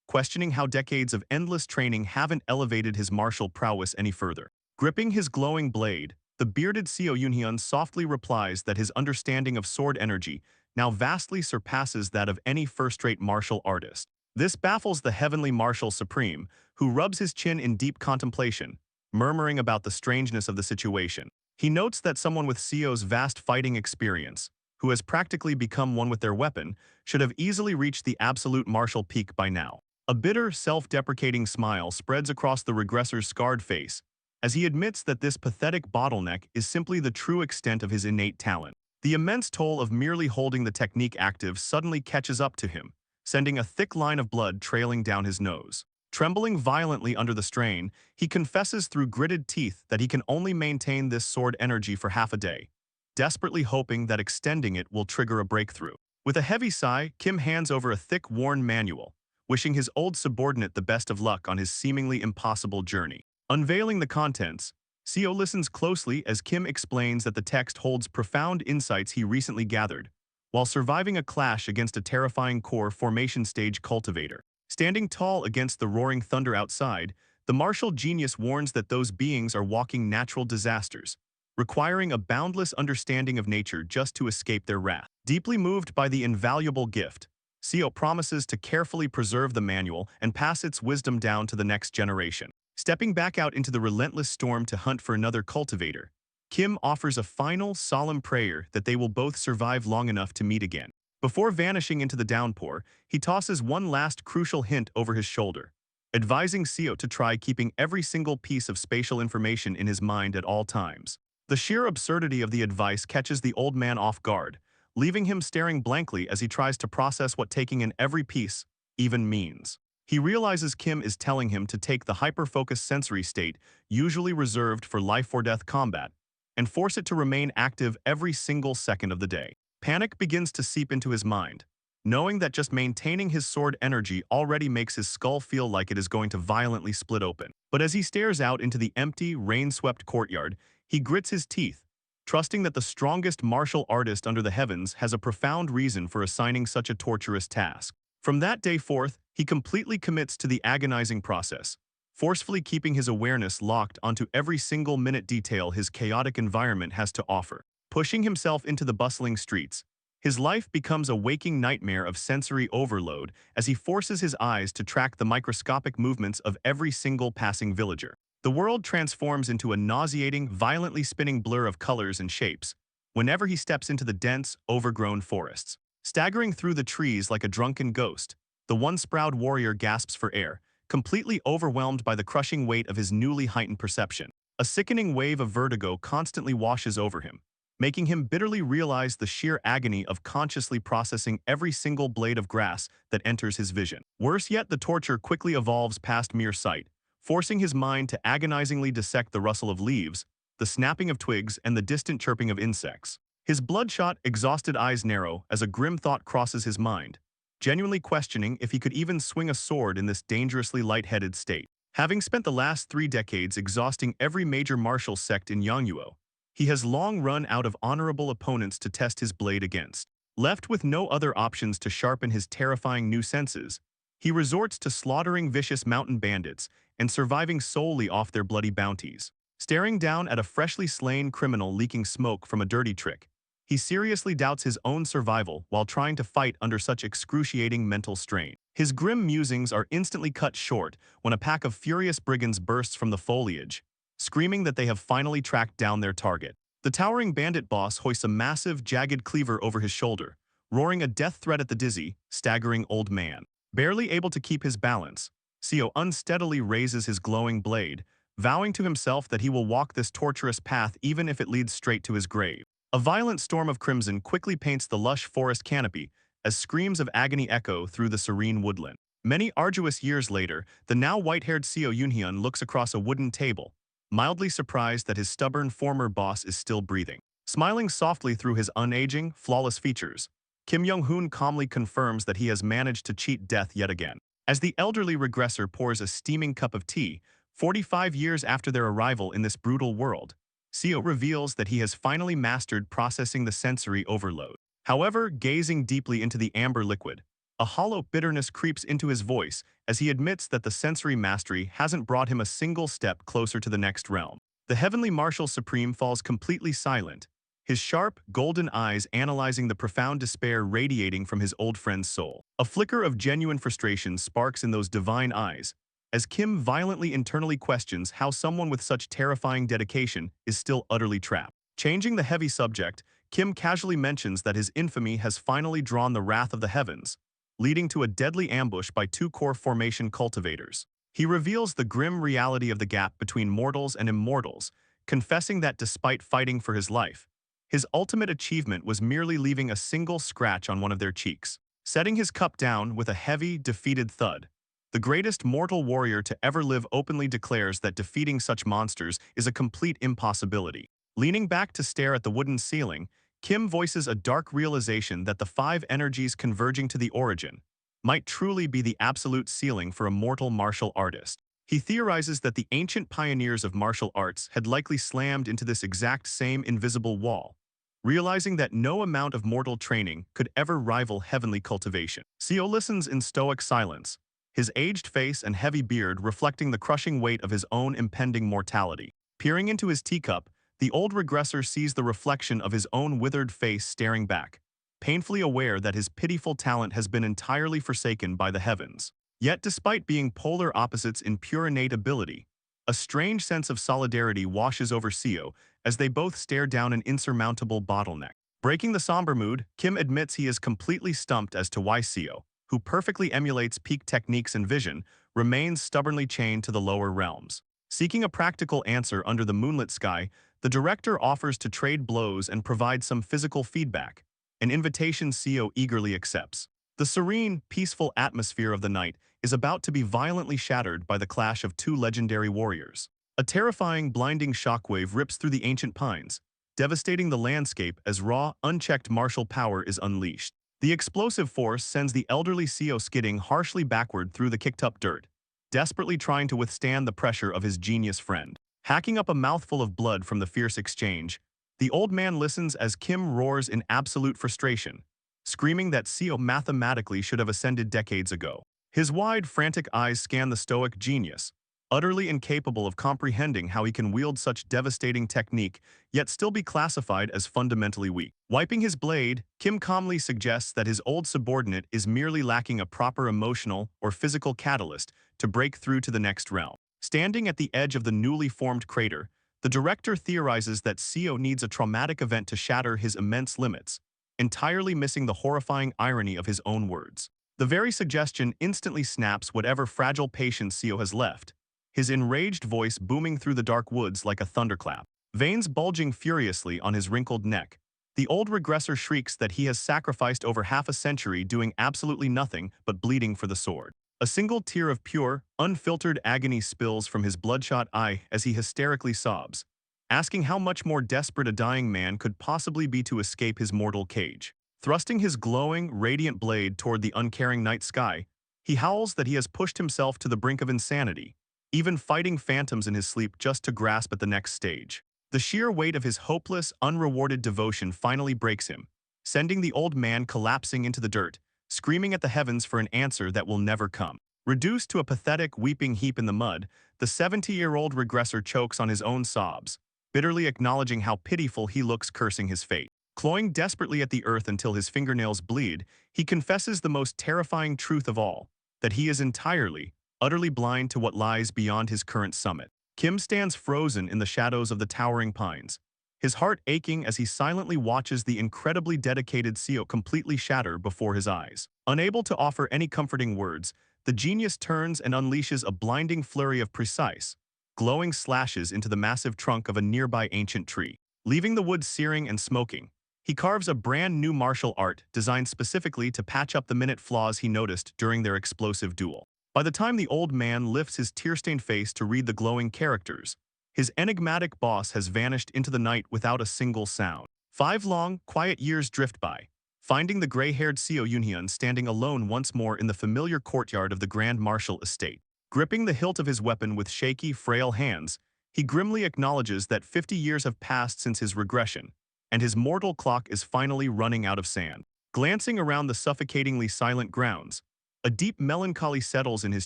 questioning how decades of endless training haven't elevated his martial prowess any further. Gripping his glowing blade, the bearded Seo Yoon-hyun softly replies that his understanding of sword energy now vastly surpasses that of any first-rate martial artist. This baffles the heavenly marshal supreme, who rubs his chin in deep contemplation, murmuring about the strangeness of the situation. He notes that someone with Seo's vast fighting experience, who has practically become one with their weapon, should have easily reached the absolute martial peak by now. A bitter, self-deprecating smile spreads across the regressor's scarred face, as he admits that this pathetic bottleneck is simply the true extent of his innate talent. The immense toll of merely holding the technique active suddenly catches up to him, sending a thick line of blood trailing down his nose. Trembling violently under the strain, he confesses through gritted teeth that he can only maintain this sword energy for half a day, desperately hoping that extending it will trigger a breakthrough. With a heavy sigh, Kim hands over a thick, worn manual, wishing his old subordinate the best of luck on his seemingly impossible journey. Unveiling the contents, Seo listens closely as Kim explains that the text holds profound insights he recently gathered, while surviving a clash against a terrifying core formation stage cultivator. Standing tall against the roaring thunder outside, the martial genius warns that those beings are walking natural disasters, requiring a boundless understanding of nature just to escape their wrath. Deeply moved by the invaluable gift, Seo promises to carefully preserve the manual and pass its wisdom down to the next generation. Stepping back out into the relentless storm to hunt for another cultivator, Kim offers a final, solemn prayer that they will both survive long enough to meet again. Before vanishing into the downpour, he tosses one last crucial hint over his shoulder, advising Seo to try keeping every single piece of spatial information in his mind at all times. The sheer absurdity of the advice catches the old man off guard, leaving him staring blankly as he tries to process what taking in every piece even means. He realizes Kim is telling him to take the hyper-focused sensory state usually reserved for life-or-death combat and force it to remain active every single second of the day. Panic begins to seep into his mind, knowing that just maintaining his sword energy already makes his skull feel like it is going to violently split open. But as he stares out into the empty, rain-swept courtyard, he grits his teeth, trusting that the strongest martial artist under the heavens has a profound reason for assigning such a torturous task. From that day forth, he completely commits to the agonizing process, forcefully keeping his awareness locked onto every single minute detail his chaotic environment has to offer. Pushing himself into the bustling streets, his life becomes a waking nightmare of sensory overload as he forces his eyes to track the microscopic movements of every single passing villager. The world transforms into a nauseating, violently spinning blur of colors and shapes whenever he steps into the dense, overgrown forests. Staggering through the trees like a drunken ghost, the once-proud warrior gasps for air, completely overwhelmed by the crushing weight of his newly heightened perception. A sickening wave of vertigo constantly washes over him, making him bitterly realize the sheer agony of consciously processing every single blade of grass that enters his vision. Worse yet, the torture quickly evolves past mere sight, forcing his mind to agonizingly dissect the rustle of leaves, the snapping of twigs, and the distant chirping of insects. His bloodshot, exhausted eyes narrow as a grim thought crosses his mind, genuinely questioning if he could even swing a sword in this dangerously lightheaded state. Having spent the last 3 decades exhausting every major martial sect in Yangguo, he has long run out of honorable opponents to test his blade against. Left with no other options to sharpen his terrifying new senses, he resorts to slaughtering vicious mountain bandits and surviving solely off their bloody bounties. Staring down at a freshly slain criminal leaking smoke from a dirty trick, He seriously doubts his own survival while trying to fight under such excruciating mental strain. His grim musings are instantly cut short when a pack of furious brigands bursts from the foliage, screaming that they have finally tracked down their target. The towering bandit boss hoists a massive, jagged cleaver over his shoulder, roaring a death threat at the dizzy, staggering old man. Barely able to keep his balance, Seo unsteadily raises his glowing blade, vowing to himself that he will walk this tortuous path even if it leads straight to his grave. A violent storm of crimson quickly paints the lush forest canopy as screams of agony echo through the serene woodland. Many arduous years later, the now white-haired Seo Yoonhyun looks across a wooden table, mildly surprised that his stubborn former boss is still breathing. Smiling softly through his unaging, flawless features, Kim Young-hoon calmly confirms that he has managed to cheat death yet again. As the elderly regressor pours a steaming cup of tea, 45 years after their arrival in this brutal world, Seo reveals that he has finally mastered processing the sensory overload. However, gazing deeply into the amber liquid, a hollow bitterness creeps into his voice as he admits that the sensory mastery hasn't brought him a single step closer to the next realm. The heavenly marshal supreme falls completely silent, his sharp, golden eyes analyzing the profound despair radiating from his old friend's soul. A flicker of genuine frustration sparks in those divine eyes, as Kim violently internally questions how someone with such terrifying dedication is still utterly trapped. Changing the heavy subject, Kim casually mentions that his infamy has finally drawn the wrath of the heavens, leading to a deadly ambush by two core formation cultivators. He reveals the grim reality of the gap between mortals and immortals, confessing that despite fighting for his life, his ultimate achievement was merely leaving a single scratch on one of their cheeks. Setting his cup down with a heavy, defeated thud, the greatest mortal warrior to ever live openly declares that defeating such monsters is a complete impossibility. Leaning back to stare at the wooden ceiling, Kim voices a dark realization that the five energies converging to the origin might truly be the absolute ceiling for a mortal martial artist. He theorizes that the ancient pioneers of martial arts had likely slammed into this exact same invisible wall, realizing that no amount of mortal training could ever rival heavenly cultivation. Seo listens in stoic silence, his aged face and heavy beard reflecting the crushing weight of his own impending mortality. Peering into his teacup, the old regressor sees the reflection of his own withered face staring back, painfully aware that his pitiful talent has been entirely forsaken by the heavens. Yet despite being polar opposites in pure innate ability, a strange sense of solidarity washes over Seo as they both stare down an insurmountable bottleneck. Breaking the somber mood, Kim admits he is completely stumped as to why Seo, who perfectly emulates peak techniques and vision, remains stubbornly chained to the lower realms. Seeking a practical answer under the moonlit sky, the director offers to trade blows and provide some physical feedback, an invitation Seo eagerly accepts. The serene, peaceful atmosphere of the night is about to be violently shattered by the clash of two legendary warriors. A terrifying, blinding shockwave rips through the ancient pines, devastating the landscape as raw, unchecked martial power is unleashed. The explosive force sends the elderly Seo skidding harshly backward through the kicked-up dirt, desperately trying to withstand the pressure of his genius friend. Hacking up a mouthful of blood from the fierce exchange, the old man listens as Kim roars in absolute frustration, screaming that Seo mathematically should have ascended decades ago. His wide, frantic eyes scan the stoic genius, utterly incapable of comprehending how he can wield such devastating technique yet still be classified as fundamentally weak. Wiping his blade, Kim calmly suggests that his old subordinate is merely lacking a proper emotional or physical catalyst to break through to the next realm. Standing at the edge of the newly formed crater, the director theorizes that Seo needs a traumatic event to shatter his immense limits, entirely missing the horrifying irony of his own words. The very suggestion instantly snaps whatever fragile patience Seo has left, his enraged voice booming through the dark woods like a thunderclap. Veins bulging furiously on his wrinkled neck, the old regressor shrieks that he has sacrificed over half a century doing absolutely nothing but bleeding for the sword. A single tear of pure, unfiltered agony spills from his bloodshot eye as he hysterically sobs, asking how much more desperate a dying man could possibly be to escape his mortal cage. Thrusting his glowing, radiant blade toward the uncaring night sky, he howls that he has pushed himself to the brink of insanity, even fighting phantoms in his sleep just to grasp at the next stage. The sheer weight of his hopeless, unrewarded devotion finally breaks him, sending the old man collapsing into the dirt, screaming at the heavens for an answer that will never come. Reduced to a pathetic, weeping heap in the mud, the 70-year-old regressor chokes on his own sobs, bitterly acknowledging how pitiful he looks cursing his fate. Clawing desperately at the earth until his fingernails bleed, he confesses the most terrifying truth of all, that he is entirely, utterly blind to what lies beyond his current summit. Kim stands frozen in the shadows of the towering pines, his heart aching as he silently watches the incredibly dedicated Seo completely shatter before his eyes. Unable to offer any comforting words, the genius turns and unleashes a blinding flurry of precise, glowing slashes into the massive trunk of a nearby ancient tree. Leaving the wood searing and smoking, he carves a brand new martial art designed specifically to patch up the minute flaws he noticed during their explosive duel. By the time the old man lifts his tear-stained face to read the glowing characters, his enigmatic boss has vanished into the night without a single sound. 5 long, quiet years drift by, finding the gray-haired Seo Yunhyun standing alone once more in the familiar courtyard of the Grand Marshal estate. Gripping the hilt of his weapon with shaky, frail hands, he grimly acknowledges that 50 years have passed since his regression, and his mortal clock is finally running out of sand. Glancing around the suffocatingly silent grounds, a deep melancholy settles in his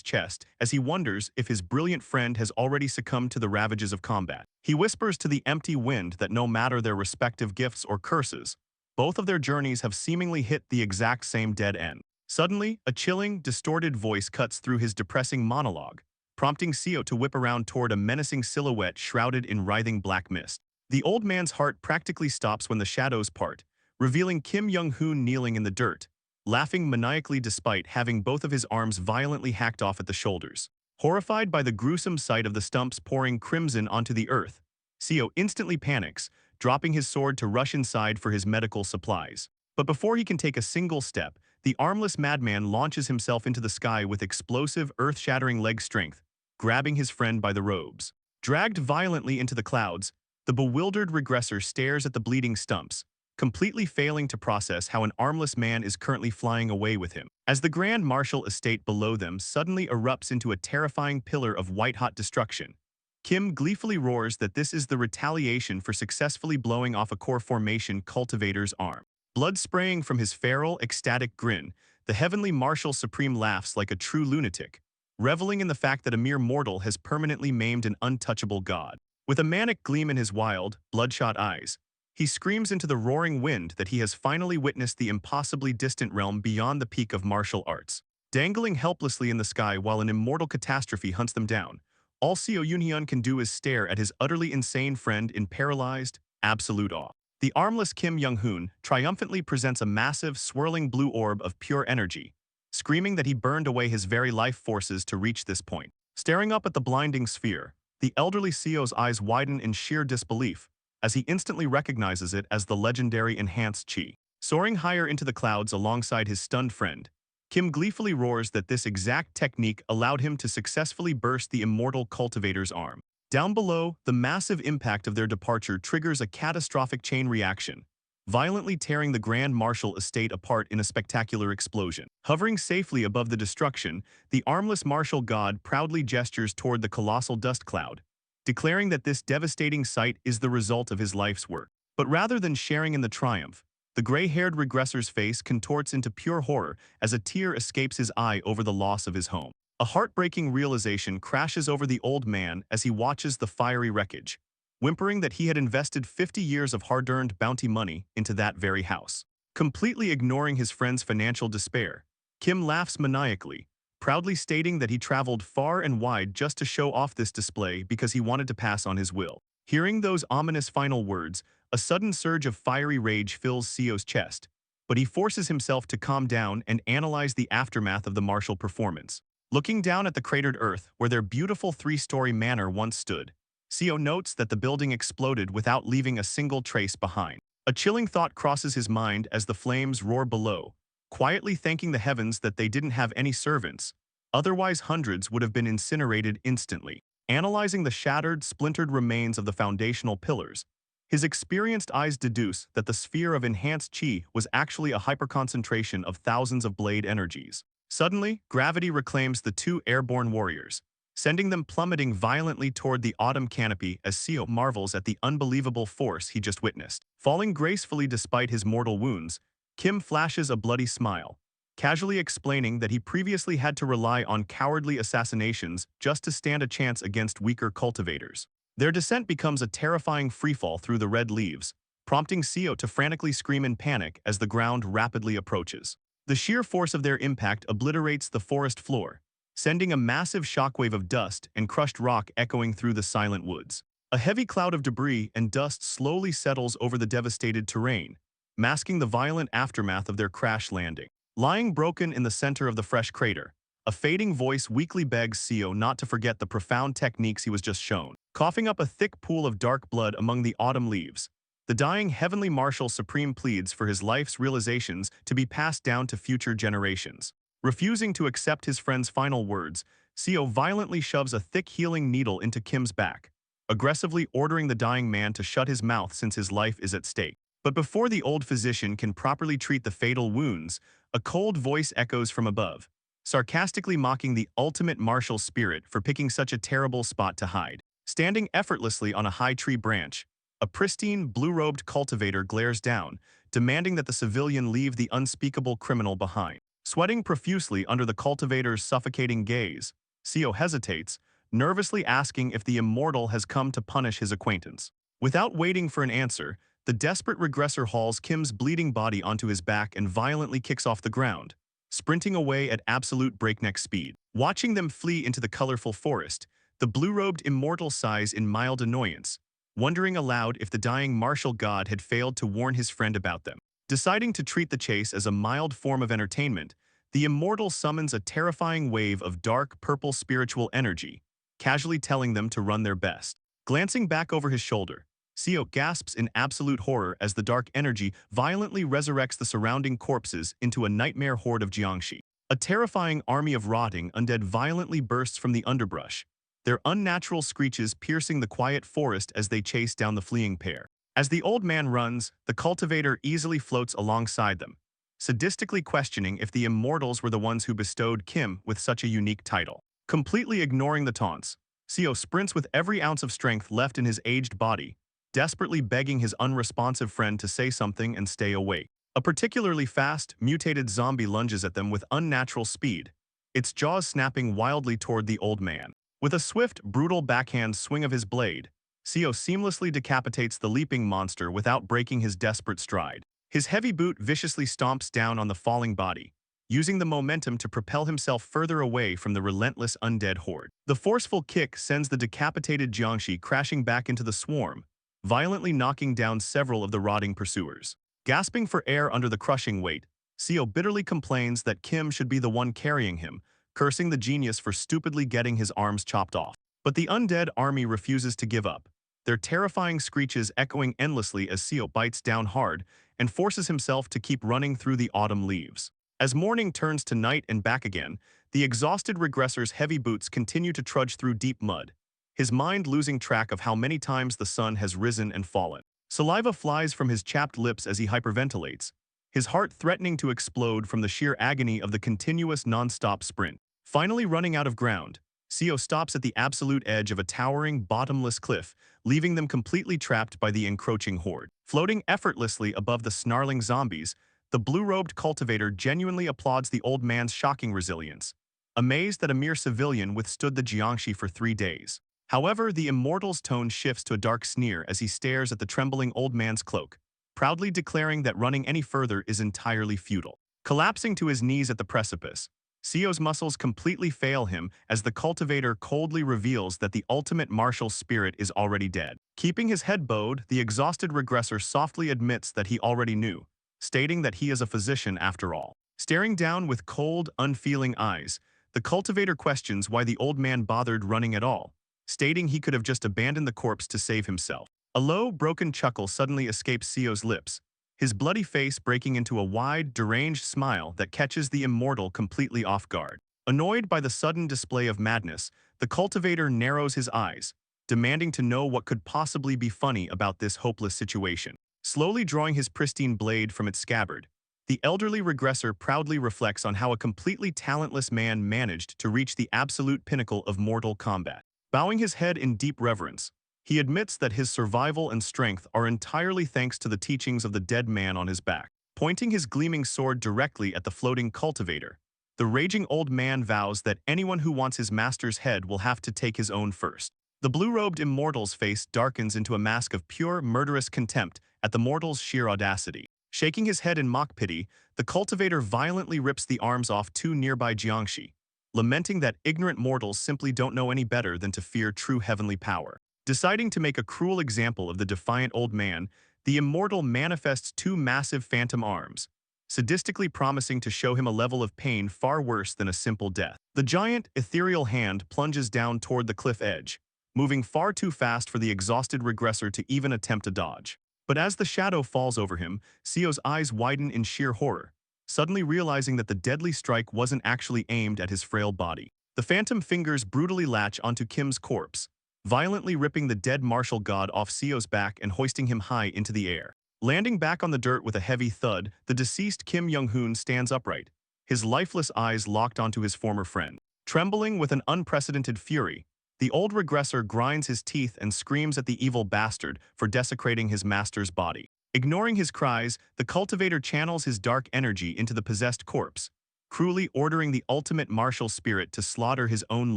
chest as he wonders if his brilliant friend has already succumbed to the ravages of combat. He whispers to the empty wind that no matter their respective gifts or curses, both of their journeys have seemingly hit the exact same dead end. Suddenly, a chilling, distorted voice cuts through his depressing monologue, prompting Seo to whip around toward a menacing silhouette shrouded in writhing black mist. The old man's heart practically stops when the shadows part, revealing Kim Young-hoon kneeling in the dirt, laughing maniacally despite having both of his arms violently hacked off at the shoulders. Horrified by the gruesome sight of the stumps pouring crimson onto the earth, Seo instantly panics, dropping his sword to rush inside for his medical supplies. But before he can take a single step, the armless madman launches himself into the sky with explosive, earth-shattering leg strength, grabbing his friend by the robes. Dragged violently into the clouds, the bewildered regressor stares at the bleeding stumps, completely failing to process how an armless man is currently flying away with him. As the Grand Marshal estate below them suddenly erupts into a terrifying pillar of white-hot destruction, Kim gleefully roars that this is the retaliation for successfully blowing off a core formation cultivator's arm. Blood spraying from his feral, ecstatic grin, the heavenly Marshal Supreme laughs like a true lunatic, reveling in the fact that a mere mortal has permanently maimed an untouchable god. With a manic gleam in his wild, bloodshot eyes, he screams into the roaring wind that he has finally witnessed the impossibly distant realm beyond the peak of martial arts. Dangling helplessly in the sky while an immortal catastrophe hunts them down, all Seo Yunhyun can do is stare at his utterly insane friend in paralyzed, absolute awe. The armless Kim Young-hoon triumphantly presents a massive, swirling blue orb of pure energy, screaming that he burned away his very life forces to reach this point. Staring up at the blinding sphere, the elderly Seo's eyes widen in sheer disbelief, as he instantly recognizes it as the legendary enhanced chi. Soaring higher into the clouds alongside his stunned friend, Kim gleefully roars that this exact technique allowed him to successfully burst the immortal cultivator's arm. Down below, the massive impact of their departure triggers a catastrophic chain reaction, violently tearing the Grand Marshal estate apart in a spectacular explosion. Hovering safely above the destruction, the armless martial god proudly gestures toward the colossal dust cloud, declaring that this devastating sight is the result of his life's work. But rather than sharing in the triumph, the gray-haired regressor's face contorts into pure horror as a tear escapes his eye over the loss of his home. A heartbreaking realization crashes over the old man as he watches the fiery wreckage, whimpering that he had invested 50 years of hard-earned bounty money into that very house. Completely ignoring his friend's financial despair, Kim laughs maniacally, proudly stating that he traveled far and wide just to show off this display because he wanted to pass on his will. Hearing those ominous final words, a sudden surge of fiery rage fills Seo's chest, but he forces himself to calm down and analyze the aftermath of the martial performance. Looking down at the cratered earth where their beautiful 3-story manor once stood, Seo notes that the building exploded without leaving a single trace behind. A chilling thought crosses his mind as the flames roar below, quietly thanking the heavens that they didn't have any servants, otherwise hundreds would have been incinerated instantly. Analyzing the shattered, splintered remains of the foundational pillars, his experienced eyes deduce that the sphere of enhanced chi was actually a hyperconcentration of thousands of blade energies. Suddenly, gravity reclaims the 2 airborne warriors, sending them plummeting violently toward the autumn canopy as Seo marvels at the unbelievable force he just witnessed. Falling gracefully despite his mortal wounds, Kim flashes a bloody smile, casually explaining that he previously had to rely on cowardly assassinations just to stand a chance against weaker cultivators. Their descent becomes a terrifying freefall through the red leaves, prompting Seo to frantically scream in panic as the ground rapidly approaches. The sheer force of their impact obliterates the forest floor, sending a massive shockwave of dust and crushed rock echoing through the silent woods. A heavy cloud of debris and dust slowly settles over the devastated terrain, masking the violent aftermath of their crash landing. Lying broken in the center of the fresh crater, a fading voice weakly begs Seo not to forget the profound techniques he was just shown. Coughing up a thick pool of dark blood among the autumn leaves, the dying Heavenly Marshal Supreme pleads for his life's realizations to be passed down to future generations. Refusing to accept his friend's final words, Seo violently shoves a thick healing needle into Kim's back, aggressively ordering the dying man to shut his mouth since his life is at stake. But before the old physician can properly treat the fatal wounds, a cold voice echoes from above, sarcastically mocking the ultimate martial spirit for picking such a terrible spot to hide. Standing effortlessly on a high tree branch, a pristine, blue-robed cultivator glares down, demanding that the civilian leave the unspeakable criminal behind. Sweating profusely under the cultivator's suffocating gaze, Seo hesitates, nervously asking if the immortal has come to punish his acquaintance. Without waiting for an answer, the desperate regressor hauls Kim's bleeding body onto his back and violently kicks off the ground, sprinting away at absolute breakneck speed. Watching them flee into the colorful forest, the blue-robed immortal sighs in mild annoyance, wondering aloud if the dying martial god had failed to warn his friend about them. Deciding to treat the chase as a mild form of entertainment, the immortal summons a terrifying wave of dark purple spiritual energy, casually telling them to run their best. Glancing back over his shoulder, Seo gasps in absolute horror as the dark energy violently resurrects the surrounding corpses into a nightmare horde of Jiangshi. A terrifying army of rotting undead violently bursts from the underbrush, their unnatural screeches piercing the quiet forest as they chase down the fleeing pair. As the old man runs, the cultivator easily floats alongside them, sadistically questioning if the immortals were the ones who bestowed Kim with such a unique title. Completely ignoring the taunts, Seo sprints with every ounce of strength left in his aged body, desperately begging his unresponsive friend to say something and stay awake. A particularly fast, mutated zombie lunges at them with unnatural speed, its jaws snapping wildly toward the old man. With a swift, brutal backhand swing of his blade, Seo seamlessly decapitates the leaping monster without breaking his desperate stride. His heavy boot viciously stomps down on the falling body, using the momentum to propel himself further away from the relentless undead horde. The forceful kick sends the decapitated Jiangshi crashing back into the swarm, violently knocking down several of the rotting pursuers. Gasping for air under the crushing weight, Seo bitterly complains that Kim should be the one carrying him, cursing the genius for stupidly getting his arms chopped off. But the undead army refuses to give up, their terrifying screeches echoing endlessly as Seo bites down hard and forces himself to keep running through the autumn leaves. As morning turns to night and back again, the exhausted regressor's heavy boots continue to trudge through deep mud, his mind losing track of how many times the sun has risen and fallen. Saliva flies from his chapped lips as he hyperventilates, his heart threatening to explode from the sheer agony of the continuous non-stop sprint. Finally running out of ground, Seo stops at the absolute edge of a towering, bottomless cliff, leaving them completely trapped by the encroaching horde. Floating effortlessly above the snarling zombies, the blue-robed cultivator genuinely applauds the old man's shocking resilience, amazed that a mere civilian withstood the Jiangshi for 3 days. However, the immortal's tone shifts to a dark sneer as he stares at the trembling old man's cloak, proudly declaring that running any further is entirely futile. Collapsing to his knees at the precipice, Seo's muscles completely fail him as the cultivator coldly reveals that the ultimate martial spirit is already dead. Keeping his head bowed, the exhausted regressor softly admits that he already knew, stating that he is a physician after all. Staring down with cold, unfeeling eyes, the cultivator questions why the old man bothered running at all, stating he could have just abandoned the corpse to save himself. A low, broken chuckle suddenly escapes Seo's lips, his bloody face breaking into a wide, deranged smile that catches the immortal completely off guard. Annoyed by the sudden display of madness, the cultivator narrows his eyes, demanding to know what could possibly be funny about this hopeless situation. Slowly drawing his pristine blade from its scabbard, the elderly regressor proudly reflects on how a completely talentless man managed to reach the absolute pinnacle of mortal combat. Bowing his head in deep reverence, he admits that his survival and strength are entirely thanks to the teachings of the dead man on his back. Pointing his gleaming sword directly at the floating cultivator, the raging old man vows that anyone who wants his master's head will have to take his own first. The blue-robed immortal's face darkens into a mask of pure, murderous contempt at the mortal's sheer audacity. Shaking his head in mock pity, the cultivator violently rips the arms off two nearby Jiangshi, lamenting that ignorant mortals simply don't know any better than to fear true heavenly power. Deciding to make a cruel example of the defiant old man, the immortal manifests two massive phantom arms, sadistically promising to show him a level of pain far worse than a simple death. The giant, ethereal hand plunges down toward the cliff edge, moving far too fast for the exhausted regressor to even attempt a dodge. But as the shadow falls over him, Sio's eyes widen in sheer horror, suddenly realizing that the deadly strike wasn't actually aimed at his frail body. The phantom fingers brutally latch onto Kim's corpse, violently ripping the dead martial god off Sio's back and hoisting him high into the air. Landing back on the dirt with a heavy thud, the deceased Kim Young-hoon stands upright, his lifeless eyes locked onto his former friend. Trembling with an unprecedented fury, the old regressor grinds his teeth and screams at the evil bastard for desecrating his master's body. Ignoring his cries, the cultivator channels his dark energy into the possessed corpse, cruelly ordering the ultimate martial spirit to slaughter his own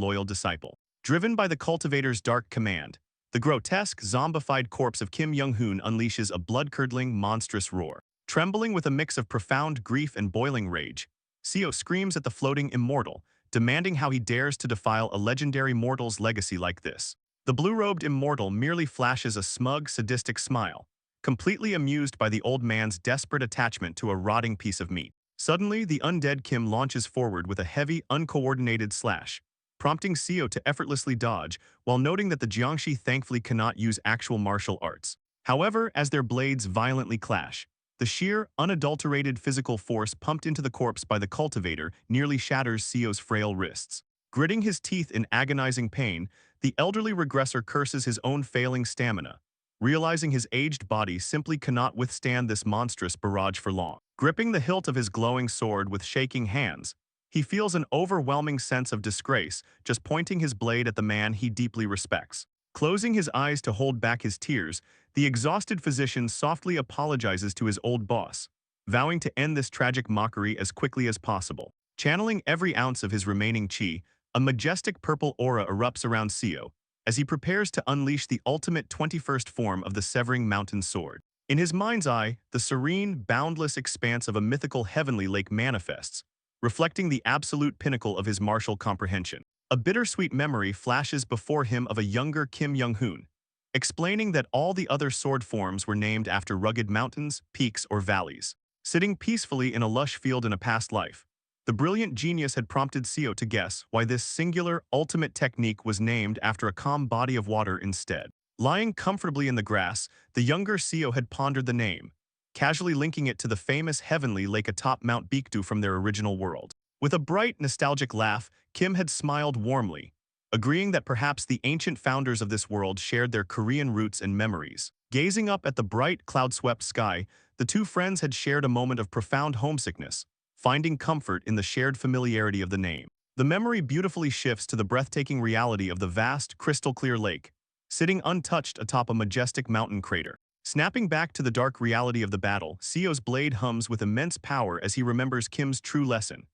loyal disciple. Driven by the cultivator's dark command, the grotesque, zombified corpse of Kim Young-hoon unleashes a blood-curdling, monstrous roar. Trembling with a mix of profound grief and boiling rage, Sio screams at the floating immortal, demanding how he dares to defile a legendary mortal's legacy like this. The blue-robed immortal merely flashes a smug, sadistic smile, completely amused by the old man's desperate attachment to a rotting piece of meat. Suddenly, the undead Kim launches forward with a heavy, uncoordinated slash, prompting Sio to effortlessly dodge, while noting that the Jiangshi thankfully cannot use actual martial arts. However, as their blades violently clash, the sheer, unadulterated physical force pumped into the corpse by the cultivator nearly shatters Sio's frail wrists. Gritting his teeth in agonizing pain, the elderly regressor curses his own failing stamina, realizing his aged body simply cannot withstand this monstrous barrage for long. Gripping the hilt of his glowing sword with shaking hands, he feels an overwhelming sense of disgrace just pointing his blade at the man he deeply respects. Closing his eyes to hold back his tears, the exhausted physician softly apologizes to his old boss, vowing to end this tragic mockery as quickly as possible. Channeling every ounce of his remaining chi, a majestic purple aura erupts around Sio as he prepares to unleash the ultimate 21st form of the Severing Mountain Sword. In his mind's eye, the serene, boundless expanse of a mythical heavenly lake manifests, reflecting the absolute pinnacle of his martial comprehension. A bittersweet memory flashes before him of a younger Kim Young-hoon, explaining that all the other sword forms were named after rugged mountains, peaks, or valleys. Sitting peacefully in a lush field in a past life, the brilliant genius had prompted Sio to guess why this singular, ultimate technique was named after a calm body of water instead. Lying comfortably in the grass, the younger Sio had pondered the name, casually linking it to the famous heavenly lake atop Mount Baekdu from their original world. With a bright, nostalgic laugh, Kim had smiled warmly, agreeing that perhaps the ancient founders of this world shared their Korean roots and memories. Gazing up at the bright, cloud-swept sky, the two friends had shared a moment of profound homesickness, finding comfort in the shared familiarity of the name. The memory beautifully shifts to the breathtaking reality of the vast, crystal-clear lake, sitting untouched atop a majestic mountain crater. Snapping back to the dark reality of the battle, Sio's blade hums with immense power as he remembers Kim's true lesson.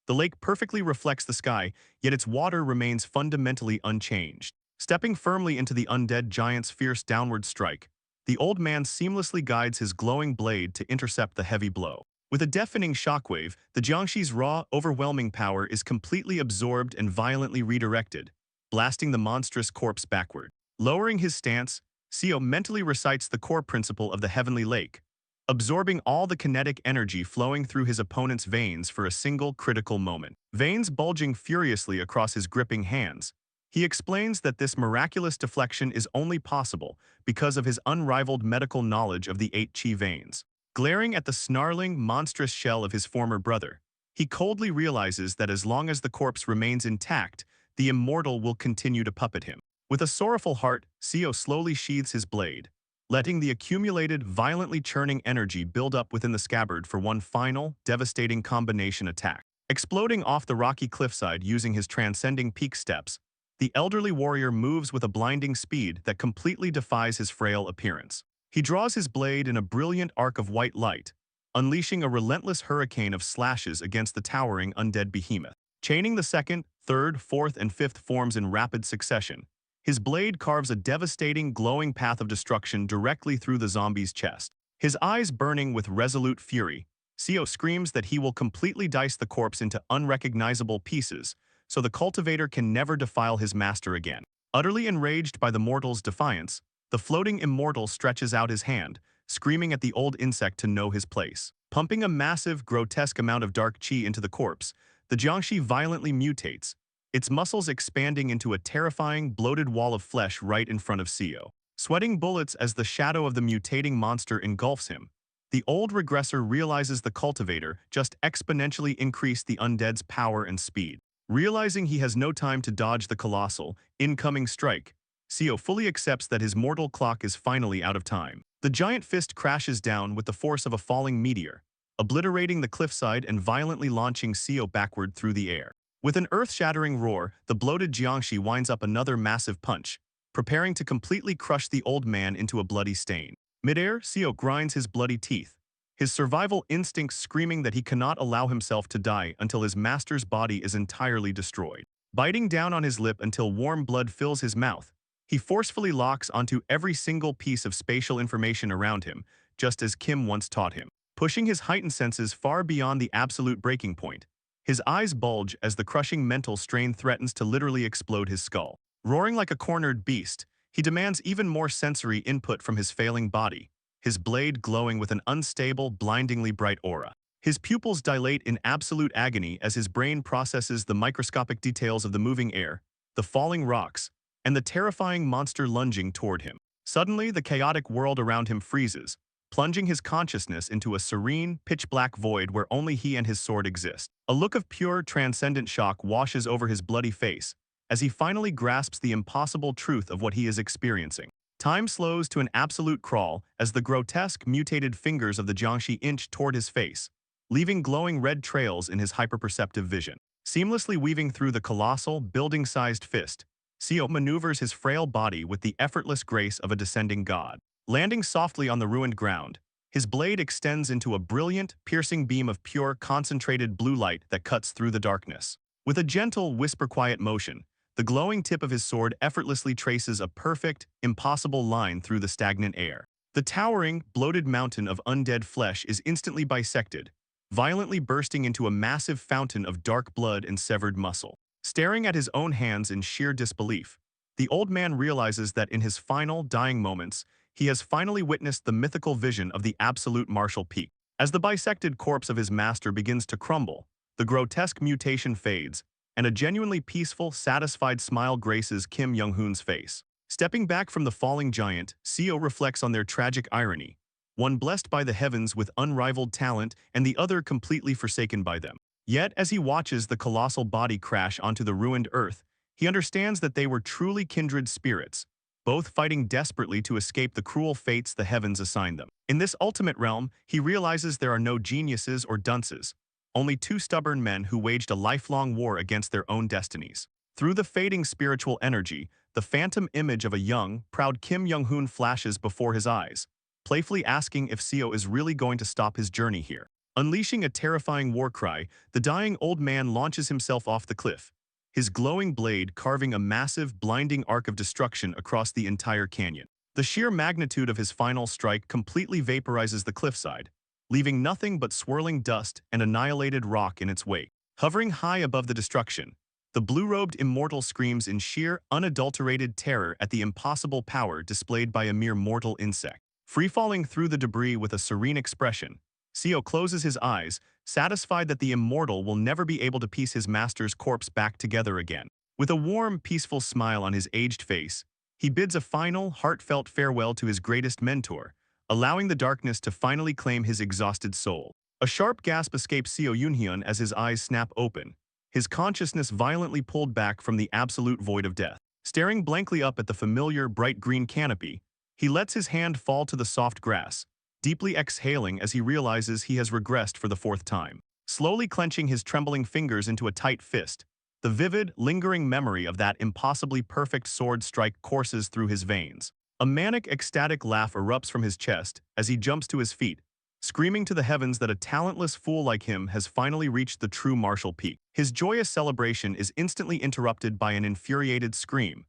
The lake perfectly reflects the sky, yet its water remains fundamentally unchanged. Stepping firmly into the undead giant's fierce downward strike, the old man seamlessly guides his glowing blade to intercept the heavy blow. With a deafening shockwave, the Jiangshi's raw, overwhelming power is completely absorbed and violently redirected, blasting the monstrous corpse backward. Lowering his stance, Sio mentally recites the core principle of the heavenly lake, absorbing all the kinetic energy flowing through his opponent's veins for a single critical moment. Veins bulging furiously across his gripping hands, he explains that this miraculous deflection is only possible because of his unrivaled medical knowledge of the 8 chi veins. Glaring at the snarling, monstrous shell of his former brother, he coldly realizes that as long as the corpse remains intact, the immortal will continue to puppet him. With a sorrowful heart, Sio slowly sheathes his blade, letting the accumulated, violently churning energy build up within the scabbard for one final, devastating combination attack. Exploding off the rocky cliffside using his transcending peak steps, the elderly warrior moves with a blinding speed that completely defies his frail appearance. He draws his blade in a brilliant arc of white light, unleashing a relentless hurricane of slashes against the towering undead behemoth. Chaining the second, third, fourth, and fifth forms in rapid succession, His blade carves a devastating, glowing path of destruction directly through the zombie's chest. His eyes burning with resolute fury, Seo screams that he will completely dice the corpse into unrecognizable pieces, so the cultivator can never defile his master again. Utterly enraged by the mortal's defiance, the floating immortal stretches out his hand, screaming at the old insect to know his place. Pumping a massive, grotesque amount of dark chi into the corpse, the Jiangshi violently mutates, its muscles expanding into a terrifying, bloated wall of flesh right in front of Seo. Sweating bullets as the shadow of the mutating monster engulfs him, the old regressor realizes the cultivator just exponentially increased the undead's power and speed. Realizing he has no time to dodge the colossal, incoming strike, Seo fully accepts that his mortal clock is finally out of time. The giant fist crashes down with the force of a falling meteor, obliterating the cliffside and violently launching Seo backward through the air. With an earth-shattering roar, the bloated Jiangshi winds up another massive punch, preparing to completely crush the old man into a bloody stain. Midair, Seo grinds his bloody teeth, his survival instincts screaming that he cannot allow himself to die until his master's body is entirely destroyed. Biting down on his lip until warm blood fills his mouth, he forcefully locks onto every single piece of spatial information around him, just as Kim once taught him. Pushing his heightened senses far beyond the absolute breaking point, his eyes bulge as the crushing mental strain threatens to literally explode his skull. Roaring like a cornered beast, he demands even more sensory input from his failing body, his blade glowing with an unstable, blindingly bright aura. His pupils dilate in absolute agony as his brain processes the microscopic details of the moving air, the falling rocks, and the terrifying monster lunging toward him. Suddenly, the chaotic world around him freezes, plunging his consciousness into a serene, pitch-black void where only he and his sword exist. A look of pure, transcendent shock washes over his bloody face as he finally grasps the impossible truth of what he is experiencing. Time slows to an absolute crawl as the grotesque, mutated fingers of the Jiangshi inch toward his face, leaving glowing red trails in his hyperperceptive vision. Seamlessly weaving through the colossal, building-sized fist, Seo maneuvers his frail body with the effortless grace of a descending god. Landing softly on the ruined ground, his blade extends into a brilliant, piercing beam of pure, concentrated blue light that cuts through the darkness. With a gentle, whisper-quiet motion, the glowing tip of his sword effortlessly traces a perfect, impossible line through the stagnant air. The towering, bloated mountain of undead flesh is instantly bisected, violently bursting into a massive fountain of dark blood and severed muscle. Staring at his own hands in sheer disbelief, the old man realizes that in his final, dying moments, he has finally witnessed the mythical vision of the absolute martial peak. As the bisected corpse of his master begins to crumble, the grotesque mutation fades, and a genuinely peaceful, satisfied smile graces Kim Young-hoon's face. Stepping back from the falling giant, Seo reflects on their tragic irony, one blessed by the heavens with unrivaled talent and the other completely forsaken by them. Yet, as he watches the colossal body crash onto the ruined earth, he understands that they were truly kindred spirits, both fighting desperately to escape the cruel fates the heavens assigned them. In this ultimate realm, he realizes there are no geniuses or dunces, only two stubborn men who waged a lifelong war against their own destinies. Through the fading spiritual energy, the phantom image of a young, proud Kim Young-hoon flashes before his eyes, playfully asking if Seo is really going to stop his journey here. Unleashing a terrifying war cry, the dying old man launches himself off the cliff, his glowing blade carving a massive, blinding arc of destruction across the entire canyon. The sheer magnitude of his final strike completely vaporizes the cliffside, leaving nothing but swirling dust and annihilated rock in its wake. Hovering high above the destruction, the blue-robed immortal screams in sheer, unadulterated terror at the impossible power displayed by a mere mortal insect. Free-falling through the debris with a serene expression, Seo closes his eyes, satisfied that the immortal will never be able to piece his master's corpse back together again. With a warm, peaceful smile on his aged face, he bids a final, heartfelt farewell to his greatest mentor, allowing the darkness to finally claim his exhausted soul. A sharp gasp escapes Seo Yoon-hyun as his eyes snap open, his consciousness violently pulled back from the absolute void of death. Staring blankly up at the familiar, bright green canopy, he lets his hand fall to the soft grass, deeply exhaling as he realizes he has regressed for the fourth time. Slowly clenching his trembling fingers into a tight fist, the vivid, lingering memory of that impossibly perfect sword strike courses through his veins. A manic, ecstatic laugh erupts from his chest as he jumps to his feet, screaming to the heavens that a talentless fool like him has finally reached the true martial peak. His joyous celebration is instantly interrupted by an infuriated scream,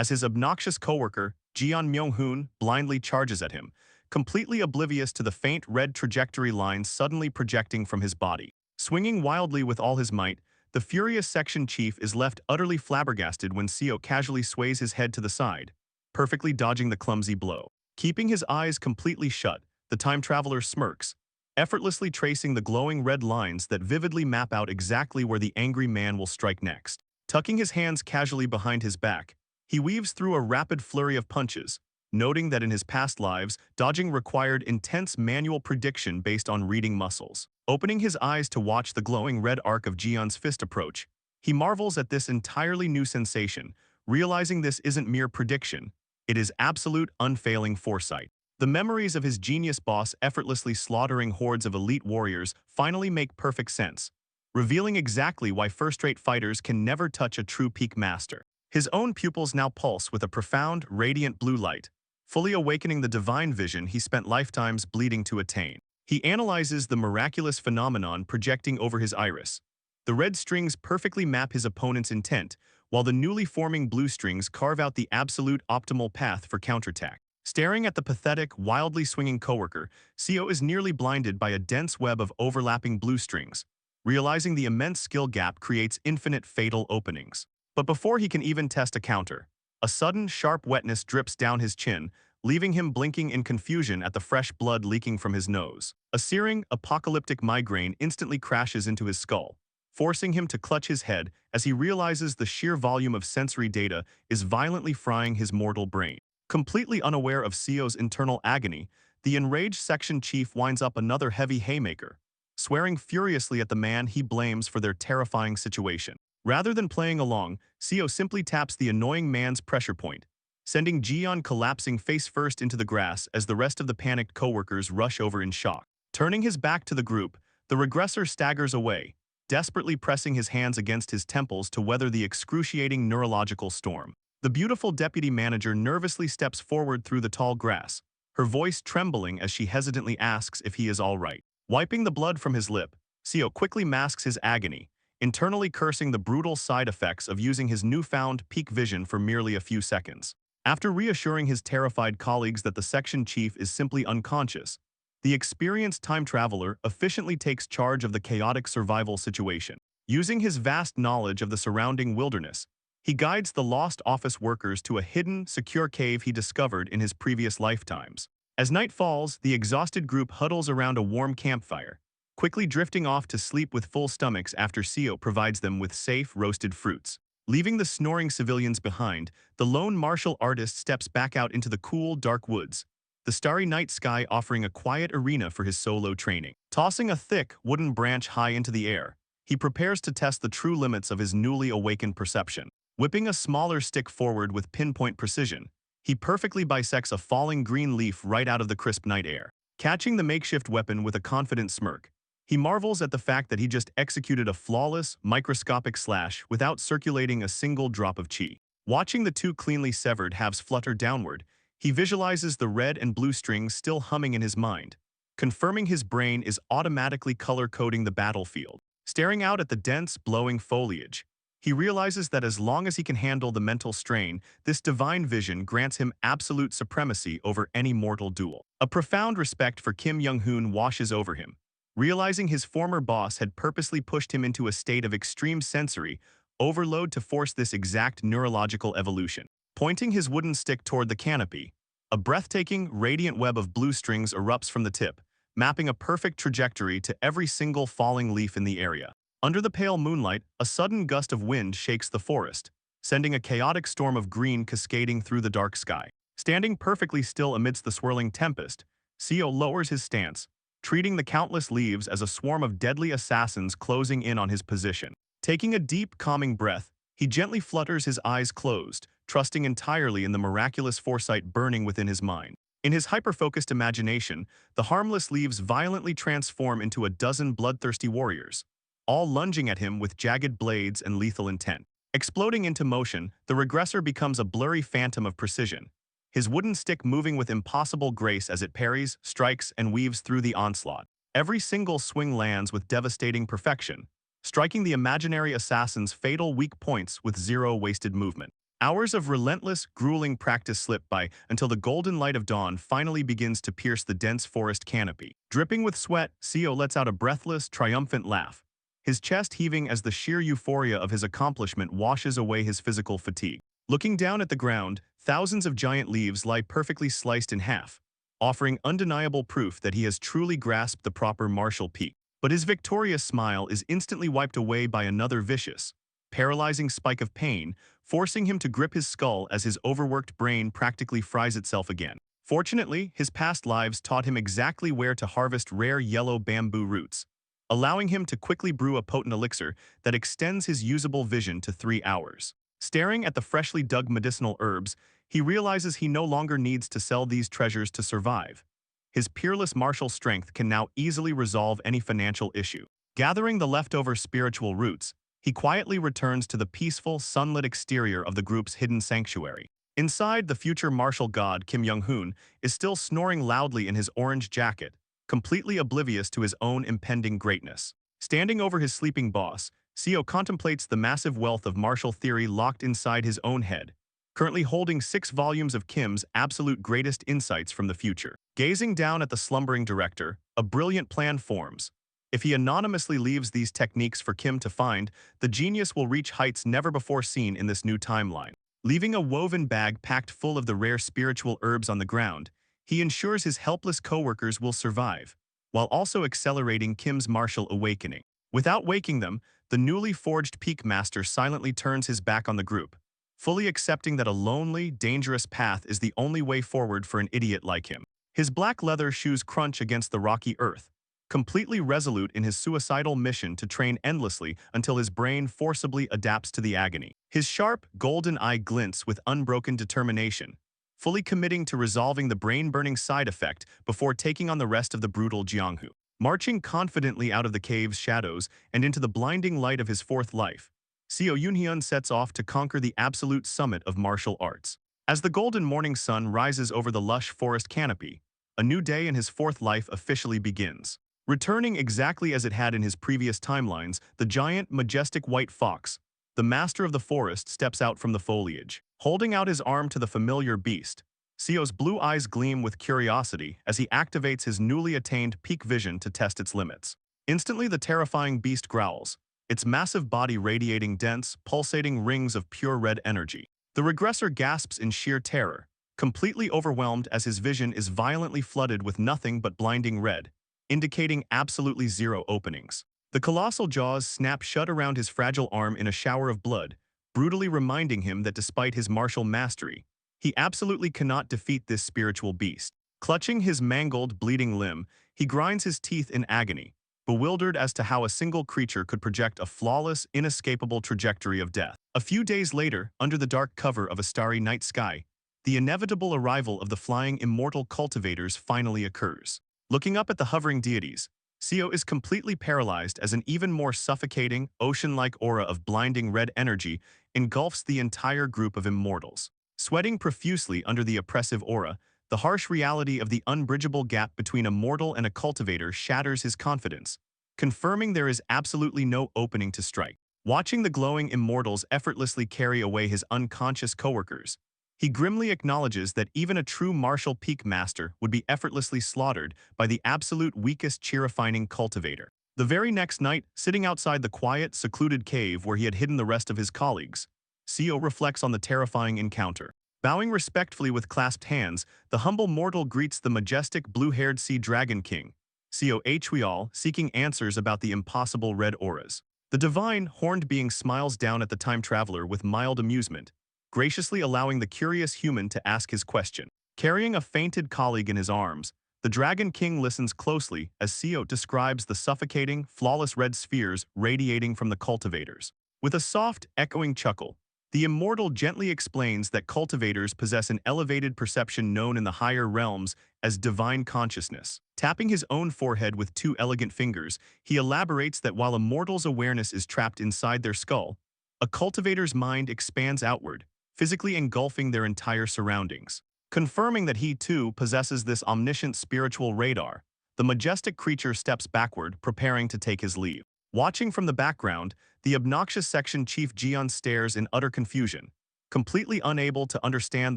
as his obnoxious coworker, Jeon Myung-hoon, blindly charges at him, completely oblivious to the faint red trajectory lines suddenly projecting from his body. Swinging wildly with all his might, the furious section chief is left utterly flabbergasted when Seo casually sways his head to the side, perfectly dodging the clumsy blow. Keeping his eyes completely shut, the time traveler smirks, effortlessly tracing the glowing red lines that vividly map out exactly where the angry man will strike next. Tucking his hands casually behind his back, he weaves through a rapid flurry of punches, noting that in his past lives, dodging required intense manual prediction based on reading muscles. Opening his eyes to watch the glowing red arc of Jeon's fist approach, he marvels at this entirely new sensation, realizing this isn't mere prediction, it is absolute unfailing foresight. The memories of his genius boss effortlessly slaughtering hordes of elite warriors finally make perfect sense, revealing exactly why first-rate fighters can never touch a true peak master. His own pupils now pulse with a profound, radiant blue light, fully awakening the divine vision he spent lifetimes bleeding to attain. He analyzes the miraculous phenomenon projecting over his iris. The red strings perfectly map his opponent's intent, while the newly forming blue strings carve out the absolute optimal path for counterattack. Staring at the pathetic, wildly swinging coworker, Seo is nearly blinded by a dense web of overlapping blue strings, realizing the immense skill gap creates infinite fatal openings. But before he can even test a counter, a sudden, sharp wetness drips down his chin, leaving him blinking in confusion at the fresh blood leaking from his nose. A searing, apocalyptic migraine instantly crashes into his skull, forcing him to clutch his head as he realizes the sheer volume of sensory data is violently frying his mortal brain. Completely unaware of Seo's internal agony, the enraged section chief winds up another heavy haymaker, swearing furiously at the man he blames for their terrifying situation. Rather than playing along, Seo simply taps the annoying man's pressure point, sending Jeon collapsing face-first into the grass as the rest of the panicked coworkers rush over in shock. Turning his back to the group, the regressor staggers away, desperately pressing his hands against his temples to weather the excruciating neurological storm. The beautiful deputy manager nervously steps forward through the tall grass, her voice trembling as she hesitantly asks if he is all right. Wiping the blood from his lip, Seo quickly masks his agony, internally cursing the brutal side effects of using his newfound peak vision for merely a few seconds. After reassuring his terrified colleagues that the section chief is simply unconscious, the experienced time traveler efficiently takes charge of the chaotic survival situation. Using his vast knowledge of the surrounding wilderness, he guides the lost office workers to a hidden, secure cave he discovered in his previous lifetimes. As night falls, the exhausted group huddles around a warm campfire, quickly drifting off to sleep with full stomachs after Seo provides them with safe, roasted fruits. Leaving the snoring civilians behind, the lone martial artist steps back out into the cool, dark woods, the starry night sky offering a quiet arena for his solo training. Tossing a thick, wooden branch high into the air, he prepares to test the true limits of his newly awakened perception. Whipping a smaller stick forward with pinpoint precision, he perfectly bisects a falling green leaf right out of the crisp night air. Catching the makeshift weapon with a confident smirk, he marvels at the fact that he just executed a flawless, microscopic slash without circulating a single drop of chi. Watching the two cleanly severed halves flutter downward, he visualizes the red and blue strings still humming in his mind, confirming his brain is automatically color-coding the battlefield. Staring out at the dense, blowing foliage, he realizes that as long as he can handle the mental strain, this divine vision grants him absolute supremacy over any mortal duel. A profound respect for Kim Young-hoon washes over him, realizing his former boss had purposely pushed him into a state of extreme sensory overload to force this exact neurological evolution. Pointing his wooden stick toward the canopy, a breathtaking, radiant web of blue strings erupts from the tip, mapping a perfect trajectory to every single falling leaf in the area. Under the pale moonlight, a sudden gust of wind shakes the forest, sending a chaotic storm of green cascading through the dark sky. Standing perfectly still amidst the swirling tempest, Seo lowers his stance, treating the countless leaves as a swarm of deadly assassins closing in on his position. Taking a deep, calming breath, he gently flutters his eyes closed, trusting entirely in the miraculous foresight burning within his mind. In his hyper-focused imagination, the harmless leaves violently transform into a dozen bloodthirsty warriors, all lunging at him with jagged blades and lethal intent. Exploding into motion, the regressor becomes a blurry phantom of precision, his wooden stick moving with impossible grace as it parries, strikes, and weaves through the onslaught. Every single swing lands with devastating perfection, striking the imaginary assassin's fatal weak points with zero wasted movement. Hours of relentless, grueling practice slip by until the golden light of dawn finally begins to pierce the dense forest canopy. Dripping with sweat, Seo lets out a breathless, triumphant laugh, his chest heaving as the sheer euphoria of his accomplishment washes away his physical fatigue. Looking down at the ground, thousands of giant leaves lie perfectly sliced in half, offering undeniable proof that he has truly grasped the proper martial peak. But his victorious smile is instantly wiped away by another vicious, paralyzing spike of pain, forcing him to grip his skull as his overworked brain practically fries itself again. Fortunately, his past lives taught him exactly where to harvest rare yellow bamboo roots, allowing him to quickly brew a potent elixir that extends his usable vision to 3 hours. Staring at the freshly dug medicinal herbs, he realizes he no longer needs to sell these treasures to survive. His peerless martial strength can now easily resolve any financial issue. Gathering the leftover spiritual roots, he quietly returns to the peaceful, sunlit exterior of the group's hidden sanctuary. Inside, the future martial god Kim Young-hoon is still snoring loudly in his orange jacket, completely oblivious to his own impending greatness. Standing over his sleeping boss, Seo contemplates the massive wealth of martial theory locked inside his own head, currently holding 6 volumes of Kim's absolute greatest insights from the future. Gazing down at the slumbering director, a brilliant plan forms. If he anonymously leaves these techniques for Kim to find, the genius will reach heights never before seen in this new timeline. Leaving a woven bag packed full of the rare spiritual herbs on the ground, he ensures his helpless co-workers will survive, while also accelerating Kim's martial awakening. Without waking them, the newly forged Peak Master silently turns his back on the group, fully accepting that a lonely, dangerous path is the only way forward for an idiot like him. His black leather shoes crunch against the rocky earth, completely resolute in his suicidal mission to train endlessly until his brain forcibly adapts to the agony. His sharp, golden eye glints with unbroken determination, fully committing to resolving the brain-burning side effect before taking on the rest of the brutal Jianghu. Marching confidently out of the cave's shadows and into the blinding light of his fourth life, Seo Yoon-hyun sets off to conquer the absolute summit of martial arts. As the golden morning sun rises over the lush forest canopy, a new day in his fourth life officially begins. Returning exactly as it had in his previous timelines, the giant, majestic white fox, the master of the forest, steps out from the foliage. Holding out his arm to the familiar beast, Seo's blue eyes gleam with curiosity as he activates his newly attained peak vision to test its limits. Instantly, the terrifying beast growls, its massive body radiating dense, pulsating rings of pure red energy. The regressor gasps in sheer terror, completely overwhelmed as his vision is violently flooded with nothing but blinding red, indicating absolutely zero openings. The colossal jaws snap shut around his fragile arm in a shower of blood, brutally reminding him that despite his martial mastery, he absolutely cannot defeat this spiritual beast. Clutching his mangled, bleeding limb, he grinds his teeth in agony, bewildered as to how a single creature could project a flawless, inescapable trajectory of death. A few days later, under the dark cover of a starry night sky, the inevitable arrival of the flying immortal cultivators finally occurs. Looking up at the hovering deities, Seo is completely paralyzed as an even more suffocating, ocean-like aura of blinding red energy engulfs the entire group of immortals. Sweating profusely under the oppressive aura, the harsh reality of the unbridgeable gap between a mortal and a cultivator shatters his confidence, confirming there is absolutely no opening to strike. Watching the glowing immortals effortlessly carry away his unconscious coworkers, he grimly acknowledges that even a true martial peak master would be effortlessly slaughtered by the absolute weakest cheer-refining cultivator. The very next night, sitting outside the quiet, secluded cave where he had hidden the rest of his colleagues, Seo reflects on the terrifying encounter. Bowing respectfully with clasped hands, the humble mortal greets the majestic blue-haired sea dragon king, Seo Hweol, seeking answers about the impossible red auras. The divine, horned being smiles down at the time traveler with mild amusement, graciously allowing the curious human to ask his question. Carrying a fainted colleague in his arms, the Dragon King listens closely as Seo describes the suffocating, flawless red spheres radiating from the cultivators. With a soft, echoing chuckle, the immortal gently explains that cultivators possess an elevated perception known in the higher realms as divine consciousness. Tapping his own forehead with 2 elegant fingers, he elaborates that while a mortal's awareness is trapped inside their skull, a cultivator's mind expands outward, physically engulfing their entire surroundings. Confirming that he too possesses this omniscient spiritual radar, the majestic creature steps backward, preparing to take his leave. Watching from the background, the obnoxious section chief Jian stares in utter confusion, completely unable to understand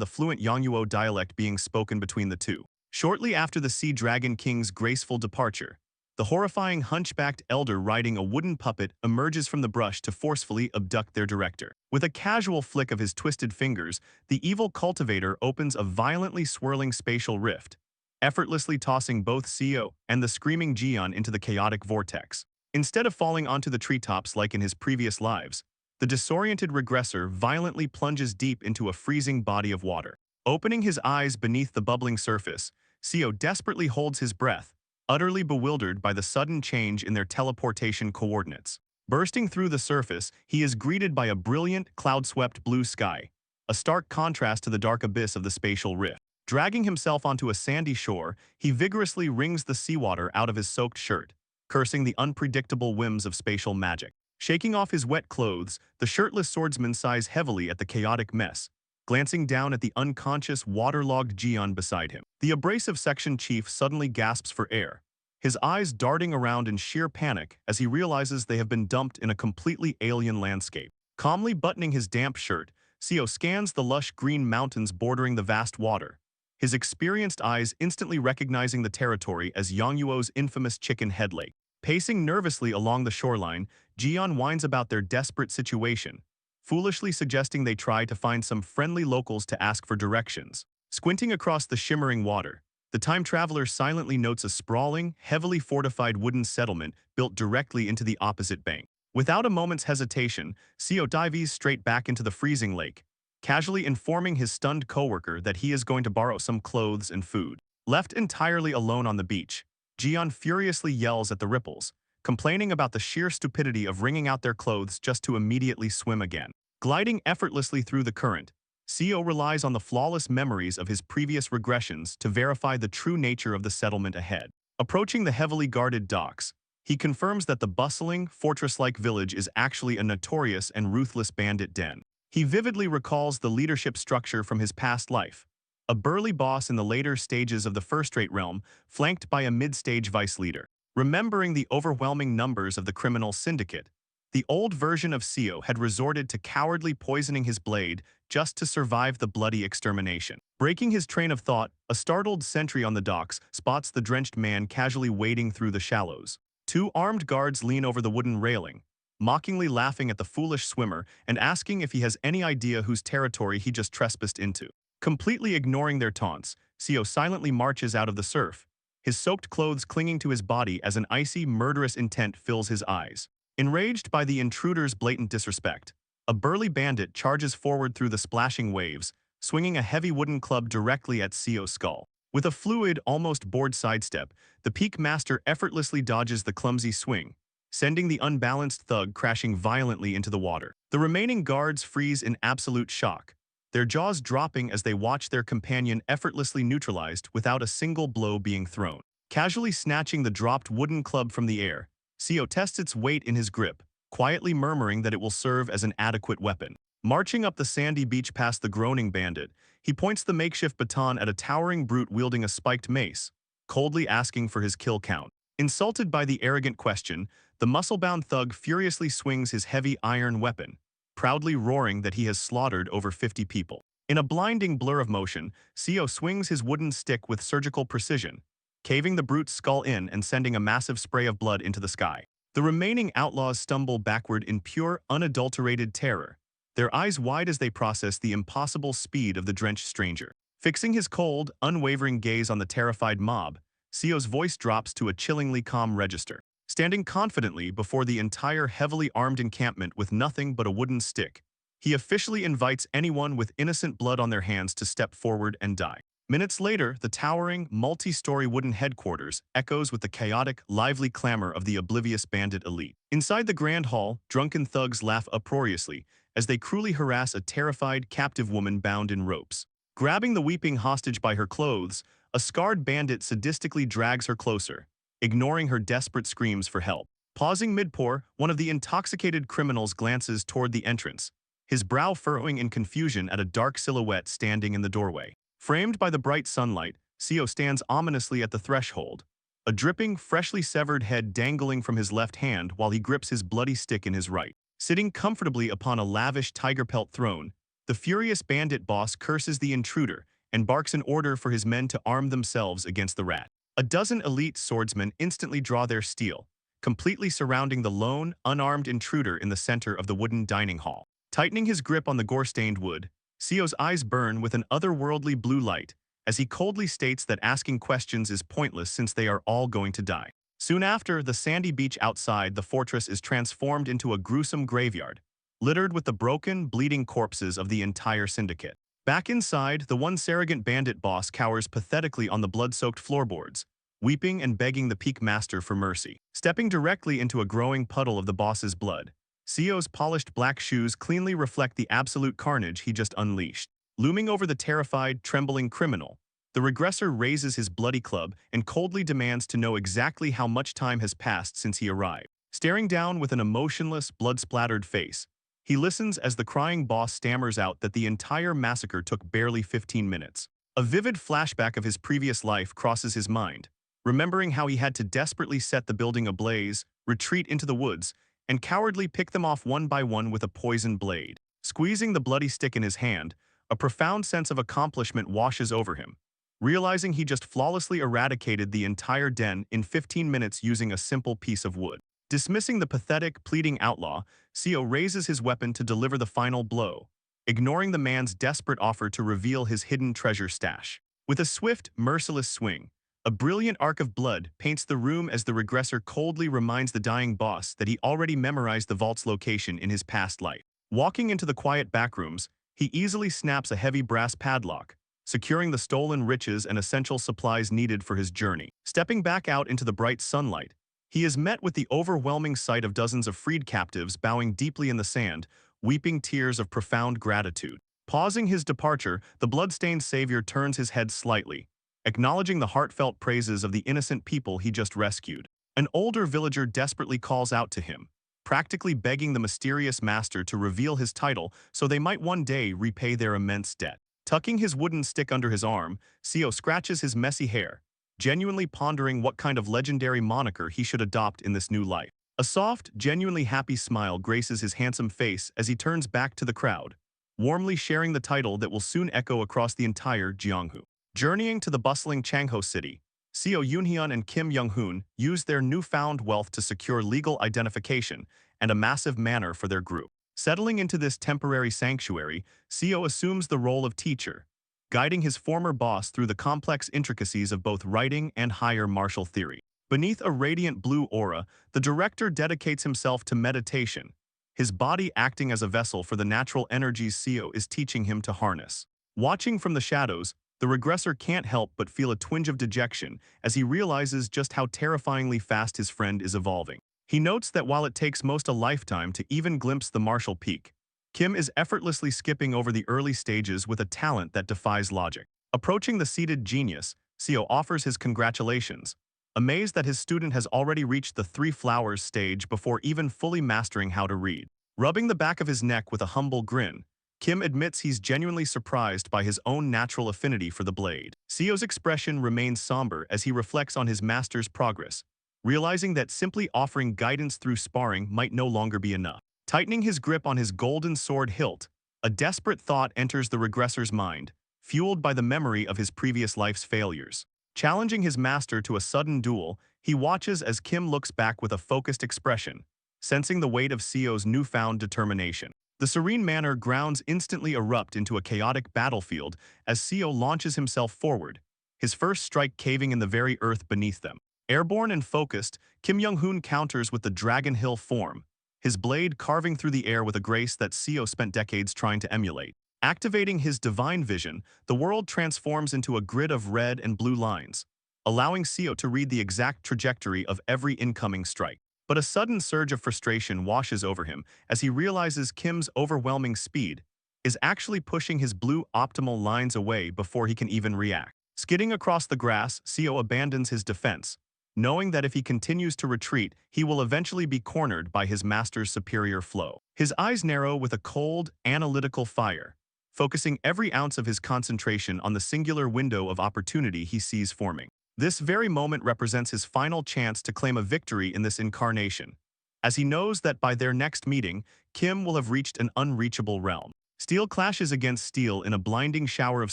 the fluent Yangyuo dialect being spoken between the two. Shortly after the Sea Dragon King's graceful departure, the horrifying hunchbacked elder riding a wooden puppet emerges from the brush to forcefully abduct their director. With a casual flick of his twisted fingers, the evil cultivator opens a violently swirling spatial rift, effortlessly tossing both Seo and the screaming Jian into the chaotic vortex. Instead of falling onto the treetops like in his previous lives, the disoriented regressor violently plunges deep into a freezing body of water. Opening his eyes beneath the bubbling surface, Seo desperately holds his breath, utterly bewildered by the sudden change in their teleportation coordinates. Bursting through the surface, he is greeted by a brilliant, cloud-swept blue sky, a stark contrast to the dark abyss of the spatial rift. Dragging himself onto a sandy shore, he vigorously wrings the seawater out of his soaked shirt, cursing the unpredictable whims of spatial magic. Shaking off his wet clothes, the shirtless swordsman sighs heavily at the chaotic mess, glancing down at the unconscious, waterlogged Jian beside him. The abrasive section chief suddenly gasps for air, his eyes darting around in sheer panic as he realizes they have been dumped in a completely alien landscape. Calmly buttoning his damp shirt, Seo scans the lush green mountains bordering the vast water, his experienced eyes instantly recognizing the territory as Yongyuo's infamous Chicken Head Lake. Pacing nervously along the shoreline, Jian whines about their desperate situation, foolishly suggesting they try to find some friendly locals to ask for directions. Squinting across the shimmering water, the time traveler silently notes a sprawling, heavily fortified wooden settlement built directly into the opposite bank. Without a moment's hesitation, Seo dives straight back into the freezing lake, casually informing his stunned coworker that he is going to borrow some clothes and food. Left entirely alone on the beach, Jian furiously yells at the ripples, complaining about the sheer stupidity of wringing out their clothes just to immediately swim again. Gliding effortlessly through the current, Seo relies on the flawless memories of his previous regressions to verify the true nature of the settlement ahead. Approaching the heavily guarded docks, he confirms that the bustling, fortress-like village is actually a notorious and ruthless bandit den. He vividly recalls the leadership structure from his past life, a burly boss in the later stages of the first-rate realm, flanked by a mid-stage vice leader. Remembering the overwhelming numbers of the criminal syndicate, the old version of Seo had resorted to cowardly poisoning his blade just to survive the bloody extermination. Breaking his train of thought, a startled sentry on the docks spots the drenched man casually wading through the shallows. Two armed guards lean over the wooden railing, mockingly laughing at the foolish swimmer and asking if he has any idea whose territory he just trespassed into. Completely ignoring their taunts, Seo silently marches out of the surf, his soaked clothes clinging to his body as an icy, murderous intent fills his eyes. Enraged by the intruder's blatant disrespect, a burly bandit charges forward through the splashing waves, swinging a heavy wooden club directly at Seo's skull. With a fluid, almost bored sidestep, the Peak Master effortlessly dodges the clumsy swing, sending the unbalanced thug crashing violently into the water. The remaining guards freeze in absolute shock, their jaws dropping as they watch their companion effortlessly neutralized without a single blow being thrown. Casually snatching the dropped wooden club from the air, Seo tests its weight in his grip, quietly murmuring that it will serve as an adequate weapon. Marching up the sandy beach past the groaning bandit, he points the makeshift baton at a towering brute wielding a spiked mace, coldly asking for his kill count. Insulted by the arrogant question, the muscle-bound thug furiously swings his heavy iron weapon, proudly roaring that he has slaughtered over 50 people. In a blinding blur of motion, Seo swings his wooden stick with surgical precision, caving the brute's skull in and sending a massive spray of blood into the sky. The remaining outlaws stumble backward in pure, unadulterated terror, their eyes wide as they process the impossible speed of the drenched stranger. Fixing his cold, unwavering gaze on the terrified mob, Seo's voice drops to a chillingly calm register. Standing confidently before the entire heavily armed encampment with nothing but a wooden stick, he officially invites anyone with innocent blood on their hands to step forward and die. Minutes later, the towering, multi-story wooden headquarters echoes with the chaotic, lively clamor of the oblivious bandit elite. Inside the grand hall, drunken thugs laugh uproariously as they cruelly harass a terrified, captive woman bound in ropes. Grabbing the weeping hostage by her clothes, a scarred bandit sadistically drags her closer, ignoring her desperate screams for help. Pausing mid-pour, one of the intoxicated criminals glances toward the entrance, his brow furrowing in confusion at a dark silhouette standing in the doorway. Framed by the bright sunlight, Seo stands ominously at the threshold, a dripping, freshly severed head dangling from his left hand while he grips his bloody stick in his right. Sitting comfortably upon a lavish tiger pelt throne, The furious bandit boss curses the intruder and barks an order for his men to arm themselves against the rat. A dozen elite swordsmen instantly draw their steel, completely surrounding the lone, unarmed intruder in the center of the wooden dining hall. Tightening his grip on the gore-stained wood, Sio's eyes burn with an otherworldly blue light as he coldly states that asking questions is pointless since they are all going to die. Soon after, the sandy beach outside the fortress is transformed into a gruesome graveyard, littered with the broken, bleeding corpses of the entire syndicate. Back inside, the once arrogant bandit boss cowers pathetically on the blood-soaked floorboards, weeping and begging the peak master for mercy. Stepping directly into a growing puddle of the boss's blood, Sio's polished black shoes cleanly reflect the absolute carnage he just unleashed. Looming over the terrified, trembling criminal, the regressor raises his bloody club and coldly demands to know exactly how much time has passed since he arrived. Staring down with an emotionless, blood-splattered face, he listens as the crying boss stammers out that the entire massacre took barely 15 minutes. A vivid flashback of his previous life crosses his mind, remembering how he had to desperately set the building ablaze, retreat into the woods, and cowardly pick them off one by one with a poisoned blade. Squeezing the bloody stick in his hand, a profound sense of accomplishment washes over him, realizing he just flawlessly eradicated the entire den in 15 minutes using a simple piece of wood. Dismissing the pathetic, pleading outlaw, Sio raises his weapon to deliver the final blow, ignoring the man's desperate offer to reveal his hidden treasure stash. With a swift, merciless swing, a brilliant arc of blood paints the room as the regressor coldly reminds the dying boss that he already memorized the vault's location in his past life. Walking into the quiet backrooms, he easily snaps a heavy brass padlock, securing the stolen riches and essential supplies needed for his journey. Stepping back out into the bright sunlight, he is met with the overwhelming sight of dozens of freed captives bowing deeply in the sand, weeping tears of profound gratitude. Pausing his departure, the blood-stained savior turns his head slightly, acknowledging the heartfelt praises of the innocent people he just rescued. An older villager desperately calls out to him, practically begging the mysterious master to reveal his title so they might one day repay their immense debt. Tucking his wooden stick under his arm, Sio scratches his messy hair, genuinely pondering what kind of legendary moniker he should adopt in this new life. A soft, genuinely happy smile graces his handsome face as he turns back to the crowd, warmly sharing the title that will soon echo across the entire Gyeongju. Journeying to the bustling Changho city, Seo Yoonhyun and Kim Young-hoon use their newfound wealth to secure legal identification and a massive manor for their group. Settling into this temporary sanctuary, Seo assumes the role of teacher, guiding his former boss through the complex intricacies of both writing and higher martial theory. Beneath a radiant blue aura, the director dedicates himself to meditation, his body acting as a vessel for the natural energies Seo is teaching him to harness. Watching from the shadows, the regressor can't help but feel a twinge of dejection as he realizes just how terrifyingly fast his friend is evolving. He notes that while it takes most a lifetime to even glimpse the martial peak, Kim is effortlessly skipping over the early stages with a talent that defies logic. Approaching the seated genius, Seo offers his congratulations, amazed that his student has already reached the three flowers stage before even fully mastering how to read. Rubbing the back of his neck with a humble grin, Kim admits he's genuinely surprised by his own natural affinity for the blade. Seo's expression remains somber as he reflects on his master's progress, realizing that simply offering guidance through sparring might no longer be enough. Tightening his grip on his golden sword hilt, a desperate thought enters the regressor's mind, fueled by the memory of his previous life's failures. Challenging his master to a sudden duel, he watches as Kim looks back with a focused expression, sensing the weight of Seo's newfound determination. The serene manor grounds instantly erupt into a chaotic battlefield as Seo launches himself forward, his first strike caving in the very earth beneath them. Airborne and focused, Kim Young-hoon counters with the Dragon Hill form, his blade carving through the air with a grace that Seo spent decades trying to emulate. Activating his divine vision, the world transforms into a grid of red and blue lines, allowing Seo to read the exact trajectory of every incoming strike. But a sudden surge of frustration washes over him as he realizes Kim's overwhelming speed is actually pushing his blue optimal lines away before he can even react. Skidding across the grass, Seo abandons his defense, knowing that if he continues to retreat, he will eventually be cornered by his master's superior flow. His eyes narrow with a cold, analytical fire, focusing every ounce of his concentration on the singular window of opportunity he sees forming. This very moment represents his final chance to claim a victory in this incarnation, as he knows that by their next meeting, Kim will have reached an unreachable realm. Steel clashes against steel in a blinding shower of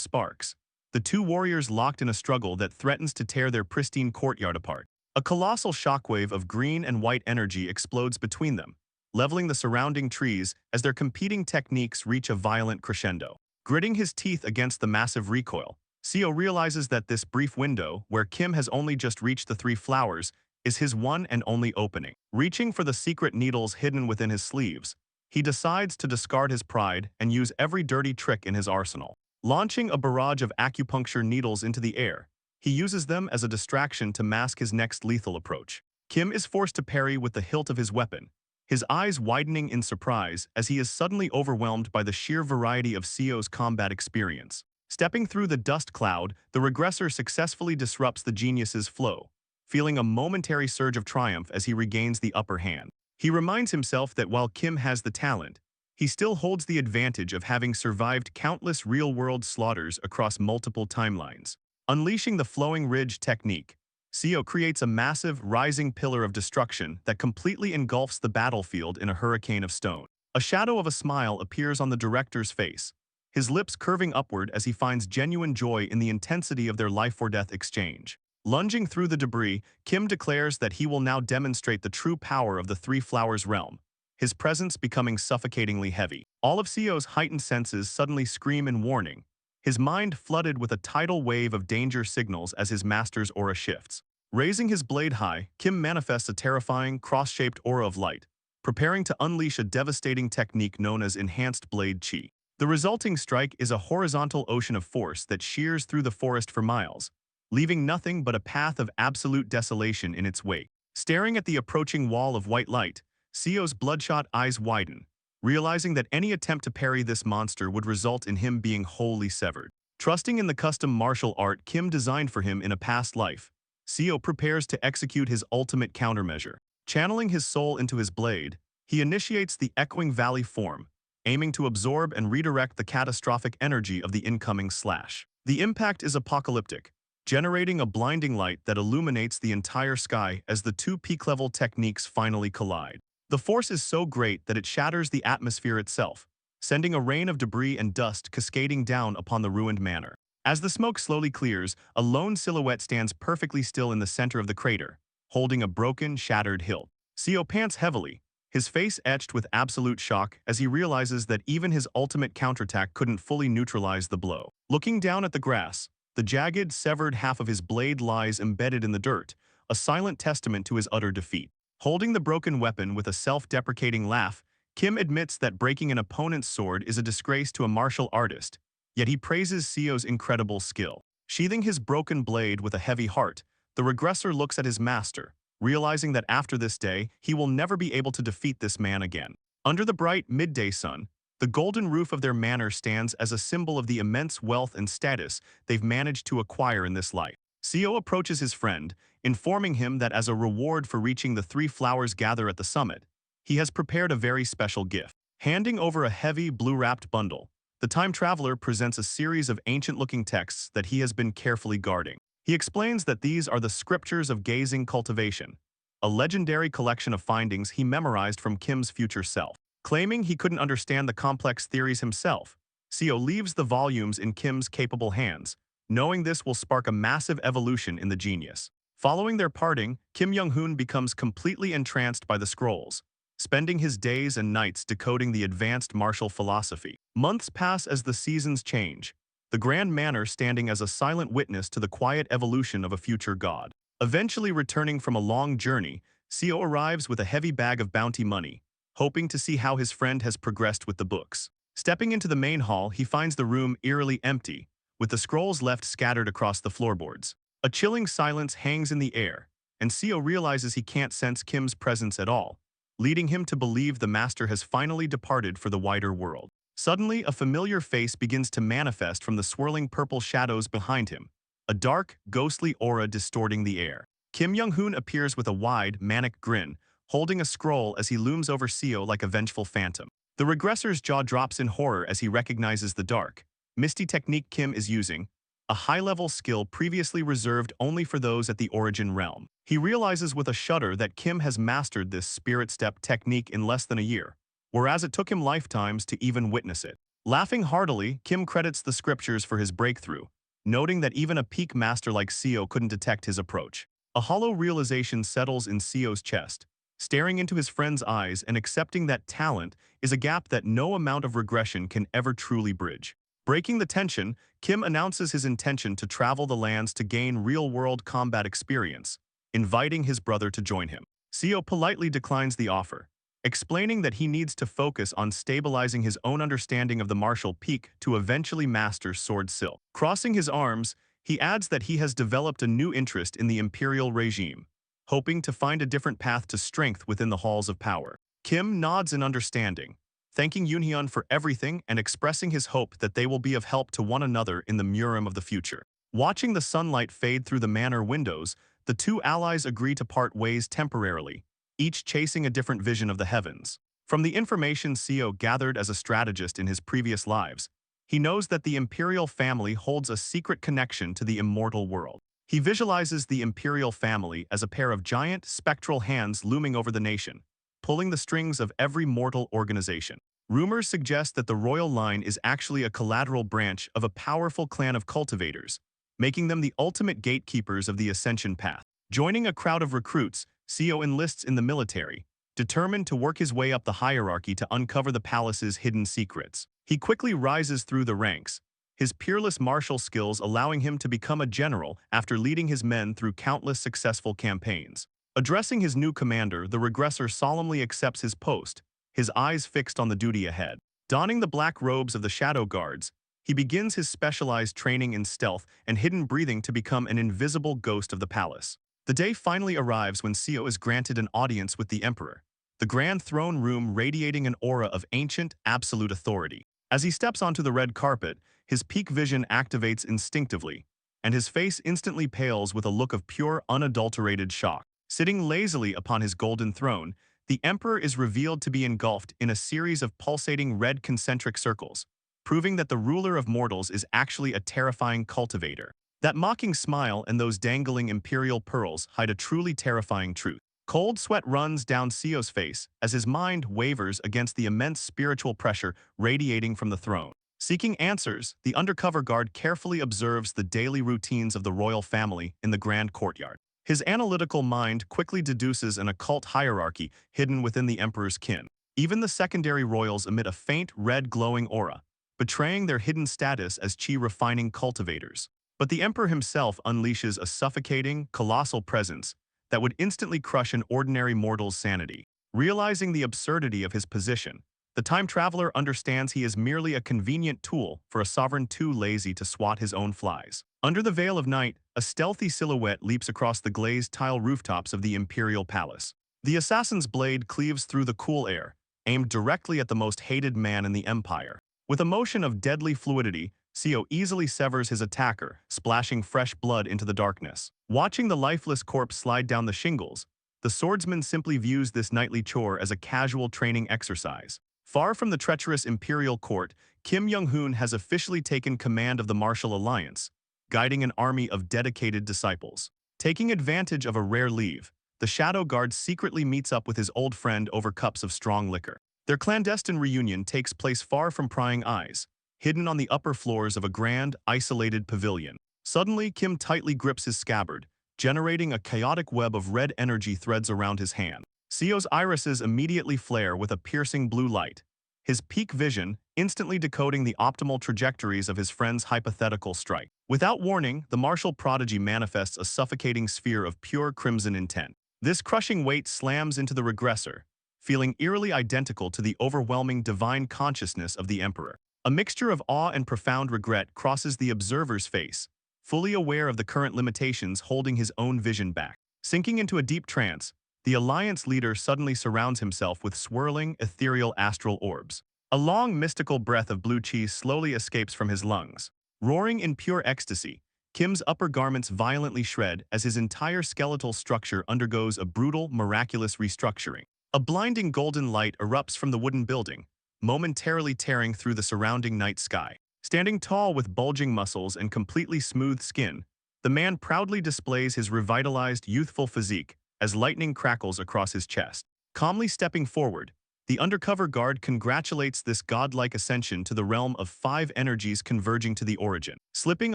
sparks. The two warriors locked in a struggle that threatens to tear their pristine courtyard apart. A colossal shockwave of green and white energy explodes between them, leveling the surrounding trees as their competing techniques reach a violent crescendo. Gritting his teeth against the massive recoil, Seo realizes that this brief window, where Kim has only just reached the three flowers, is his one and only opening. Reaching for the secret needles hidden within his sleeves, he decides to discard his pride and use every dirty trick in his arsenal. Launching a barrage of acupuncture needles into the air, he uses them as a distraction to mask his next lethal approach. Kim is forced to parry with the hilt of his weapon, his eyes widening in surprise as he is suddenly overwhelmed by the sheer variety of Seo's combat experience. Stepping through the dust cloud, the regressor successfully disrupts the genius's flow, feeling a momentary surge of triumph as he regains the upper hand. He reminds himself that while Kim has the talent, he still holds the advantage of having survived countless real-world slaughters across multiple timelines. Unleashing the flowing ridge technique, Seo creates a massive, rising pillar of destruction that completely engulfs the battlefield in a hurricane of stone. A shadow of a smile appears on the director's face, his lips curving upward as he finds genuine joy in the intensity of their life-or-death exchange. Lunging through the debris, Kim declares that he will now demonstrate the true power of the Three Flowers realm, his presence becoming suffocatingly heavy. All of Seo's heightened senses suddenly scream in warning, his mind flooded with a tidal wave of danger signals as his master's aura shifts. Raising his blade high, Kim manifests a terrifying, cross-shaped aura of light, preparing to unleash a devastating technique known as Enhanced Blade Chi. The resulting strike is a horizontal ocean of force that shears through the forest for miles, leaving nothing but a path of absolute desolation in its wake. Staring at the approaching wall of white light, Seo's bloodshot eyes widen, realizing that any attempt to parry this monster would result in him being wholly severed. Trusting in the custom martial art Kim designed for him in a past life, Seo prepares to execute his ultimate countermeasure. Channeling his soul into his blade, he initiates the Echoing Valley form, aiming to absorb and redirect the catastrophic energy of the incoming slash. The impact is apocalyptic, generating a blinding light that illuminates the entire sky as the two peak-level techniques finally collide. The force is so great that it shatters the atmosphere itself, sending a rain of debris and dust cascading down upon the ruined manor. As the smoke slowly clears, a lone silhouette stands perfectly still in the center of the crater, holding a broken, shattered hilt. Seo pants heavily, his face etched with absolute shock as he realizes that even his ultimate counterattack couldn't fully neutralize the blow. Looking down at the grass, the jagged, severed half of his blade lies embedded in the dirt, a silent testament to his utter defeat. Holding the broken weapon with a self-deprecating laugh, Kim admits that breaking an opponent's sword is a disgrace to a martial artist, yet he praises Seo's incredible skill. Sheathing his broken blade with a heavy heart, the regressor looks at his master, realizing that after this day, he will never be able to defeat this man again. Under the bright midday sun, the golden roof of their manor stands as a symbol of the immense wealth and status they've managed to acquire in this life. Seo approaches his friend, informing him that as a reward for reaching the three flowers gather at the summit, he has prepared a very special gift. Handing over a heavy, blue-wrapped bundle, the time traveler presents a series of ancient-looking texts that he has been carefully guarding. He explains that these are the scriptures of gazing cultivation, a legendary collection of findings he memorized from Kim's future self. Claiming he couldn't understand the complex theories himself, Seo leaves the volumes in Kim's capable hands, knowing this will spark a massive evolution in the genius. Following their parting, Kim Young-hoon becomes completely entranced by the scrolls, spending his days and nights decoding the advanced martial philosophy. Months pass as the seasons change, the Grand Manor standing as a silent witness to the quiet evolution of a future god. Eventually returning from a long journey, Seo arrives with a heavy bag of bounty money, hoping to see how his friend has progressed with the books. Stepping into the main hall, he finds the room eerily empty, with the scrolls left scattered across the floorboards. A chilling silence hangs in the air, and Seo realizes he can't sense Kim's presence at all, leading him to believe the master has finally departed for the wider world. Suddenly, a familiar face begins to manifest from the swirling purple shadows behind him, a dark, ghostly aura distorting the air. Kim Young-hoon appears with a wide, manic grin, holding a scroll as he looms over Seo like a vengeful phantom. The regressor's jaw drops in horror as he recognizes the dark, misty technique Kim is using, a high-level skill previously reserved only for those at the origin realm. He realizes with a shudder that Kim has mastered this spirit step technique in less than a year, whereas it took him lifetimes to even witness it. Laughing heartily, Kim credits the scriptures for his breakthrough, noting that even a peak master like Seo couldn't detect his approach. A hollow realization settles in Seo's chest, staring into his friend's eyes and accepting that talent is a gap that no amount of regression can ever truly bridge. Breaking the tension, Kim announces his intention to travel the lands to gain real-world combat experience, inviting his brother to join him. Seo politely declines the offer, explaining that he needs to focus on stabilizing his own understanding of the martial peak to eventually master sword silk. Crossing his arms, he adds that he has developed a new interest in the imperial regime, hoping to find a different path to strength within the halls of power. Kim nods in understanding, thanking Yoonhyun for everything and expressing his hope that they will be of help to one another in the Murim of the future. Watching the sunlight fade through the manor windows, the two allies agree to part ways temporarily, each chasing a different vision of the heavens. From the information Seo gathered as a strategist in his previous lives, he knows that the imperial family holds a secret connection to the immortal world. He visualizes the imperial family as a pair of giant, spectral hands looming over the nation, pulling the strings of every mortal organization. Rumors suggest that the royal line is actually a collateral branch of a powerful clan of cultivators, making them the ultimate gatekeepers of the ascension path. Joining a crowd of recruits, Seo enlists in the military, determined to work his way up the hierarchy to uncover the palace's hidden secrets. He quickly rises through the ranks, his peerless martial skills allowing him to become a general after leading his men through countless successful campaigns. Addressing his new commander, the regressor solemnly accepts his post, his eyes fixed on the duty ahead. Donning the black robes of the Shadow Guards, he begins his specialized training in stealth and hidden breathing to become an invisible ghost of the palace. The day finally arrives when Seo is granted an audience with the Emperor, the grand throne room radiating an aura of ancient, absolute authority. As he steps onto the red carpet, his peak vision activates instinctively, and his face instantly pales with a look of pure, unadulterated shock. Sitting lazily upon his golden throne, the Emperor is revealed to be engulfed in a series of pulsating red concentric circles, proving that the ruler of mortals is actually a terrifying cultivator. That mocking smile and those dangling imperial pearls hide a truly terrifying truth. Cold sweat runs down Seo's face as his mind wavers against the immense spiritual pressure radiating from the throne. Seeking answers, the undercover guard carefully observes the daily routines of the royal family in the grand courtyard. His analytical mind quickly deduces an occult hierarchy hidden within the emperor's kin. Even the secondary royals emit a faint red glowing aura, betraying their hidden status as chi-refining cultivators. But the emperor himself unleashes a suffocating, colossal presence that would instantly crush an ordinary mortal's sanity. Realizing the absurdity of his position, the time traveler understands he is merely a convenient tool for a sovereign too lazy to swat his own flies. Under the veil of night, a stealthy silhouette leaps across the glazed tile rooftops of the imperial palace. The assassin's blade cleaves through the cool air, aimed directly at the most hated man in the empire. With a motion of deadly fluidity, Seo easily severs his attacker, splashing fresh blood into the darkness. Watching the lifeless corpse slide down the shingles, the swordsman simply views this nightly chore as a casual training exercise. Far from the treacherous imperial court, Kim Young-hoon has officially taken command of the martial alliance, guiding an army of dedicated disciples. Taking advantage of a rare leave, the Shadow Guard secretly meets up with his old friend over cups of strong liquor. Their clandestine reunion takes place far from prying eyes, hidden on the upper floors of a grand, isolated pavilion. Suddenly, Kim tightly grips his scabbard, generating a chaotic web of red energy threads around his hand. Seo's irises immediately flare with a piercing blue light, his peak vision instantly decoding the optimal trajectories of his friend's hypothetical strike. Without warning, the martial prodigy manifests a suffocating sphere of pure crimson intent. This crushing weight slams into the regressor, feeling eerily identical to the overwhelming divine consciousness of the Emperor. A mixture of awe and profound regret crosses the observer's face, fully aware of the current limitations holding his own vision back. Sinking into a deep trance, the Alliance leader suddenly surrounds himself with swirling, ethereal astral orbs. A long, mystical breath of blue chi slowly escapes from his lungs. Roaring in pure ecstasy, Kim's upper garments violently shred as his entire skeletal structure undergoes a brutal, miraculous restructuring. A blinding golden light erupts from the wooden building, momentarily tearing through the surrounding night sky. Standing tall with bulging muscles and completely smooth skin, the man proudly displays his revitalized, youthful physique as lightning crackles across his chest. Calmly stepping forward, The undercover guard congratulates this godlike ascension to the realm of 5 energies converging to the origin. Slipping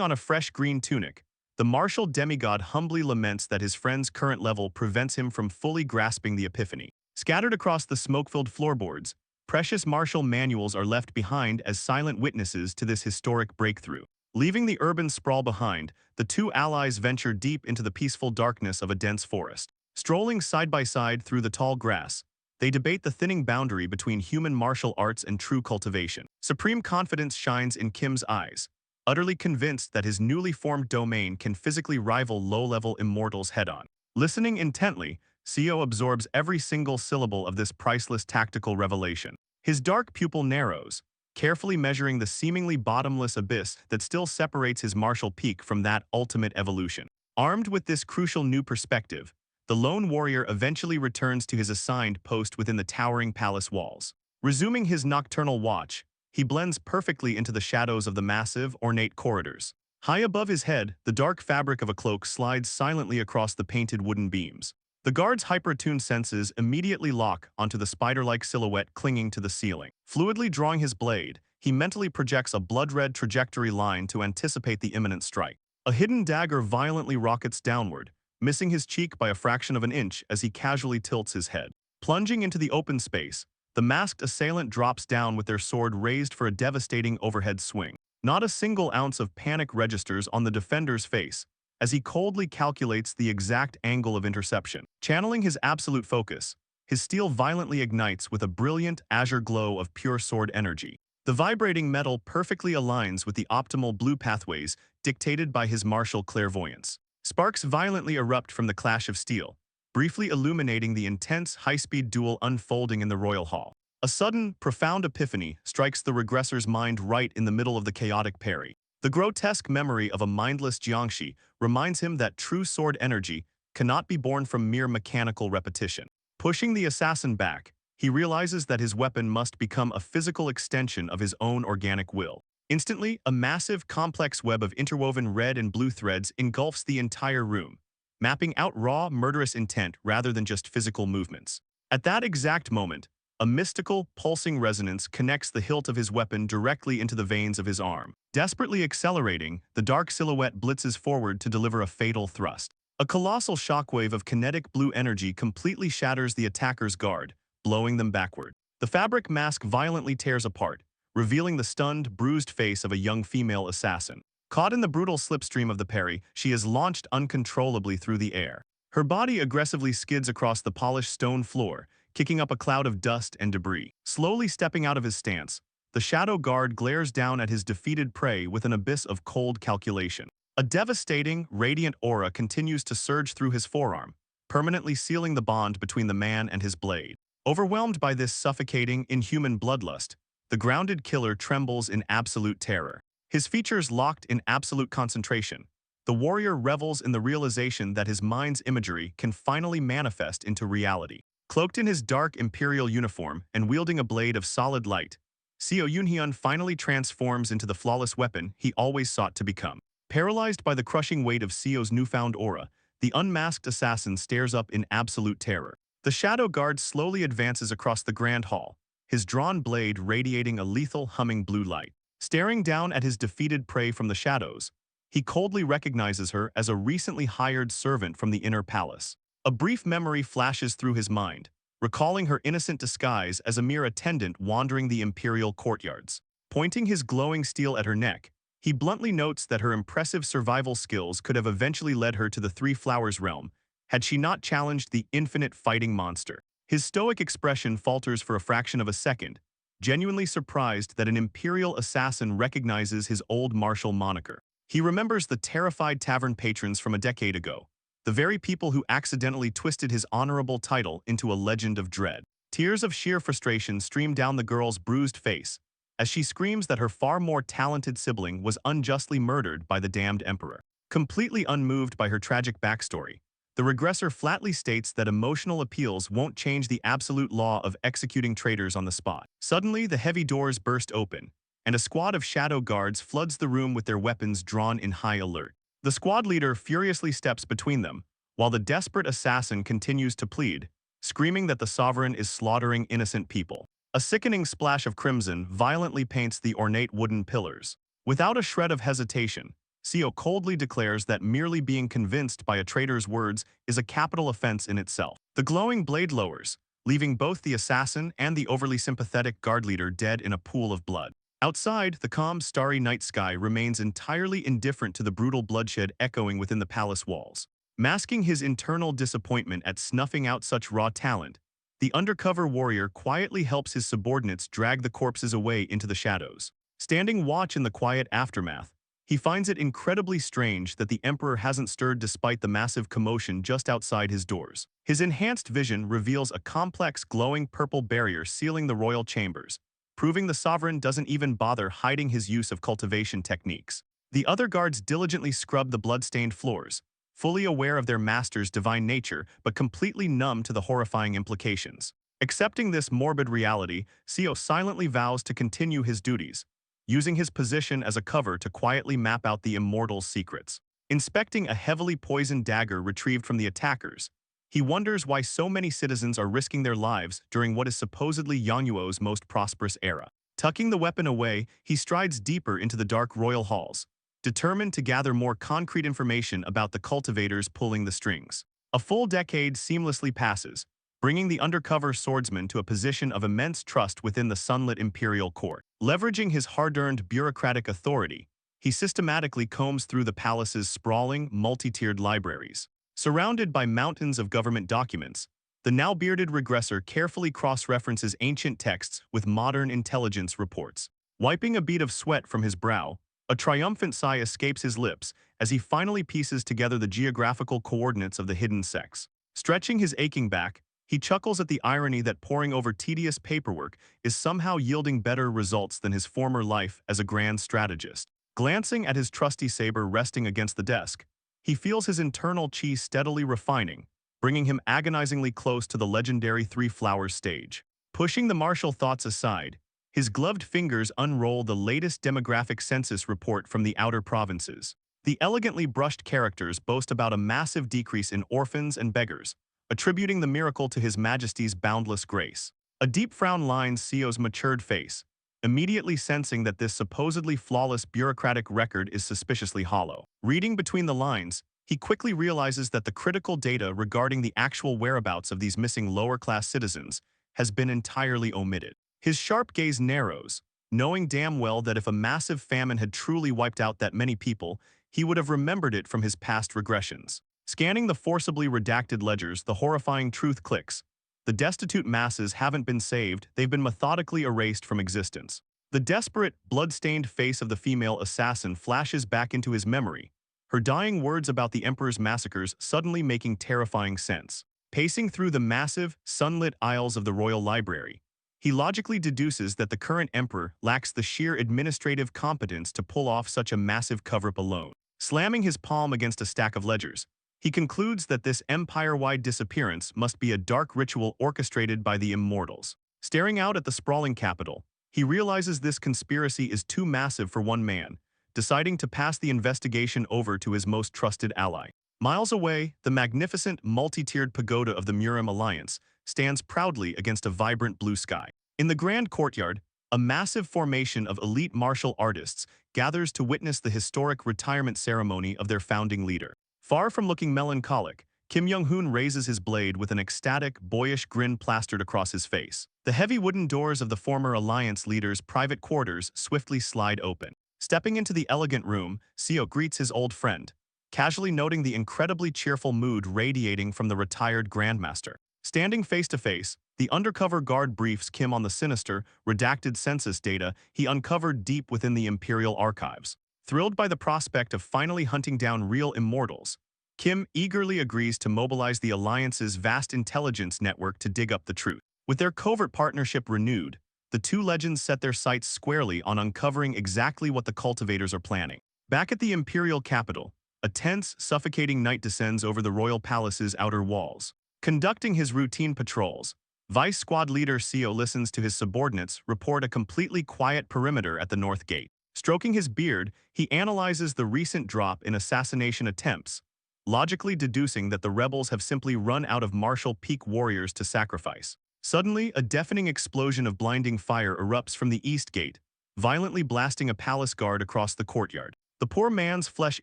on a fresh green tunic, the martial demigod humbly laments that his friend's current level prevents him from fully grasping the epiphany. Scattered across the smoke-filled floorboards, precious martial manuals are left behind as silent witnesses to this historic breakthrough. Leaving the urban sprawl behind, the two allies venture deep into the peaceful darkness of a dense forest. Strolling side by side through the tall grass, they debate the thinning boundary between human martial arts and true cultivation. Supreme confidence shines in Kim's eyes, utterly convinced that his newly formed domain can physically rival low-level immortals head-on. Listening intently, Seo absorbs every single syllable of this priceless tactical revelation. His dark pupil narrows, carefully measuring the seemingly bottomless abyss that still separates his martial peak from that ultimate evolution. Armed with this crucial new perspective, the lone warrior eventually returns to his assigned post within the towering palace walls. Resuming his nocturnal watch, he blends perfectly into the shadows of the massive, ornate corridors. High above his head, the dark fabric of a cloak slides silently across the painted wooden beams. The guard's hyper-attuned senses immediately lock onto the spider-like silhouette clinging to the ceiling. Fluidly drawing his blade, he mentally projects a blood-red trajectory line to anticipate the imminent strike. A hidden dagger violently rockets downward, missing his cheek by a fraction of an inch as he casually tilts his head. Plunging into the open space, the masked assailant drops down with their sword raised for a devastating overhead swing. Not a single ounce of panic registers on the defender's face, as he coldly calculates the exact angle of interception. Channeling his absolute focus, his steel violently ignites with a brilliant azure glow of pure sword energy. The vibrating metal perfectly aligns with the optimal blue pathways dictated by his martial clairvoyance. Sparks violently erupt from the clash of steel, briefly illuminating the intense, high-speed duel unfolding in the royal hall. A sudden, profound epiphany strikes the regressor's mind right in the middle of the chaotic parry. The grotesque memory of a mindless Jiangshi reminds him that true sword energy cannot be born from mere mechanical repetition. Pushing the assassin back, he realizes that his weapon must become a physical extension of his own organic will. Instantly, a massive, complex web of interwoven red and blue threads engulfs the entire room, mapping out raw, murderous intent rather than just physical movements. At that exact moment, a mystical, pulsing resonance connects the hilt of his weapon directly into the veins of his arm. Desperately accelerating, the dark silhouette blitzes forward to deliver a fatal thrust. A colossal shockwave of kinetic blue energy completely shatters the attacker's guard, blowing them backward. The fabric mask violently tears apart, revealing the stunned, bruised face of a young female assassin. Caught in the brutal slipstream of the parry, she is launched uncontrollably through the air. Her body aggressively skids across the polished stone floor, kicking up a cloud of dust and debris. Slowly stepping out of his stance, the shadow guard glares down at his defeated prey with an abyss of cold calculation. A devastating, radiant aura continues to surge through his forearm, permanently sealing the bond between the man and his blade. Overwhelmed by this suffocating, inhuman bloodlust, the grounded killer trembles in absolute terror. His features locked in absolute concentration, the warrior revels in the realization that his mind's imagery can finally manifest into reality. Cloaked in his dark imperial uniform and wielding a blade of solid light, Seo Yunhyun finally transforms into the flawless weapon he always sought to become. Paralyzed by the crushing weight of Seo's newfound aura, the unmasked assassin stares up in absolute terror. The shadow guard slowly advances across the grand hall, his drawn blade radiating a lethal, humming blue light. Staring down at his defeated prey from the shadows, he coldly recognizes her as a recently hired servant from the inner palace. A brief memory flashes through his mind, recalling her innocent disguise as a mere attendant wandering the imperial courtyards. Pointing his glowing steel at her neck, he bluntly notes that her impressive survival skills could have eventually led her to the Three Flowers realm had she not challenged the infinite fighting monster. His stoic expression falters for a fraction of a second, genuinely surprised that an imperial assassin recognizes his old martial moniker. He remembers the terrified tavern patrons from a decade ago, the very people who accidentally twisted his honorable title into a legend of dread. Tears of sheer frustration stream down the girl's bruised face as she screams that her far more talented sibling was unjustly murdered by the damned emperor. Completely unmoved by her tragic backstory, the regressor flatly states that emotional appeals won't change the absolute law of executing traitors on the spot. Suddenly, the heavy doors burst open, and a squad of shadow guards floods the room with their weapons drawn in high alert. The squad leader furiously steps between them, while the desperate assassin continues to plead, screaming that the sovereign is slaughtering innocent people. A sickening splash of crimson violently paints the ornate wooden pillars. Without a shred of hesitation, Seo coldly declares that merely being convinced by a traitor's words is a capital offense in itself. The glowing blade lowers, leaving both the assassin and the overly sympathetic guard leader dead in a pool of blood. Outside, the calm, starry night sky remains entirely indifferent to the brutal bloodshed echoing within the palace walls. Masking his internal disappointment at snuffing out such raw talent, the undercover warrior quietly helps his subordinates drag the corpses away into the shadows. Standing watch in the quiet aftermath, he finds it incredibly strange that the emperor hasn't stirred despite the massive commotion just outside his doors. His enhanced vision reveals a complex glowing purple barrier sealing the royal chambers, proving the sovereign doesn't even bother hiding his use of cultivation techniques. The other guards diligently scrub the blood-stained floors, fully aware of their master's divine nature but completely numb to the horrifying implications. Accepting this morbid reality, Seo silently vows to continue his duties, using his position as a cover to quietly map out the immortal's secrets. Inspecting a heavily poisoned dagger retrieved from the attackers, he wonders why so many citizens are risking their lives during what is supposedly Yongyuo's most prosperous era. Tucking the weapon away, he strides deeper into the dark royal halls, determined to gather more concrete information about the cultivators pulling the strings. A full decade seamlessly passes, bringing the undercover swordsman to a position of immense trust within the sunlit imperial court. Leveraging his hard-earned bureaucratic authority, he systematically combs through the palace's sprawling, multi-tiered libraries. Surrounded by mountains of government documents, the now-bearded regressor carefully cross-references ancient texts with modern intelligence reports. Wiping a bead of sweat from his brow, a triumphant sigh escapes his lips as he finally pieces together the geographical coordinates of the hidden sects. Stretching his aching back, he chuckles at the irony that poring over tedious paperwork is somehow yielding better results than his former life as a grand strategist. Glancing at his trusty saber resting against the desk, he feels his internal chi steadily refining, bringing him agonizingly close to the legendary Three Flowers stage. Pushing the martial thoughts aside, his gloved fingers unroll the latest demographic census report from the outer provinces. The elegantly brushed characters boast about a massive decrease in orphans and beggars, attributing the miracle to His Majesty's boundless grace. A deep frown lines Seo's matured face, immediately sensing that this supposedly flawless bureaucratic record is suspiciously hollow. Reading between the lines, he quickly realizes that the critical data regarding the actual whereabouts of these missing lower-class citizens has been entirely omitted. His sharp gaze narrows, knowing damn well that if a massive famine had truly wiped out that many people, he would have remembered it from his past regressions. Scanning the forcibly redacted ledgers, the horrifying truth clicks. The destitute masses haven't been saved, they've been methodically erased from existence. The desperate, blood-stained face of the female assassin flashes back into his memory, her dying words about the Emperor's massacres suddenly making terrifying sense. Pacing through the massive, sunlit aisles of the Royal Library, he logically deduces that the current Emperor lacks the sheer administrative competence to pull off such a massive cover-up alone. Slamming his palm against a stack of ledgers, he concludes that this empire-wide disappearance must be a dark ritual orchestrated by the immortals. Staring out at the sprawling capital, he realizes this conspiracy is too massive for one man, deciding to pass the investigation over to his most trusted ally. Miles away, the magnificent, multi-tiered pagoda of the Murim Alliance stands proudly against a vibrant blue sky. In the grand courtyard, a massive formation of elite martial artists gathers to witness the historic retirement ceremony of their founding leader. Far from looking melancholic, Kim Young-hoon raises his blade with an ecstatic, boyish grin plastered across his face. The heavy wooden doors of the former Alliance leader's private quarters swiftly slide open. Stepping into the elegant room, Seo greets his old friend, casually noting the incredibly cheerful mood radiating from the retired Grandmaster. Standing face to face, the undercover guard briefs Kim on the sinister, redacted census data he uncovered deep within the Imperial archives. Thrilled by the prospect of finally hunting down real immortals, Kim eagerly agrees to mobilize the Alliance's vast intelligence network to dig up the truth. With their covert partnership renewed, the two legends set their sights squarely on uncovering exactly what the cultivators are planning. Back at the Imperial capital, a tense, suffocating night descends over the royal palace's outer walls. Conducting his routine patrols, Vice Squad Leader Seo listens to his subordinates report a completely quiet perimeter at the north gate. Stroking his beard, he analyzes the recent drop in assassination attempts, logically deducing that the rebels have simply run out of martial peak warriors to sacrifice. Suddenly, a deafening explosion of blinding fire erupts from the east gate, violently blasting a palace guard across the courtyard. The poor man's flesh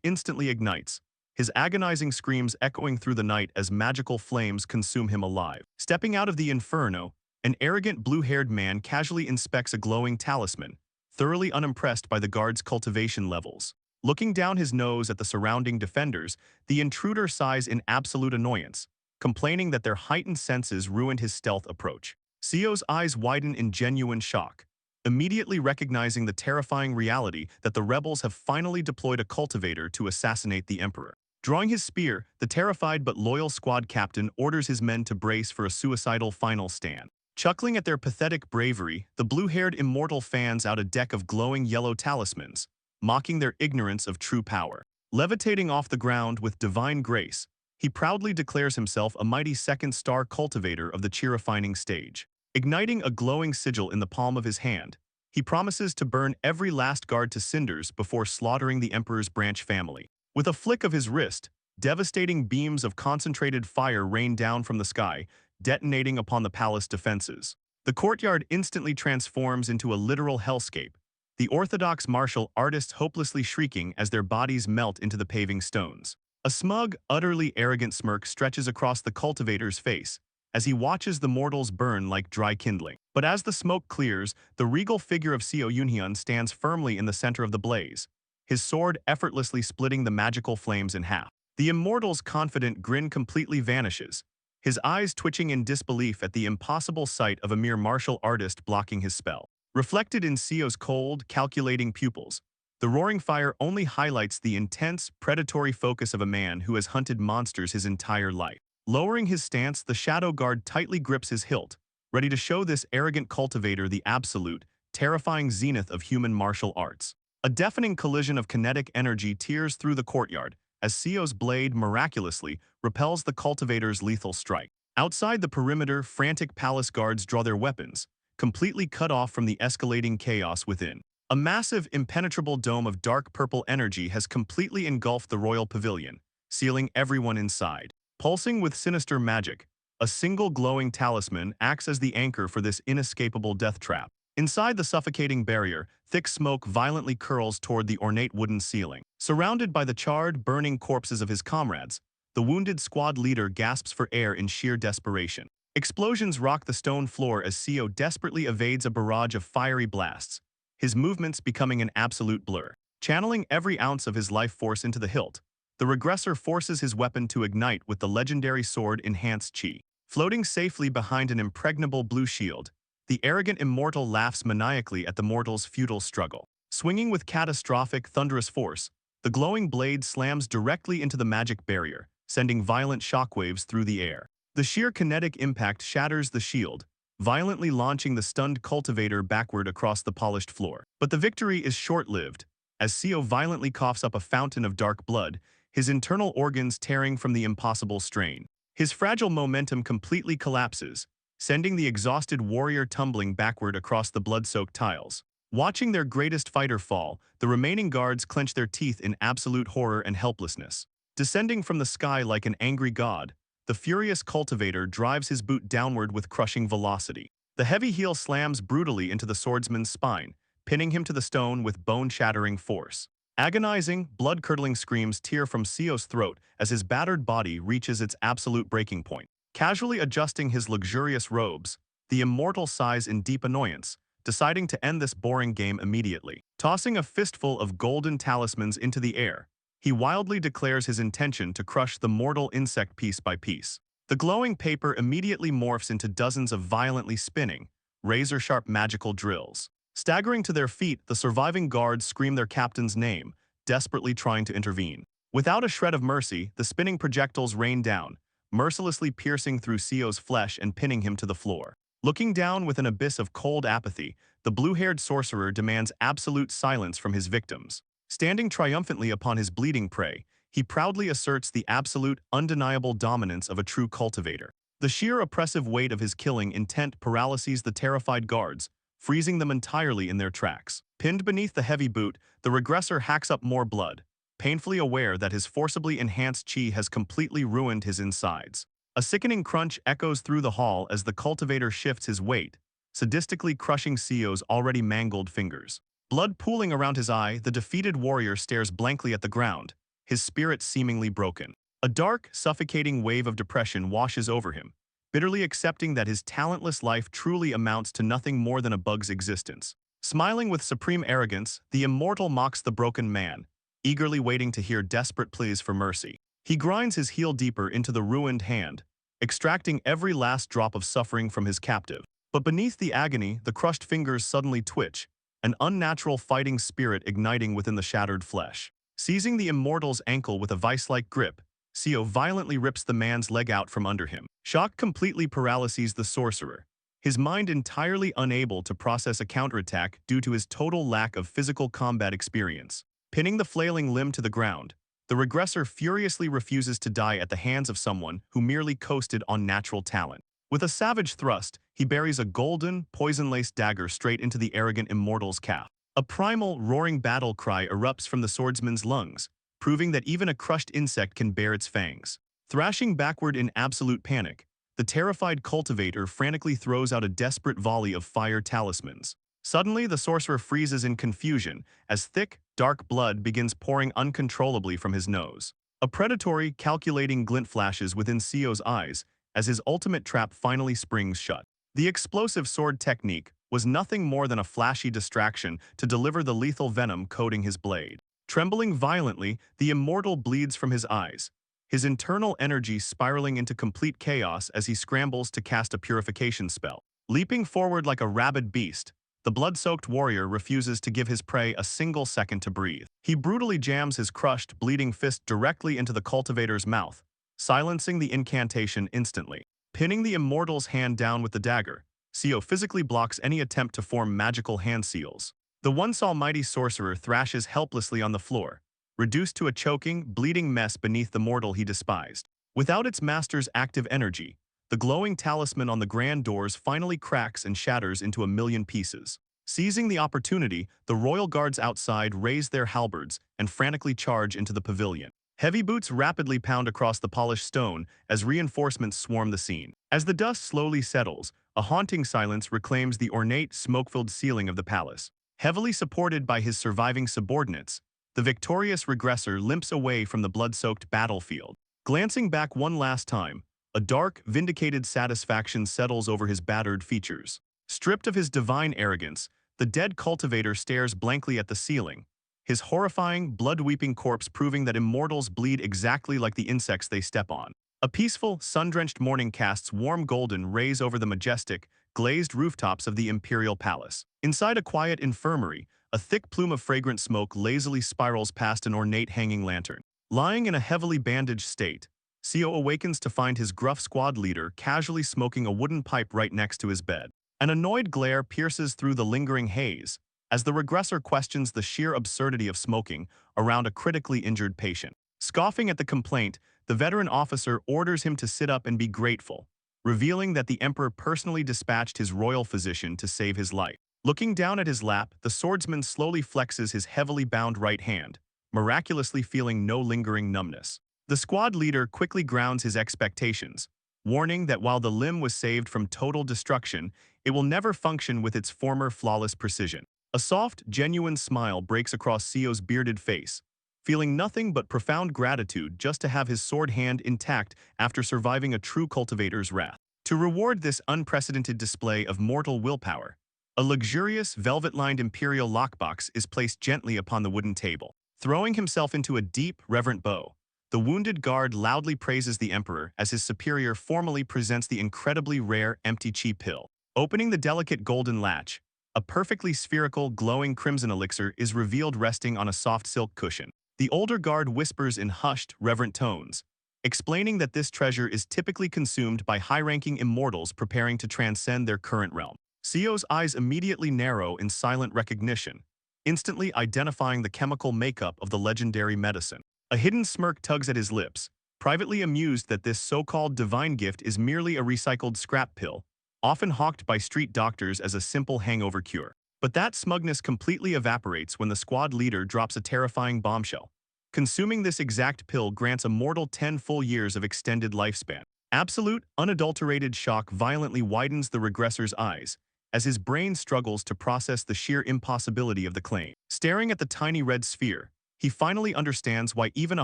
instantly ignites, his agonizing screams echoing through the night as magical flames consume him alive. Stepping out of the inferno, an arrogant blue-haired man casually inspects a glowing talisman, thoroughly unimpressed by the guard's cultivation levels. Looking down his nose at the surrounding defenders, the intruder sighs in absolute annoyance, complaining that their heightened senses ruined his stealth approach. Sio's eyes widen in genuine shock, immediately recognizing the terrifying reality that the rebels have finally deployed a cultivator to assassinate the emperor. Drawing his spear, the terrified but loyal squad captain orders his men to brace for a suicidal final stand. Chuckling at their pathetic bravery, the blue-haired immortal fans out a deck of glowing yellow talismans, mocking their ignorance of true power. Levitating off the ground with divine grace, he proudly declares himself a mighty second-star cultivator of the cheerifining stage. Igniting a glowing sigil in the palm of his hand, he promises to burn every last guard to cinders before slaughtering the emperor's branch family. With a flick of his wrist, devastating beams of concentrated fire rain down from the sky, detonating upon the palace defenses. The courtyard instantly transforms into a literal hellscape, the orthodox martial artists hopelessly shrieking as their bodies melt into the paving stones. A smug, utterly arrogant smirk stretches across the cultivator's face as he watches the mortals burn like dry kindling. But as the smoke clears, the regal figure of Seo Yunhyun stands firmly in the center of the blaze, his sword effortlessly splitting the magical flames in half. The immortal's confident grin completely vanishes, his eyes twitching in disbelief at the impossible sight of a mere martial artist blocking his spell. Reflected in Seo's cold, calculating pupils, the roaring fire only highlights the intense, predatory focus of a man who has hunted monsters his entire life. Lowering his stance, the shadow guard tightly grips his hilt, ready to show this arrogant cultivator the absolute, terrifying zenith of human martial arts. A deafening collision of kinetic energy tears through the courtyard as Seo's blade miraculously repels the cultivator's lethal strike. Outside the perimeter, frantic palace guards draw their weapons, completely cut off from the escalating chaos within. A massive, impenetrable dome of dark purple energy has completely engulfed the royal pavilion, sealing everyone inside. Pulsing with sinister magic, a single glowing talisman acts as the anchor for this inescapable death trap. Inside the suffocating barrier, thick smoke violently curls toward the ornate wooden ceiling. Surrounded by the charred, burning corpses of his comrades, the wounded squad leader gasps for air in sheer desperation. Explosions rock the stone floor as Seo desperately evades a barrage of fiery blasts, his movements becoming an absolute blur. Channeling every ounce of his life force into the hilt, the regressor forces his weapon to ignite with the legendary sword Enhanced Chi. Floating safely behind an impregnable blue shield, the arrogant immortal laughs maniacally at the mortal's futile struggle. Swinging with catastrophic, thunderous force, the glowing blade slams directly into the magic barrier, sending violent shockwaves through the air. The sheer kinetic impact shatters the shield, violently launching the stunned cultivator backward across the polished floor. But the victory is short-lived, as Seo violently coughs up a fountain of dark blood, his internal organs tearing from the impossible strain. His fragile momentum completely collapses, sending the exhausted warrior tumbling backward across the blood-soaked tiles. Watching their greatest fighter fall, the remaining guards clench their teeth in absolute horror and helplessness. Descending from the sky like an angry god, the furious cultivator drives his boot downward with crushing velocity. The heavy heel slams brutally into the swordsman's spine, pinning him to the stone with bone-shattering force. Agonizing, blood-curdling screams tear from Seo's throat as his battered body reaches its absolute breaking point. Casually adjusting his luxurious robes, the immortal sighs in deep annoyance, deciding to end this boring game immediately. Tossing a fistful of golden talismans into the air, he wildly declares his intention to crush the mortal insect piece by piece. The glowing paper immediately morphs into dozens of violently spinning, razor-sharp magical drills. Staggering to their feet, the surviving guards scream their captain's name, desperately trying to intervene. Without a shred of mercy, the spinning projectiles rain down, mercilessly piercing through Seo's flesh and pinning him to the floor. Looking down with an abyss of cold apathy, the blue-haired sorcerer demands absolute silence from his victims. Standing triumphantly upon his bleeding prey, he proudly asserts the absolute, undeniable dominance of a true cultivator. The sheer oppressive weight of his killing intent paralyses the terrified guards, freezing them entirely in their tracks. Pinned beneath the heavy boot, the regressor hacks up more blood, painfully aware that his forcibly enhanced chi has completely ruined his insides. A sickening crunch echoes through the hall as the cultivator shifts his weight, sadistically crushing Sio's already mangled fingers. Blood pooling around his eye, the defeated warrior stares blankly at the ground, his spirit seemingly broken. A dark, suffocating wave of depression washes over him, bitterly accepting that his talentless life truly amounts to nothing more than a bug's existence. Smiling with supreme arrogance, the immortal mocks the broken man, eagerly waiting to hear desperate pleas for mercy. He grinds his heel deeper into the ruined hand, extracting every last drop of suffering from his captive. But beneath the agony, the crushed fingers suddenly twitch, an unnatural fighting spirit igniting within the shattered flesh. Seizing the immortal's ankle with a vice-like grip, Sio violently rips the man's leg out from under him. Shock completely paralyses the sorcerer, his mind entirely unable to process a counterattack due to his total lack of physical combat experience. Pinning the flailing limb to the ground, the regressor furiously refuses to die at the hands of someone who merely coasted on natural talent. With a savage thrust, he buries a golden, poison-laced dagger straight into the arrogant immortal's calf. A primal, roaring battle cry erupts from the swordsman's lungs, proving that even a crushed insect can bear its fangs. Thrashing backward in absolute panic, the terrified cultivator frantically throws out a desperate volley of fire talismans. Suddenly, the sorcerer freezes in confusion as thick, dark blood begins pouring uncontrollably from his nose. A predatory, calculating glint flashes within Sio's eyes as his ultimate trap finally springs shut. The explosive sword technique was nothing more than a flashy distraction to deliver the lethal venom coating his blade. Trembling violently, the immortal bleeds from his eyes, his internal energy spiraling into complete chaos as he scrambles to cast a purification spell. Leaping forward like a rabid beast, the blood-soaked warrior refuses to give his prey a single second to breathe. He brutally jams his crushed, bleeding fist directly into the cultivator's mouth, silencing the incantation instantly. Pinning the immortal's hand down with the dagger, Sio physically blocks any attempt to form magical hand seals. The once almighty sorcerer thrashes helplessly on the floor, reduced to a choking, bleeding mess beneath the mortal he despised. Without its master's active energy, the glowing talisman on the grand doors finally cracks and shatters into a million pieces. Seizing the opportunity, the royal guards outside raise their halberds and frantically charge into the pavilion. Heavy boots rapidly pound across the polished stone as reinforcements swarm the scene. As the dust slowly settles, a haunting silence reclaims the ornate, smoke-filled ceiling of the palace. Heavily supported by his surviving subordinates, the victorious regressor limps away from the blood-soaked battlefield. Glancing back one last time, a dark, vindicated satisfaction settles over his battered features. Stripped of his divine arrogance, the dead cultivator stares blankly at the ceiling, his horrifying, blood-weeping corpse proving that immortals bleed exactly like the insects they step on. A peaceful, sun-drenched morning casts warm golden rays over the majestic, glazed rooftops of the imperial palace. Inside a quiet infirmary, a thick plume of fragrant smoke lazily spirals past an ornate hanging lantern. Lying in a heavily bandaged state, Sio awakens to find his gruff squad leader casually smoking a wooden pipe right next to his bed. An annoyed glare pierces through the lingering haze as the regressor questions the sheer absurdity of smoking around a critically injured patient. Scoffing at the complaint, the veteran officer orders him to sit up and be grateful, revealing that the emperor personally dispatched his royal physician to save his life. Looking down at his lap, the swordsman slowly flexes his heavily bound right hand, miraculously feeling no lingering numbness. The squad leader quickly grounds his expectations, warning that while the limb was saved from total destruction, it will never function with its former flawless precision. A soft, genuine smile breaks across Sio's bearded face, feeling nothing but profound gratitude just to have his sword hand intact after surviving a true cultivator's wrath. To reward this unprecedented display of mortal willpower, a luxurious, velvet-lined imperial lockbox is placed gently upon the wooden table. Throwing himself into a deep, reverent bow, the wounded guard loudly praises the emperor as his superior formally presents the incredibly rare empty chi pill. Opening the delicate golden latch, a perfectly spherical, glowing crimson elixir is revealed resting on a soft silk cushion. The older guard whispers in hushed, reverent tones, explaining that this treasure is typically consumed by high-ranking immortals preparing to transcend their current realm. Sio's eyes immediately narrow in silent recognition, instantly identifying the chemical makeup of the legendary medicine. A hidden smirk tugs at his lips, privately amused that this so-called divine gift is merely a recycled scrap pill, often hawked by street doctors as a simple hangover cure. But that smugness completely evaporates when the squad leader drops a terrifying bombshell, Consuming this exact pill grants a mortal 10 full years of extended lifespan. Absolute, unadulterated shock violently widens the regressor's eyes, as his brain struggles to process the sheer impossibility of the claim. Staring at the tiny red sphere, he finally understands why even a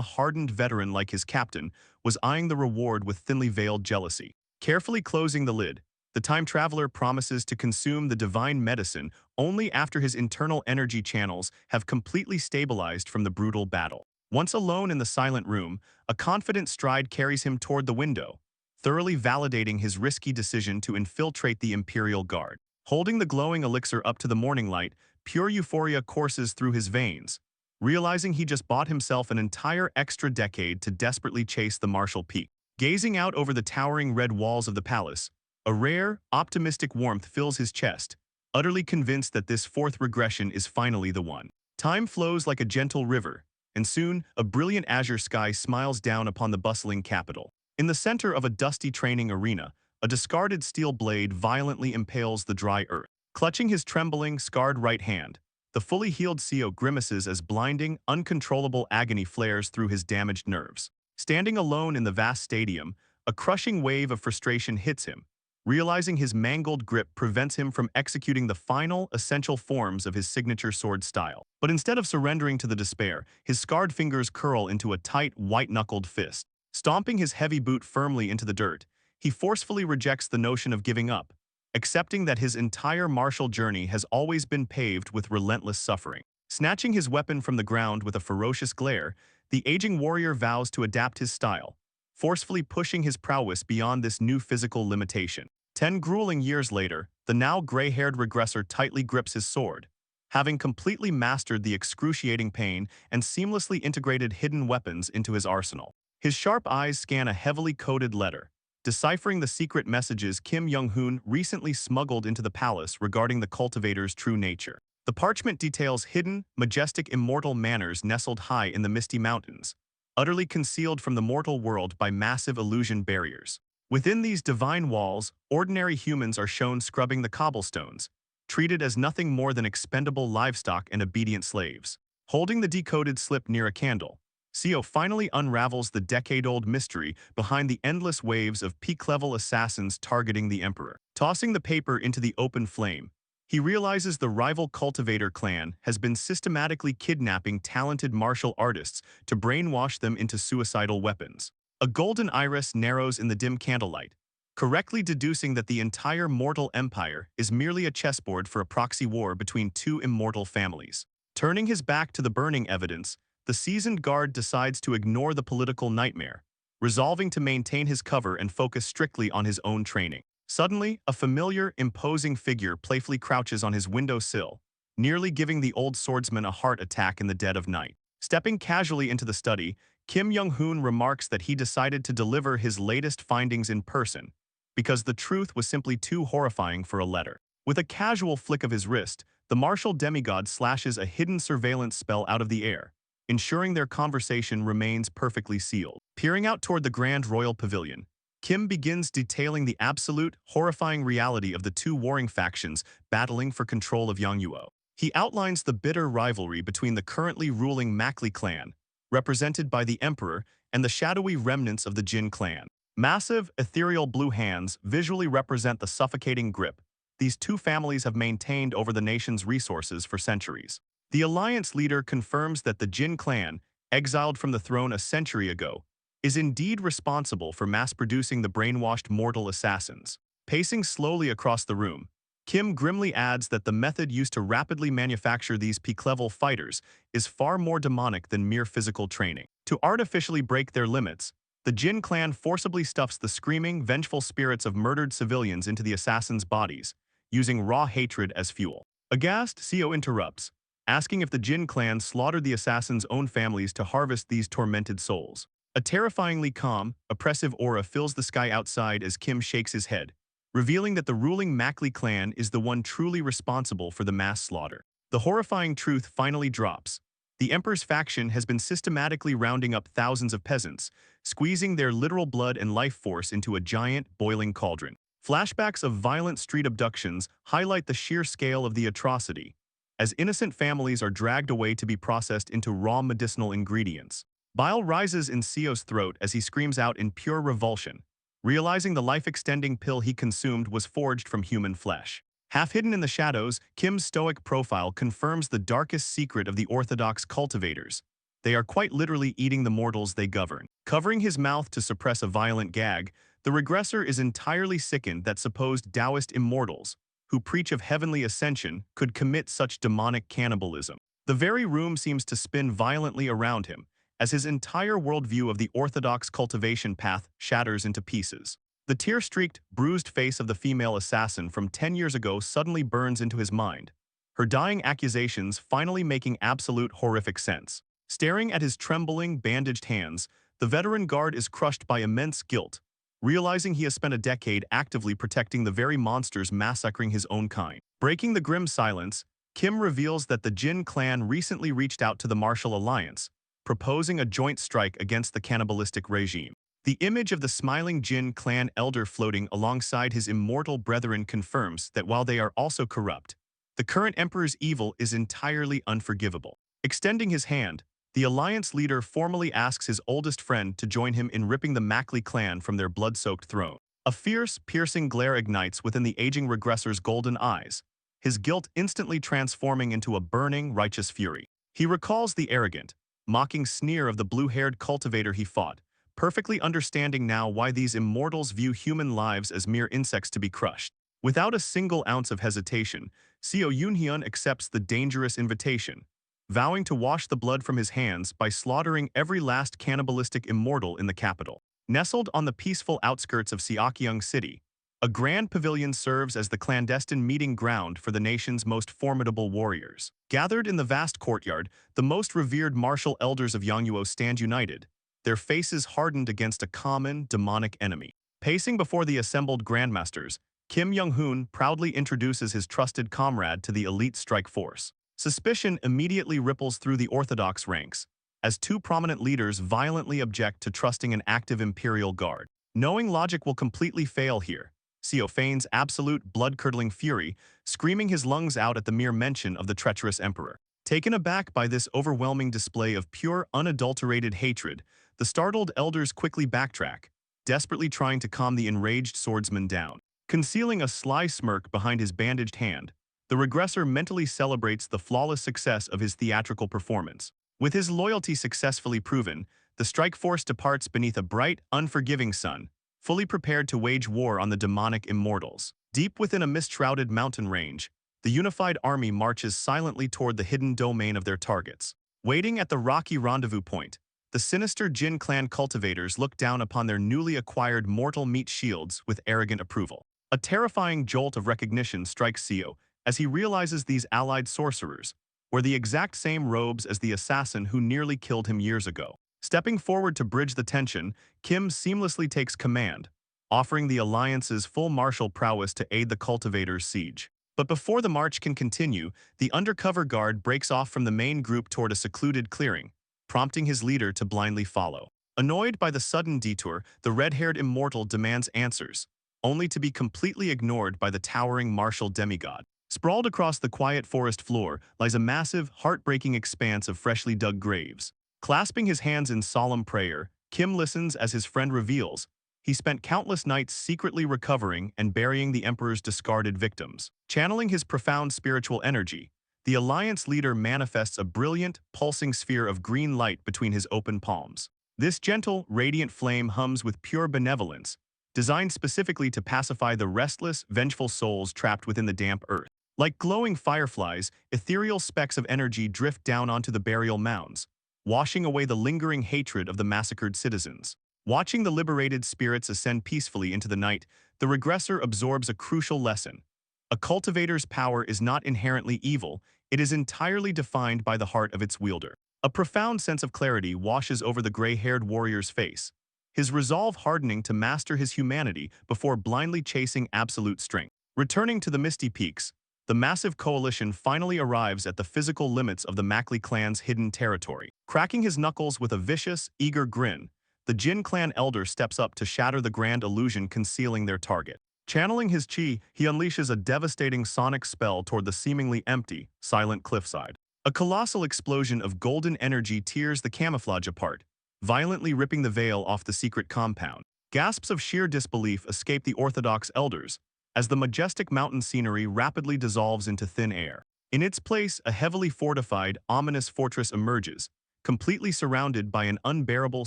hardened veteran like his captain was eyeing the reward with thinly veiled jealousy. Carefully closing the lid, the time traveler promises to consume the divine medicine only after his internal energy channels have completely stabilized from the brutal battle. Once alone in the silent room, a confident stride carries him toward the window, thoroughly validating his risky decision to infiltrate the Imperial Guard. Holding the glowing elixir up to the morning light, pure euphoria courses through his veins, realizing he just bought himself an entire extra decade to desperately chase the martial peak. Gazing out over the towering red walls of the palace, a rare, optimistic warmth fills his chest, utterly convinced that this fourth regression is finally the one. Time flows like a gentle river, and soon, a brilliant azure sky smiles down upon the bustling capital. In the center of a dusty training arena, a discarded steel blade violently impales the dry earth. Clutching his trembling, scarred right hand, the fully healed Seo grimaces as blinding, uncontrollable agony flares through his damaged nerves. Standing alone in the vast stadium, a crushing wave of frustration hits him, realizing his mangled grip prevents him from executing the final, essential forms of his signature sword style. But instead of surrendering to the despair, his scarred fingers curl into a tight, white-knuckled fist. Stomping his heavy boot firmly into the dirt, he forcefully rejects the notion of giving up, accepting that his entire martial journey has always been paved with relentless suffering. Snatching his weapon from the ground with a ferocious glare, the aging warrior vows to adapt his style, forcefully pushing his prowess beyond this new physical limitation. 10 grueling years later, the now gray-haired regressor tightly grips his sword, having completely mastered the excruciating pain and seamlessly integrated hidden weapons into his arsenal. His sharp eyes scan a heavily coded letter, deciphering the secret messages Kim Young-hoon recently smuggled into the palace regarding the cultivator's true nature. The parchment details hidden, majestic immortal manors nestled high in the misty mountains, utterly concealed from the mortal world by massive illusion barriers. Within these divine walls, ordinary humans are shown scrubbing the cobblestones, treated as nothing more than expendable livestock and obedient slaves. Holding the decoded slip near a candle, Seo finally unravels the decade-old mystery behind the endless waves of peak-level assassins targeting the Emperor. Tossing the paper into the open flame, he realizes the rival cultivator clan has been systematically kidnapping talented martial artists to brainwash them into suicidal weapons. A golden iris narrows in the dim candlelight, correctly deducing that the entire mortal empire is merely a chessboard for a proxy war between two immortal families. Turning his back to the burning evidence, the seasoned guard decides to ignore the political nightmare, resolving to maintain his cover and focus strictly on his own training. Suddenly, a familiar, imposing figure playfully crouches on his windowsill, nearly giving the old swordsman a heart attack in the dead of night. Stepping casually into the study, Kim Young-hoon remarks that he decided to deliver his latest findings in person, because the truth was simply too horrifying for a letter. With a casual flick of his wrist, the martial demigod slashes a hidden surveillance spell out of the air, ensuring their conversation remains perfectly sealed. Peering out toward the grand royal pavilion, Kim begins detailing the absolute, horrifying reality of the two warring factions battling for control of Yongyuo. He outlines the bitter rivalry between the currently ruling Makli clan, represented by the Emperor, and the shadowy remnants of the Jin clan. Massive, ethereal blue hands visually represent the suffocating grip these two families have maintained over the nation's resources for centuries. The alliance leader confirms that the Jin clan, exiled from the throne a century ago, is indeed responsible for mass-producing the brainwashed mortal assassins. Pacing slowly across the room, Kim grimly adds that the method used to rapidly manufacture these peak-level fighters is far more demonic than mere physical training. To artificially break their limits, the Jin clan forcibly stuffs the screaming, vengeful spirits of murdered civilians into the assassins' bodies, using raw hatred as fuel. Aghast, Seo interrupts, asking if the Jin clan slaughtered the assassins' own families to harvest these tormented souls. A terrifyingly calm, oppressive aura fills the sky outside as Kim shakes his head, revealing that the ruling Makli clan is the one truly responsible for the mass slaughter. The horrifying truth finally drops. The Emperor's faction has been systematically rounding up thousands of peasants, squeezing their literal blood and life force into a giant, boiling cauldron. Flashbacks of violent street abductions highlight the sheer scale of the atrocity, as innocent families are dragged away to be processed into raw medicinal ingredients. Bile rises in Seo's throat as he screams out in pure revulsion, realizing the life-extending pill he consumed was forged from human flesh. Half hidden in the shadows, Kim's stoic profile confirms the darkest secret of the orthodox cultivators. They are quite literally eating the mortals they govern. Covering his mouth to suppress a violent gag, the regressor is entirely sickened that supposed Taoist immortals, who preach of heavenly ascension, could commit such demonic cannibalism. The very room seems to spin violently around him, as his entire worldview of the orthodox cultivation path shatters into pieces. The tear-streaked, bruised face of the female assassin from 10 years ago suddenly burns into his mind, her dying accusations finally making absolute horrific sense. Staring at his trembling, bandaged hands, the veteran guard is crushed by immense guilt, realizing he has spent a decade actively protecting the very monsters massacring his own kind. Breaking the grim silence, Kim reveals that the Jin clan recently reached out to the Martial Alliance, proposing a joint strike against the cannibalistic regime. The image of the smiling Jin clan elder floating alongside his immortal brethren confirms that while they are also corrupt, the current emperor's evil is entirely unforgivable. Extending his hand, the alliance leader formally asks his oldest friend to join him in ripping the Mackley clan from their blood-soaked throne. A fierce, piercing glare ignites within the aging regressor's golden eyes, his guilt instantly transforming into a burning, righteous fury. He recalls the arrogant, mocking sneer of the blue-haired cultivator he fought, perfectly understanding now why these immortals view human lives as mere insects to be crushed. Without a single ounce of hesitation, Seo Yoonhyun accepts the dangerous invitation, vowing to wash the blood from his hands by slaughtering every last cannibalistic immortal in the capital. Nestled on the peaceful outskirts of Seokyeong City, a grand pavilion serves as the clandestine meeting ground for the nation's most formidable warriors. Gathered in the vast courtyard, the most revered martial elders of Yangwoo stand united, their faces hardened against a common, demonic enemy. Pacing before the assembled grandmasters, Kim Young-hoon proudly introduces his trusted comrade to the elite strike force. Suspicion immediately ripples through the orthodox ranks, as two prominent leaders violently object to trusting an active imperial guard. Knowing logic will completely fail here, Seo feigns absolute blood-curdling fury, screaming his lungs out at the mere mention of the treacherous emperor. Taken aback by this overwhelming display of pure, unadulterated hatred, the startled elders quickly backtrack, desperately trying to calm the enraged swordsman down. Concealing a sly smirk behind his bandaged hand, the regressor mentally celebrates the flawless success of his theatrical performance. With his loyalty successfully proven, the strike force departs beneath a bright, unforgiving sun, fully prepared to wage war on the demonic immortals. Deep within a mist-shrouded mountain range, the unified army marches silently toward the hidden domain of their targets. Waiting at the rocky rendezvous point, the sinister Jin clan cultivators look down upon their newly acquired mortal meat shields with arrogant approval. A terrifying jolt of recognition strikes Seo as he realizes these allied sorcerers wear the exact same robes as the assassin who nearly killed him years ago. Stepping forward to bridge the tension, Kim seamlessly takes command, offering the alliance's full martial prowess to aid the cultivators' siege. But before the march can continue, the undercover guard breaks off from the main group toward a secluded clearing, prompting his leader to blindly follow. Annoyed by the sudden detour, the red-haired immortal demands answers, only to be completely ignored by the towering martial demigod. Sprawled across the quiet forest floor lies a massive, heartbreaking expanse of freshly dug graves. Clasping his hands in solemn prayer, Kim listens as his friend reveals he spent countless nights secretly recovering and burying the emperor's discarded victims. Channeling his profound spiritual energy, the alliance leader manifests a brilliant, pulsing sphere of green light between his open palms. This gentle, radiant flame hums with pure benevolence, designed specifically to pacify the restless, vengeful souls trapped within the damp earth. Like glowing fireflies, ethereal specks of energy drift down onto the burial mounds, washing away the lingering hatred of the massacred citizens. Watching the liberated spirits ascend peacefully into the night, the regressor absorbs a crucial lesson. A cultivator's power is not inherently evil, it is entirely defined by the heart of its wielder. A profound sense of clarity washes over the gray-haired warrior's face, his resolve hardening to master his humanity before blindly chasing absolute strength. Returning to the misty peaks, the massive coalition finally arrives at the physical limits of the Mackley clan's hidden territory. Cracking his knuckles with a vicious, eager grin, the Jin clan elder steps up to shatter the grand illusion concealing their target. Channeling his chi, he unleashes a devastating sonic spell toward the seemingly empty, silent cliffside. A colossal explosion of golden energy tears the camouflage apart, violently ripping the veil off the secret compound. Gasps of sheer disbelief escape the Orthodox elders as the majestic mountain scenery rapidly dissolves into thin air. In its place, a heavily fortified, ominous fortress emerges, completely surrounded by an unbearable,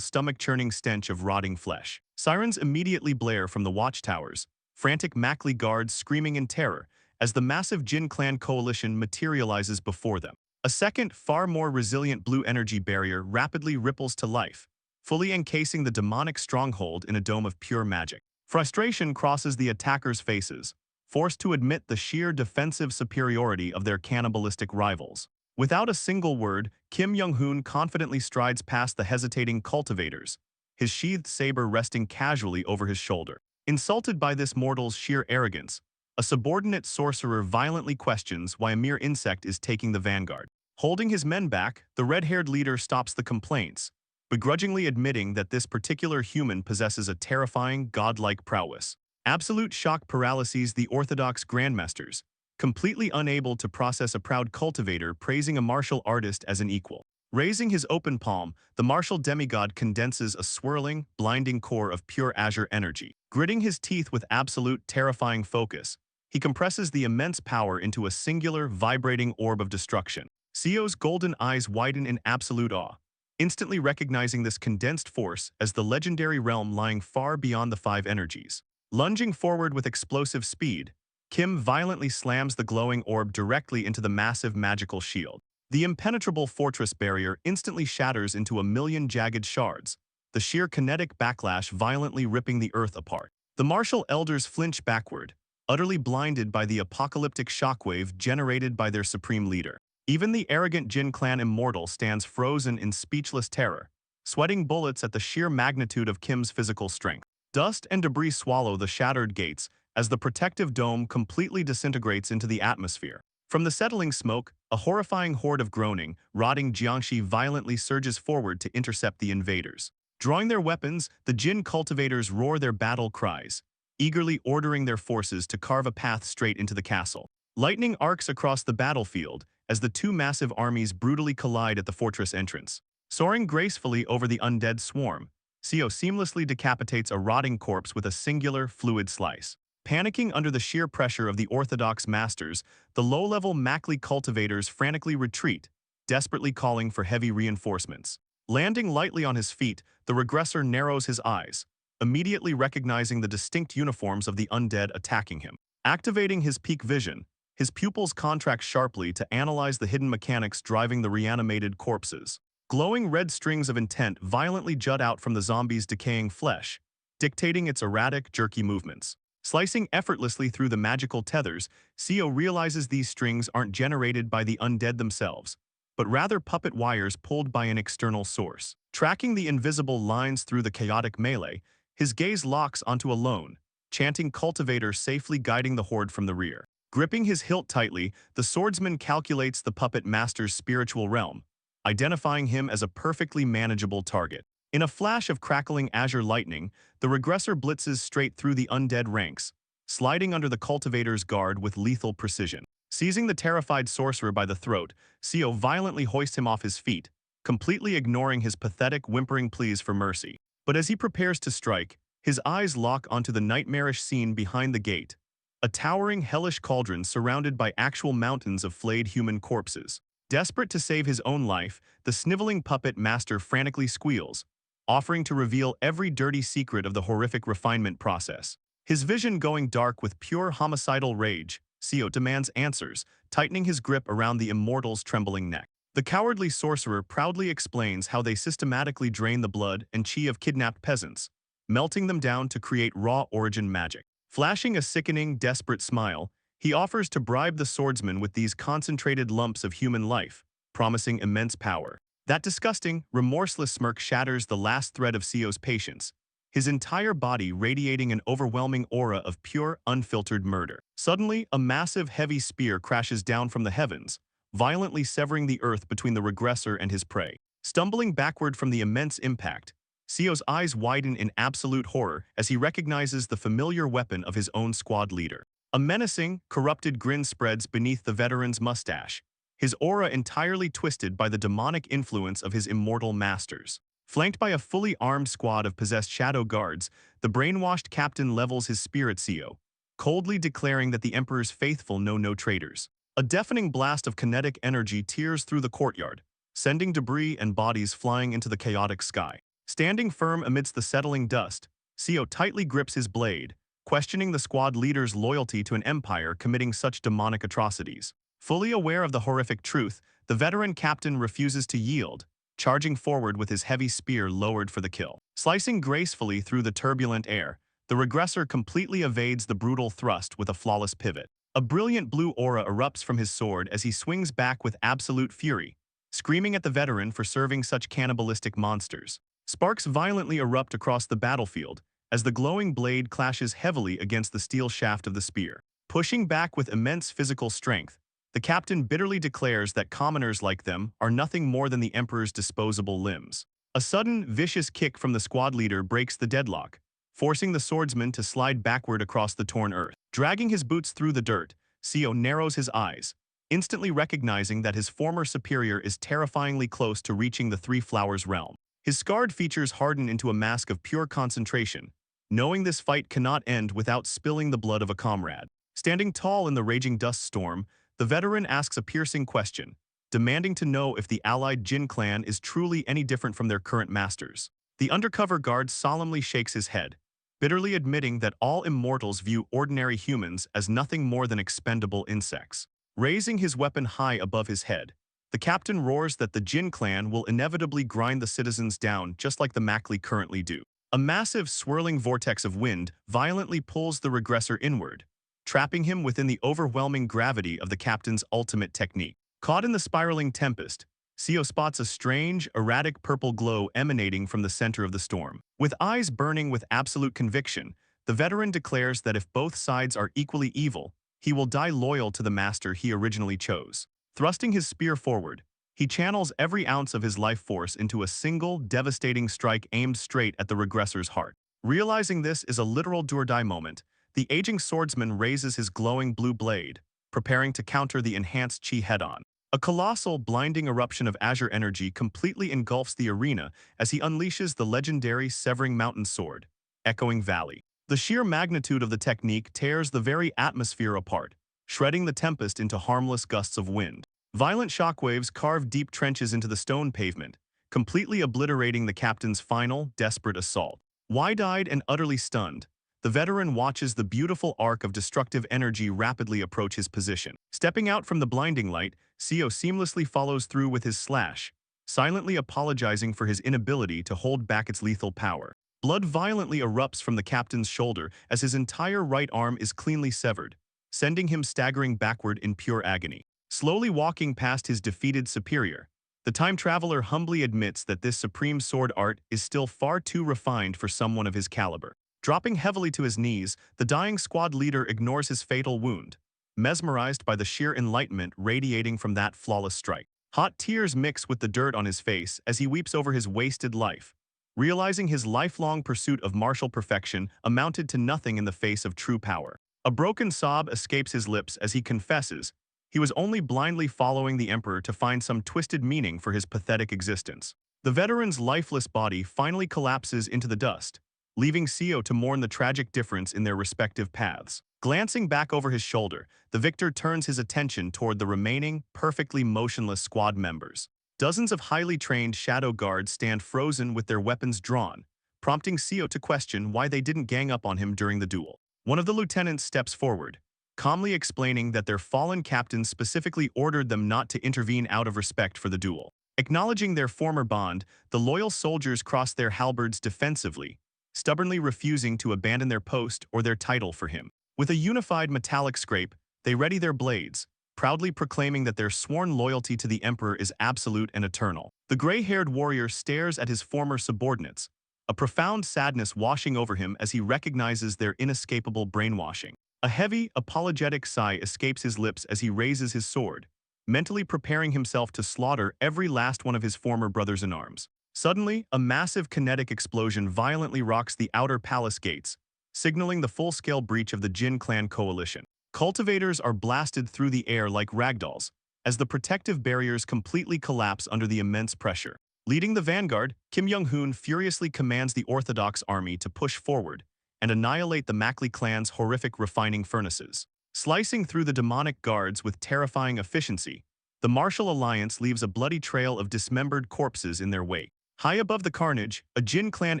stomach-churning stench of rotting flesh. Sirens immediately blare from the watchtowers, frantic Makli guards screaming in terror as the massive Jin clan coalition materializes before them. A second, far more resilient blue energy barrier rapidly ripples to life, fully encasing the demonic stronghold in a dome of pure magic. Frustration crosses the attackers' faces, forced to admit the sheer defensive superiority of their cannibalistic rivals. Without a single word, Kim Young-hoon confidently strides past the hesitating cultivators, his sheathed saber resting casually over his shoulder. Insulted by this mortal's sheer arrogance, a subordinate sorcerer violently questions why a mere insect is taking the vanguard. Holding his men back, the red-haired leader stops the complaints, begrudgingly admitting that this particular human possesses a terrifying, godlike prowess. Absolute shock paralyses the Orthodox grandmasters, completely unable to process a proud cultivator praising a martial artist as an equal. Raising his open palm, the martial demigod condenses a swirling, blinding core of pure azure energy. Gritting his teeth with absolute, terrifying focus, he compresses the immense power into a singular, vibrating orb of destruction. Seo's golden eyes widen in absolute awe, instantly recognizing this condensed force as the legendary realm lying far beyond the five energies. Lunging forward with explosive speed, Kim violently slams the glowing orb directly into the massive magical shield. The impenetrable fortress barrier instantly shatters into a million jagged shards, the sheer kinetic backlash violently ripping the earth apart. The martial elders flinch backward, utterly blinded by the apocalyptic shockwave generated by their supreme leader. Even the arrogant Jin clan immortal stands frozen in speechless terror, sweating bullets at the sheer magnitude of Kim's physical strength. Dust and debris swallow the shattered gates as the protective dome completely disintegrates into the atmosphere. From the settling smoke, a horrifying horde of groaning, rotting Jiangshi violently surges forward to intercept the invaders. Drawing their weapons, the Jin cultivators roar their battle cries, eagerly ordering their forces to carve a path straight into the castle. Lightning arcs across the battlefield as the two massive armies brutally collide at the fortress entrance. Soaring gracefully over the undead swarm, Seo seamlessly decapitates a rotting corpse with a singular, fluid slice. Panicking under the sheer pressure of the Orthodox masters, the low-level Makli cultivators frantically retreat, desperately calling for heavy reinforcements. Landing lightly on his feet, the regressor narrows his eyes, immediately recognizing the distinct uniforms of the undead attacking him. Activating his peak vision, his pupils contract sharply to analyze the hidden mechanics driving the reanimated corpses. Glowing red strings of intent violently jut out from the zombie's decaying flesh, dictating its erratic, jerky movements. Slicing effortlessly through the magical tethers, Seo realizes these strings aren't generated by the undead themselves, but rather puppet wires pulled by an external source. Tracking the invisible lines through the chaotic melee, his gaze locks onto a lone, chanting cultivator safely guiding the horde from the rear. Gripping his hilt tightly, the swordsman calculates the puppet master's spiritual realm, identifying him as a perfectly manageable target. In a flash of crackling azure lightning, the regressor blitzes straight through the undead ranks, sliding under the cultivator's guard with lethal precision. Seizing the terrified sorcerer by the throat, Seo violently hoists him off his feet, completely ignoring his pathetic, whimpering pleas for mercy. But as he prepares to strike, his eyes lock onto the nightmarish scene behind the gate, a towering, hellish cauldron surrounded by actual mountains of flayed human corpses. Desperate to save his own life, the sniveling puppet master frantically squeals, offering to reveal every dirty secret of the horrific refinement process. His vision going dark with pure homicidal rage, Seo demands answers, tightening his grip around the immortal's trembling neck. The cowardly sorcerer proudly explains how they systematically drain the blood and chi of kidnapped peasants, melting them down to create raw origin magic. Flashing a sickening, desperate smile, he offers to bribe the swordsman with these concentrated lumps of human life, promising immense power. That disgusting, remorseless smirk shatters the last thread of Seo's patience, his entire body radiating an overwhelming aura of pure, unfiltered murder. Suddenly, a massive, heavy spear crashes down from the heavens, violently severing the earth between the regressor and his prey. Stumbling backward from the immense impact, Sio's eyes widen in absolute horror as he recognizes the familiar weapon of his own squad leader. A menacing, corrupted grin spreads beneath the veteran's mustache, his aura entirely twisted by the demonic influence of his immortal masters. Flanked by a fully armed squad of possessed shadow guards, the brainwashed captain levels his spear at Sio, coldly declaring that the Emperor's faithful know no traitors. A deafening blast of kinetic energy tears through the courtyard, sending debris and bodies flying into the chaotic sky. Standing firm amidst the settling dust, Sio tightly grips his blade, questioning the squad leader's loyalty to an empire committing such demonic atrocities. Fully aware of the horrific truth, the veteran captain refuses to yield, charging forward with his heavy spear lowered for the kill. Slicing gracefully through the turbulent air, the regressor completely evades the brutal thrust with a flawless pivot. A brilliant blue aura erupts from his sword as he swings back with absolute fury, screaming at the veteran for serving such cannibalistic monsters. Sparks violently erupt across the battlefield as the glowing blade clashes heavily against the steel shaft of the spear. Pushing back with immense physical strength, the captain bitterly declares that commoners like them are nothing more than the Emperor's disposable limbs. A sudden, vicious kick from the squad leader breaks the deadlock, forcing the swordsman to slide backward across the torn earth. Dragging his boots through the dirt, Sio narrows his eyes, instantly recognizing that his former superior is terrifyingly close to reaching the Three Flowers realm. His scarred features harden into a mask of pure concentration, knowing this fight cannot end without spilling the blood of a comrade. Standing tall in the raging dust storm, the veteran asks a piercing question, demanding to know if the allied Jin clan is truly any different from their current masters. The undercover guard solemnly shakes his head, bitterly admitting that all immortals view ordinary humans as nothing more than expendable insects. Raising his weapon high above his head, the captain roars that the Jin clan will inevitably grind the citizens down just like the Makli currently do. A massive swirling vortex of wind violently pulls the regressor inward, trapping him within the overwhelming gravity of the captain's ultimate technique. Caught in the spiraling tempest, Sio spots a strange, erratic purple glow emanating from the center of the storm. With eyes burning with absolute conviction, the veteran declares that if both sides are equally evil, he will die loyal to the master he originally chose. Thrusting his spear forward, he channels every ounce of his life force into a single, devastating strike aimed straight at the regressor's heart. Realizing this is a literal do-or-die moment, the aging swordsman raises his glowing blue blade, preparing to counter the enhanced chi head-on. A colossal, blinding eruption of azure energy completely engulfs the arena as he unleashes the legendary Severing Mountain Sword, Echoing Valley. The sheer magnitude of the technique tears the very atmosphere apart, shredding the tempest into harmless gusts of wind. Violent shockwaves carve deep trenches into the stone pavement, completely obliterating the captain's final, desperate assault. Wide-eyed and utterly stunned, the veteran watches the beautiful arc of destructive energy rapidly approach his position. Stepping out from the blinding light, Sio seamlessly follows through with his slash, silently apologizing for his inability to hold back its lethal power. Blood violently erupts from the captain's shoulder as his entire right arm is cleanly severed, sending him staggering backward in pure agony. Slowly walking past his defeated superior, the time traveler humbly admits that this supreme sword art is still far too refined for someone of his caliber. Dropping heavily to his knees, the dying squad leader ignores his fatal wound, mesmerized by the sheer enlightenment radiating from that flawless strike. Hot tears mix with the dirt on his face as he weeps over his wasted life, realizing his lifelong pursuit of martial perfection amounted to nothing in the face of true power. A broken sob escapes his lips as he confesses he was only blindly following the Emperor to find some twisted meaning for his pathetic existence. The veteran's lifeless body finally collapses into the dust, leaving Sio to mourn the tragic difference in their respective paths. Glancing back over his shoulder, the victor turns his attention toward the remaining, perfectly motionless squad members. Dozens of highly trained shadow guards stand frozen with their weapons drawn, prompting Sio to question why they didn't gang up on him during the duel. One of the lieutenants steps forward, calmly explaining that their fallen captain specifically ordered them not to intervene out of respect for the duel. Acknowledging their former bond, the loyal soldiers cross their halberds defensively, stubbornly refusing to abandon their post or their title for him. With a unified metallic scrape, they ready their blades, proudly proclaiming that their sworn loyalty to the Emperor is absolute and eternal. The gray-haired warrior stares at his former subordinates, a profound sadness washing over him as he recognizes their inescapable brainwashing. A heavy, apologetic sigh escapes his lips as he raises his sword, mentally preparing himself to slaughter every last one of his former brothers-in-arms. Suddenly, a massive kinetic explosion violently rocks the outer palace gates, signaling the full-scale breach of the Jin clan coalition. Cultivators are blasted through the air like ragdolls, as the protective barriers completely collapse under the immense pressure. Leading the vanguard, Kim Young-hoon furiously commands the Orthodox army to push forward and annihilate the Makli clan's horrific refining furnaces. Slicing through the demonic guards with terrifying efficiency, the martial alliance leaves a bloody trail of dismembered corpses in their wake. High above the carnage, a Jin clan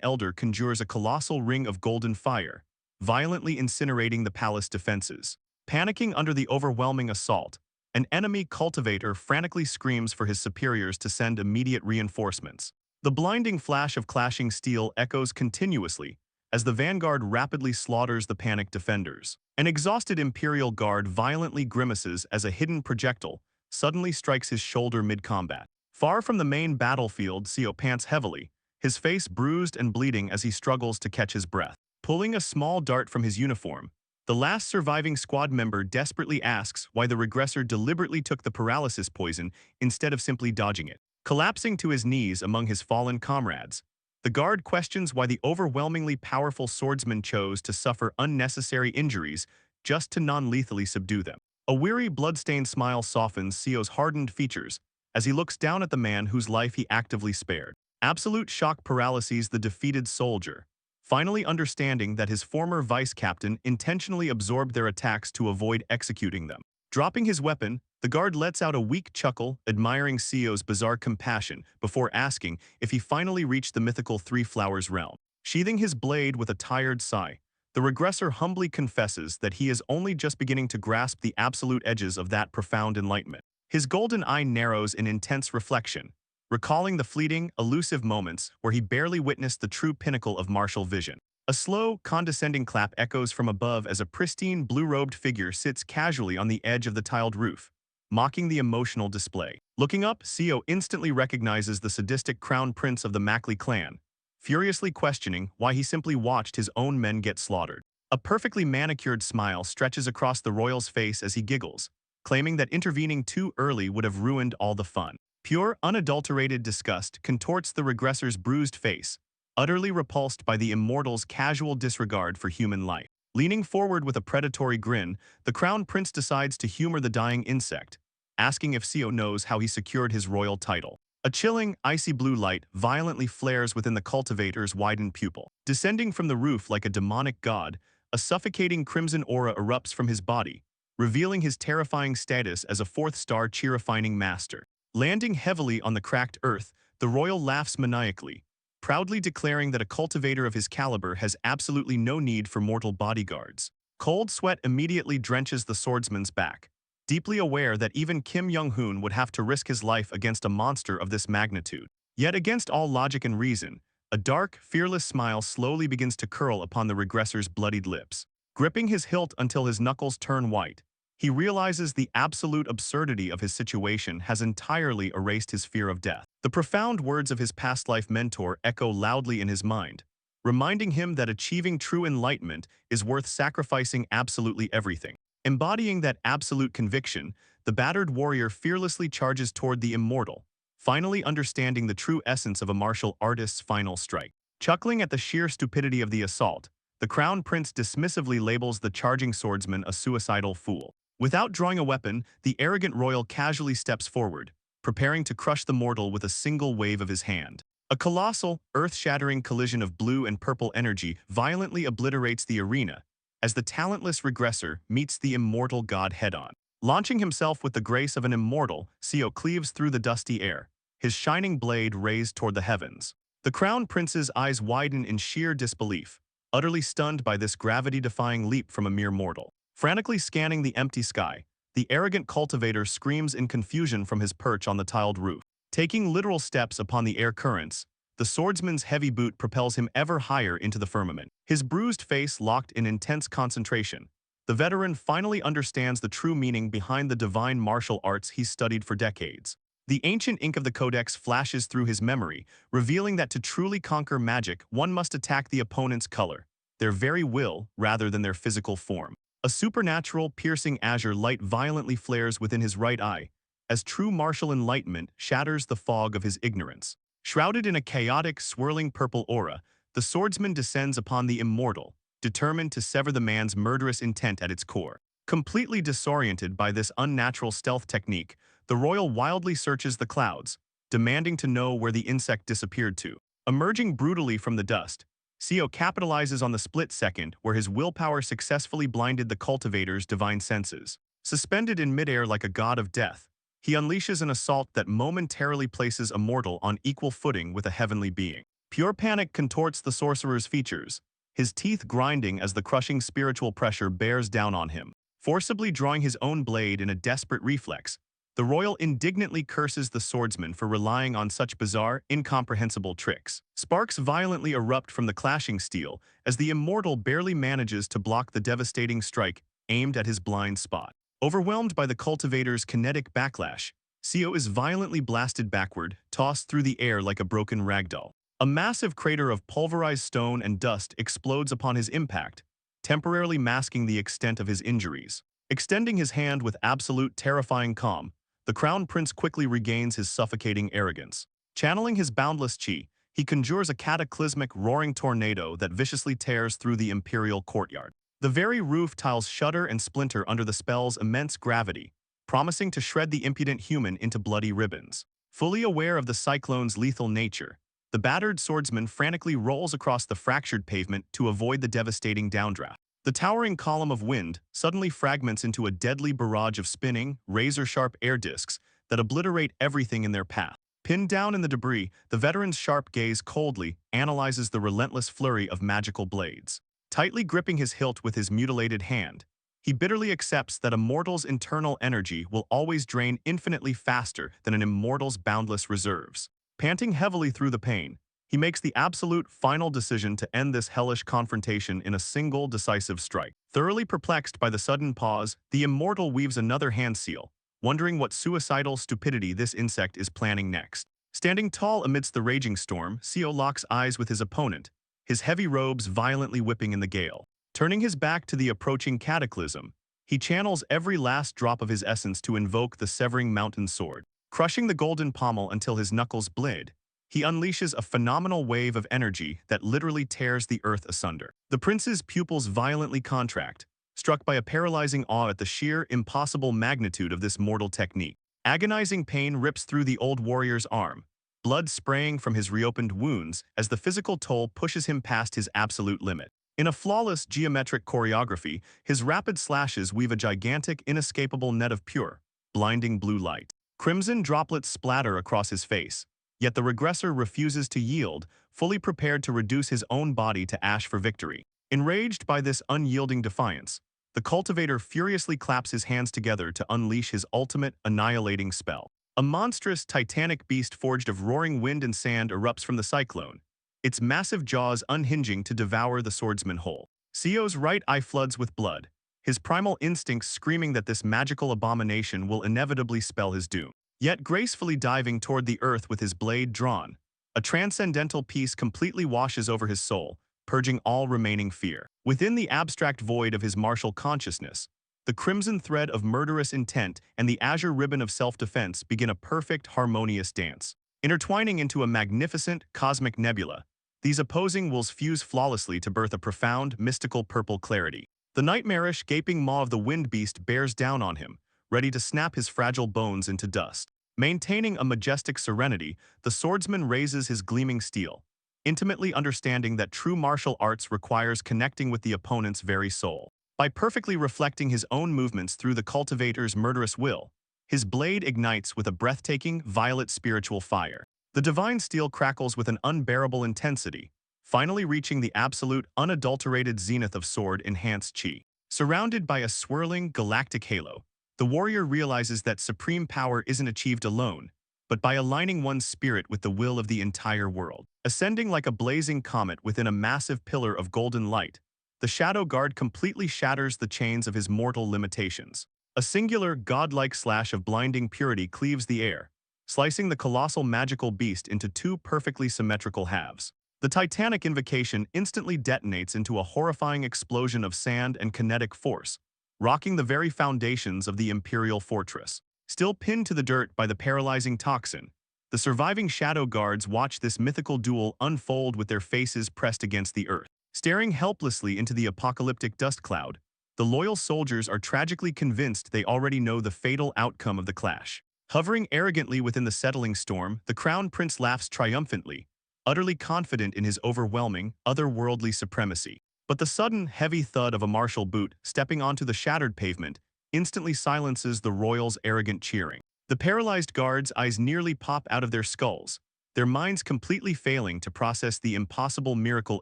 elder conjures a colossal ring of golden fire, violently incinerating the palace defenses. Panicking under the overwhelming assault, an enemy cultivator frantically screams for his superiors to send immediate reinforcements. The blinding flash of clashing steel echoes continuously as the vanguard rapidly slaughters the panicked defenders. An exhausted Imperial guard violently grimaces as a hidden projectile suddenly strikes his shoulder mid-combat. Far from the main battlefield, Seo pants heavily, his face bruised and bleeding as he struggles to catch his breath. Pulling a small dart from his uniform, the last surviving squad member desperately asks why the regressor deliberately took the paralysis poison instead of simply dodging it. Collapsing to his knees among his fallen comrades, the guard questions why the overwhelmingly powerful swordsman chose to suffer unnecessary injuries just to non-lethally subdue them. A weary, blood-stained smile softens Seo's hardened features as he looks down at the man whose life he actively spared. Absolute shock paralyses the defeated soldier, finally understanding that his former vice-captain intentionally absorbed their attacks to avoid executing them. Dropping his weapon, the guard lets out a weak chuckle, admiring Seo's bizarre compassion before asking if he finally reached the mythical Three Flowers realm. Sheathing his blade with a tired sigh, the regressor humbly confesses that he is only just beginning to grasp the absolute edges of that profound enlightenment. His golden eye narrows in intense reflection, recalling the fleeting, elusive moments where he barely witnessed the true pinnacle of martial vision. A slow, condescending clap echoes from above as a pristine, blue-robed figure sits casually on the edge of the tiled roof, mocking the emotional display. Looking up, Seo instantly recognizes the sadistic crown prince of the Makli clan, furiously questioning why he simply watched his own men get slaughtered. A perfectly manicured smile stretches across the royal's face as he giggles, claiming that intervening too early would have ruined all the fun. Pure, unadulterated disgust contorts the regressor's bruised face, utterly repulsed by the immortal's casual disregard for human life. Leaning forward with a predatory grin, the crown prince decides to humor the dying insect, asking if Seo knows how he secured his royal title. A chilling, icy blue light violently flares within the cultivator's widened pupil. Descending from the roof like a demonic god, a suffocating crimson aura erupts from his body, revealing his terrifying status as a fourth-star chi-refining master. Landing heavily on the cracked earth, the royal laughs maniacally, proudly declaring that a cultivator of his caliber has absolutely no need for mortal bodyguards. Cold sweat immediately drenches the swordsman's back, deeply aware that even Kim Young-hoon would have to risk his life against a monster of this magnitude. Yet against all logic and reason, a dark, fearless smile slowly begins to curl upon the regressor's bloodied lips. Gripping his hilt until his knuckles turn white, he realizes the absolute absurdity of his situation has entirely erased his fear of death. The profound words of his past life mentor echo loudly in his mind, reminding him that achieving true enlightenment is worth sacrificing absolutely everything. Embodying that absolute conviction, the battered warrior fearlessly charges toward the immortal, finally understanding the true essence of a martial artist's final strike. Chuckling at the sheer stupidity of the assault, the crown prince dismissively labels the charging swordsman a suicidal fool. Without drawing a weapon, the arrogant royal casually steps forward, preparing to crush the mortal with a single wave of his hand. A colossal, earth-shattering collision of blue and purple energy violently obliterates the arena as the talentless regressor meets the immortal god head-on. Launching himself with the grace of an immortal, Seo cleaves through the dusty air, his shining blade raised toward the heavens. The crown prince's eyes widen in sheer disbelief, utterly stunned by this gravity-defying leap from a mere mortal. Frantically scanning the empty sky, the arrogant cultivator screams in confusion from his perch on the tiled roof. Taking literal steps upon the air currents, the swordsman's heavy boot propels him ever higher into the firmament. His bruised face locked in intense concentration, the veteran finally understands the true meaning behind the divine martial arts he's studied for decades. The ancient ink of the codex flashes through his memory, revealing that to truly conquer magic, one must attack the opponent's color, their very will, rather than their physical form. A supernatural, piercing azure light violently flares within his right eye, as true martial enlightenment shatters the fog of his ignorance. Shrouded in a chaotic, swirling purple aura, the swordsman descends upon the immortal, determined to sever the man's murderous intent at its core. Completely disoriented by this unnatural stealth technique, the royal wildly searches the clouds, demanding to know where the insect disappeared to. Emerging brutally from the dust, Seo capitalizes on the split second where his willpower successfully blinded the cultivator's divine senses. Suspended in midair like a god of death, he unleashes an assault that momentarily places a mortal on equal footing with a heavenly being. Pure panic contorts the sorcerer's features, his teeth grinding as the crushing spiritual pressure bears down on him. Forcibly drawing his own blade in a desperate reflex, the royal indignantly curses the swordsman for relying on such bizarre, incomprehensible tricks. Sparks violently erupt from the clashing steel as the immortal barely manages to block the devastating strike aimed at his blind spot. Overwhelmed by the cultivator's kinetic backlash, Seo is violently blasted backward, tossed through the air like a broken ragdoll. A massive crater of pulverized stone and dust explodes upon his impact, temporarily masking the extent of his injuries. Extending his hand with absolute terrifying calm, the crown prince quickly regains his suffocating arrogance. Channeling his boundless chi, he conjures a cataclysmic roaring tornado that viciously tears through the imperial courtyard. The very roof tiles shudder and splinter under the spell's immense gravity, promising to shred the impudent human into bloody ribbons. Fully aware of the cyclone's lethal nature, the battered swordsman frantically rolls across the fractured pavement to avoid the devastating downdraft. The towering column of wind suddenly fragments into a deadly barrage of spinning, razor-sharp air discs that obliterate everything in their path. Pinned down in the debris, the veteran's sharp gaze coldly analyzes the relentless flurry of magical blades. Tightly gripping his hilt with his mutilated hand, he bitterly accepts that a mortal's internal energy will always drain infinitely faster than an immortal's boundless reserves. Panting heavily through the pain, he makes the absolute final decision to end this hellish confrontation in a single decisive strike. Thoroughly perplexed by the sudden pause, the immortal weaves another hand seal, wondering what suicidal stupidity this insect is planning next. Standing tall amidst the raging storm, Seo locks eyes with his opponent, his heavy robes violently whipping in the gale. Turning his back to the approaching cataclysm, he channels every last drop of his essence to invoke the severing mountain sword. Crushing the golden pommel until his knuckles bleed, he unleashes a phenomenal wave of energy that literally tears the earth asunder. The prince's pupils violently contract, struck by a paralyzing awe at the sheer, impossible magnitude of this mortal technique. Agonizing pain rips through the old warrior's arm, blood spraying from his reopened wounds as the physical toll pushes him past his absolute limit. In a flawless geometric choreography, his rapid slashes weave a gigantic, inescapable net of pure, blinding blue light. Crimson droplets splatter across his face, yet the regressor refuses to yield, fully prepared to reduce his own body to ash for victory. Enraged by this unyielding defiance, the cultivator furiously claps his hands together to unleash his ultimate, annihilating spell. A monstrous, titanic beast forged of roaring wind and sand erupts from the cyclone, its massive jaws unhinging to devour the swordsman whole. Seo's right eye floods with blood, his primal instincts screaming that this magical abomination will inevitably spell his doom. Yet gracefully diving toward the earth with his blade drawn, a transcendental peace completely washes over his soul, purging all remaining fear. Within the abstract void of his martial consciousness, the crimson thread of murderous intent and the azure ribbon of self-defense begin a perfect, harmonious dance. Intertwining into a magnificent, cosmic nebula, these opposing wills fuse flawlessly to birth a profound, mystical purple clarity. The nightmarish, gaping maw of the wind beast bears down on him, ready to snap his fragile bones into dust. Maintaining a majestic serenity, the swordsman raises his gleaming steel, intimately understanding that true martial arts requires connecting with the opponent's very soul. By perfectly reflecting his own movements through the cultivator's murderous will, his blade ignites with a breathtaking, violet spiritual fire. The divine steel crackles with an unbearable intensity, finally reaching the absolute, unadulterated zenith of sword-enhanced chi. Surrounded by a swirling, galactic halo, the warrior realizes that supreme power isn't achieved alone, but by aligning one's spirit with the will of the entire world. Ascending like a blazing comet within a massive pillar of golden light, the Shadow Guard completely shatters the chains of his mortal limitations. A singular, godlike slash of blinding purity cleaves the air, slicing the colossal magical beast into two perfectly symmetrical halves. The titanic invocation instantly detonates into a horrifying explosion of sand and kinetic force, rocking the very foundations of the imperial fortress. Still pinned to the dirt by the paralyzing toxin, The surviving shadow guards watch this mythical duel unfold with their faces pressed against the earth. Staring helplessly into the apocalyptic dust cloud, the loyal soldiers are tragically convinced they already know the fatal outcome of the clash. Hovering arrogantly within the settling storm, the crown prince laughs triumphantly, utterly confident in his overwhelming, otherworldly supremacy. But the sudden, heavy thud of a martial boot stepping onto the shattered pavement instantly silences the royals' arrogant cheering. The paralyzed guards' eyes nearly pop out of their skulls, their minds completely failing to process the impossible miracle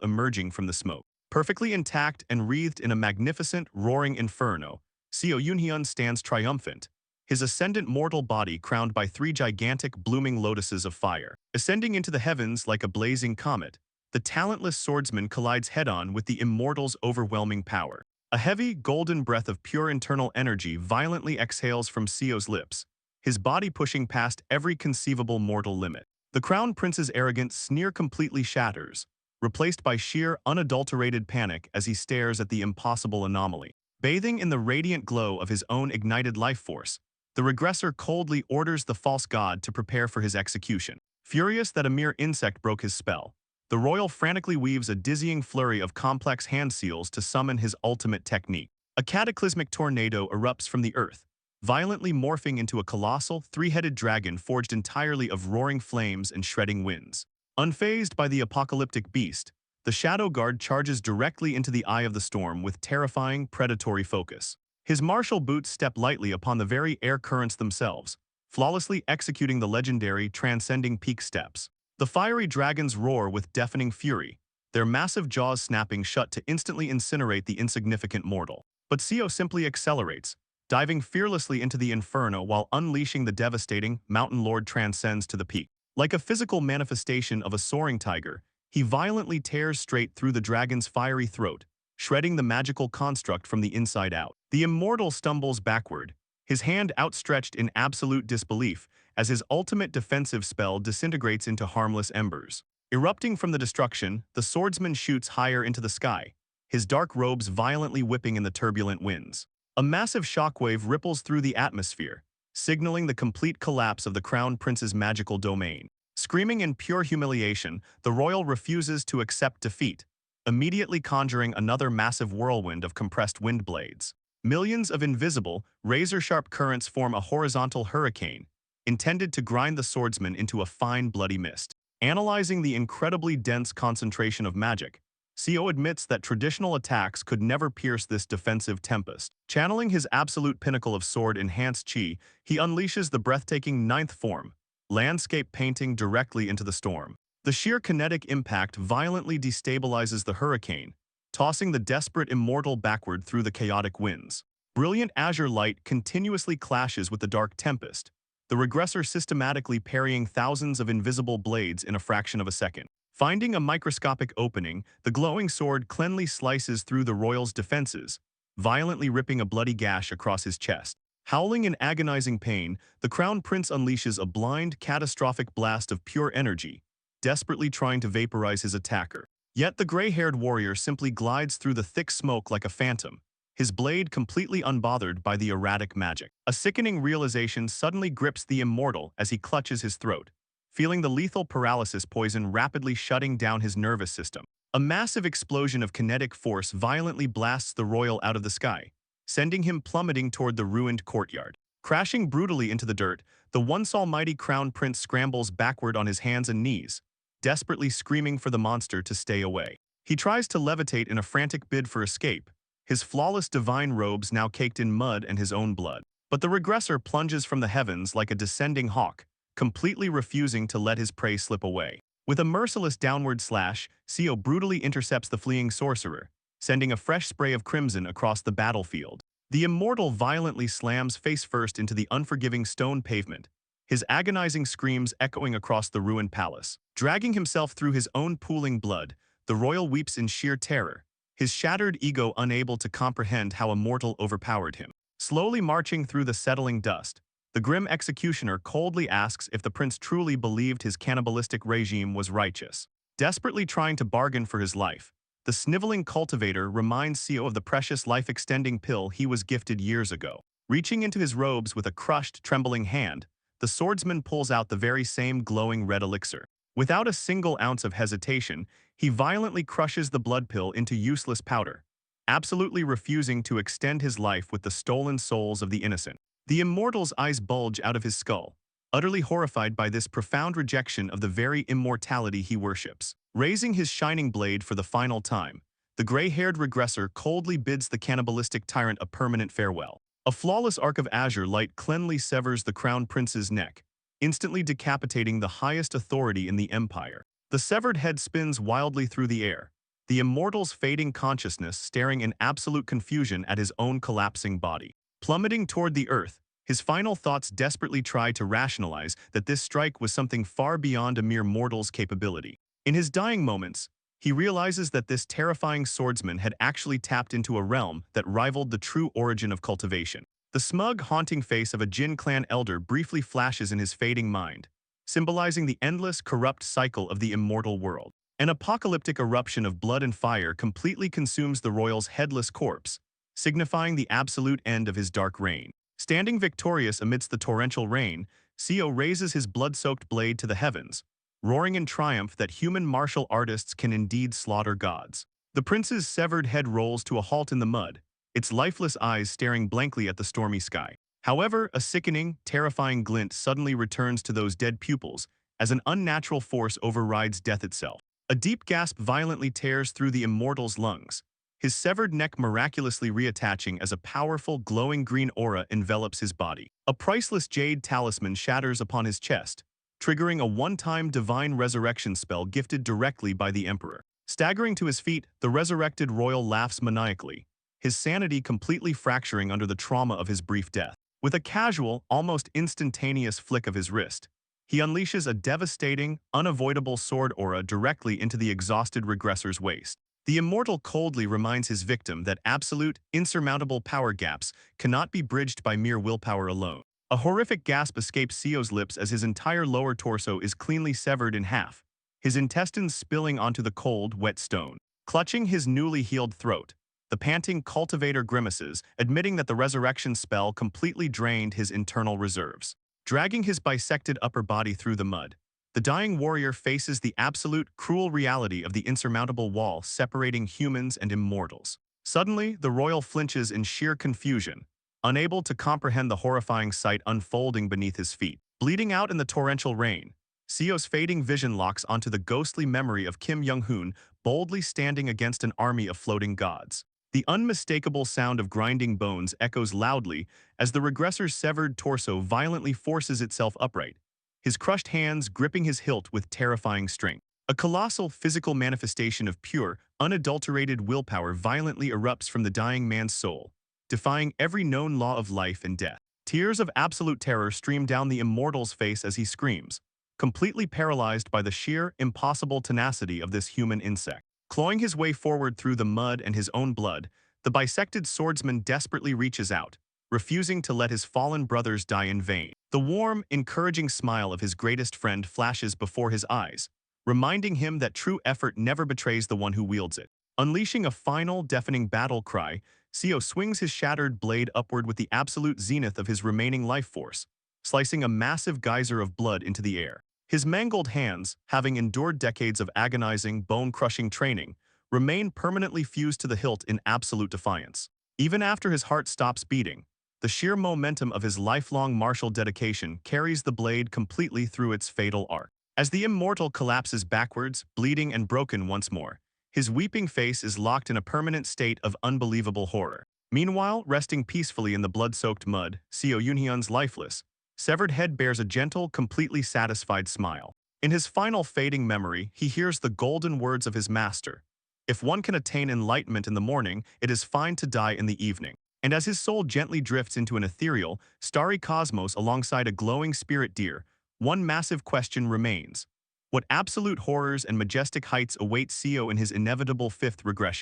emerging from the smoke. Perfectly intact and wreathed in a magnificent, roaring inferno, Seo Yunhyun stands triumphant, his ascendant mortal body crowned by 3 gigantic blooming lotuses of fire. Ascending into the heavens like a blazing comet, the talentless swordsman collides head-on with the immortal's overwhelming power. A heavy, golden breath of pure internal energy violently exhales from Seo's lips, his body pushing past every conceivable mortal limit. The crown prince's arrogant sneer completely shatters, replaced by sheer, unadulterated panic as he stares at the impossible anomaly. Bathing in the radiant glow of his own ignited life force, the regressor coldly orders the false god to prepare for his execution. Furious that a mere insect broke his spell, the royal frantically weaves a dizzying flurry of complex hand seals to summon his ultimate technique. A cataclysmic tornado erupts from the earth, violently morphing into a colossal, 3-headed dragon forged entirely of roaring flames and shredding winds. Unfazed by the apocalyptic beast, the Shadow Guard charges directly into the eye of the storm with terrifying, predatory focus. His martial boots step lightly upon the very air currents themselves, flawlessly executing the legendary transcending peak steps. The fiery dragons roar with deafening fury, their massive jaws snapping shut to instantly incinerate the insignificant mortal. But Seo simply accelerates, diving fearlessly into the inferno while unleashing the devastating Mountain Lord transcends to the peak. Like a physical manifestation of a soaring tiger, he violently tears straight through the dragon's fiery throat, shredding the magical construct from the inside out. The immortal stumbles backward, his hand outstretched in absolute disbelief as his ultimate defensive spell disintegrates into harmless embers. Erupting from the destruction, the swordsman shoots higher into the sky, his dark robes violently whipping in the turbulent winds. A massive shockwave ripples through the atmosphere, signaling the complete collapse of the crown prince's magical domain. Screaming in pure humiliation, the royal refuses to accept defeat, immediately conjuring another massive whirlwind of compressed wind blades. Millions of invisible, razor-sharp currents form a horizontal hurricane, intended to grind the swordsman into a fine bloody mist. Analyzing the incredibly dense concentration of magic, Seo admits that traditional attacks could never pierce this defensive tempest. Channeling his absolute pinnacle of sword-enhanced chi, he unleashes the breathtaking 9th form, landscape painting directly into the storm. The sheer kinetic impact violently destabilizes the hurricane, tossing the desperate immortal backward through the chaotic winds. Brilliant azure light continuously clashes with the dark tempest, the regressor systematically parrying thousands of invisible blades in a fraction of a second. Finding a microscopic opening, the glowing sword cleanly slices through the royal's defenses, violently ripping a bloody gash across his chest. Howling in agonizing pain, the crown prince unleashes a blind, catastrophic blast of pure energy, desperately trying to vaporize his attacker. Yet the gray-haired warrior simply glides through the thick smoke like a phantom, his blade completely unbothered by the erratic magic. A sickening realization suddenly grips the immortal as he clutches his throat, feeling the lethal paralysis poison rapidly shutting down his nervous system. A massive explosion of kinetic force violently blasts the royal out of the sky, sending him plummeting toward the ruined courtyard. Crashing brutally into the dirt, the once almighty crown prince scrambles backward on his hands and knees, desperately screaming for the monster to stay away. He tries to levitate in a frantic bid for escape, his flawless divine robes now caked in mud and his own blood. But the regressor plunges from the heavens like a descending hawk, completely refusing to let his prey slip away. With a merciless downward slash, Seo brutally intercepts the fleeing sorcerer, sending a fresh spray of crimson across the battlefield. The immortal violently slams face first into the unforgiving stone pavement, his agonizing screams echoing across the ruined palace. Dragging himself through his own pooling blood, the royal weeps in sheer terror, his shattered ego unable to comprehend how a mortal overpowered him. Slowly marching through the settling dust, the grim executioner coldly asks if the prince truly believed his cannibalistic regime was righteous. Desperately trying to bargain for his life, the sniveling cultivator reminds Seo of the precious life-extending pill he was gifted years ago. Reaching into his robes with a crushed, trembling hand, the swordsman pulls out the very same glowing red elixir. Without a single ounce of hesitation, he violently crushes the blood pill into useless powder, absolutely refusing to extend his life with the stolen souls of the innocent. The immortal's eyes bulge out of his skull, utterly horrified by this profound rejection of the very immortality he worships. Raising his shining blade for the final time, the gray-haired regressor coldly bids the cannibalistic tyrant a permanent farewell. A flawless arc of azure light cleanly severs the crown prince's neck, instantly decapitating the highest authority in the empire. The severed head spins wildly through the air, the immortal's fading consciousness staring in absolute confusion at his own collapsing body. Plummeting toward the earth, his final thoughts desperately try to rationalize that this strike was something far beyond a mere mortal's capability. In his dying moments, he realizes that this terrifying swordsman had actually tapped into a realm that rivaled the true origin of cultivation. The smug, haunting face of a Jin clan elder briefly flashes in his fading mind, symbolizing the endless, corrupt cycle of the immortal world. An apocalyptic eruption of blood and fire completely consumes the royal's headless corpse, signifying the absolute end of his dark reign. Standing victorious amidst the torrential rain, Seo raises his blood-soaked blade to the heavens, roaring in triumph that human martial artists can indeed slaughter gods. The prince's severed head rolls to a halt in the mud, its lifeless eyes staring blankly at the stormy sky. However, a sickening, terrifying glint suddenly returns to those dead pupils as an unnatural force overrides death itself. A deep gasp violently tears through the immortal's lungs, his severed neck miraculously reattaching as a powerful, glowing green aura envelops his body. A priceless jade talisman shatters upon his chest, triggering a one-time divine resurrection spell gifted directly by the emperor. Staggering to his feet, the resurrected royal laughs maniacally, his sanity completely fracturing under the trauma of his brief death. With a casual, almost instantaneous flick of his wrist, he unleashes a devastating, unavoidable sword aura directly into the exhausted regressor's waist. The immortal coldly reminds his victim that absolute, insurmountable power gaps cannot be bridged by mere willpower alone. A horrific gasp escapes Seo's lips as his entire lower torso is cleanly severed in half, his intestines spilling onto the cold, wet stone. Clutching his newly healed throat, the panting cultivator grimaces, admitting that the resurrection spell completely drained his internal reserves. Dragging his bisected upper body through the mud, the dying warrior faces the absolute, cruel reality of the insurmountable wall separating humans and immortals. Suddenly, the royal flinches in sheer confusion, unable to comprehend the horrifying sight unfolding beneath his feet. Bleeding out in the torrential rain, Seo's fading vision locks onto the ghostly memory of Kim Young-hoon boldly standing against an army of floating gods. The unmistakable sound of grinding bones echoes loudly as the regressor's severed torso violently forces itself upright, his crushed hands gripping his hilt with terrifying strength. A colossal physical manifestation of pure, unadulterated willpower violently erupts from the dying man's soul, defying every known law of life and death. Tears of absolute terror stream down the immortal's face as he screams, completely paralyzed by the sheer, impossible tenacity of this human insect. Clawing his way forward through the mud and his own blood, the bisected swordsman desperately reaches out, refusing to let his fallen brothers die in vain. The warm, encouraging smile of his greatest friend flashes before his eyes, reminding him that true effort never betrays the one who wields it. Unleashing a final, deafening battle cry, Seo swings his shattered blade upward with the absolute zenith of his remaining life force, slicing a massive geyser of blood into the air. His mangled hands, having endured decades of agonizing, bone-crushing training, remain permanently fused to the hilt in absolute defiance. Even after his heart stops beating, the sheer momentum of his lifelong martial dedication carries the blade completely through its fatal arc. As the immortal collapses backwards, bleeding and broken once more, his weeping face is locked in a permanent state of unbelievable horror. Meanwhile, resting peacefully in the blood-soaked mud, Seo Yunhyun's lifeless, severed head bears a gentle, completely satisfied smile. In his final fading memory, he hears the golden words of his master. If one can attain enlightenment in the morning, it is fine to die in the evening. And as his soul gently drifts into an ethereal, starry cosmos alongside a glowing spirit deer, one massive question remains. What absolute horrors and majestic heights await Seo in his inevitable fifth regression?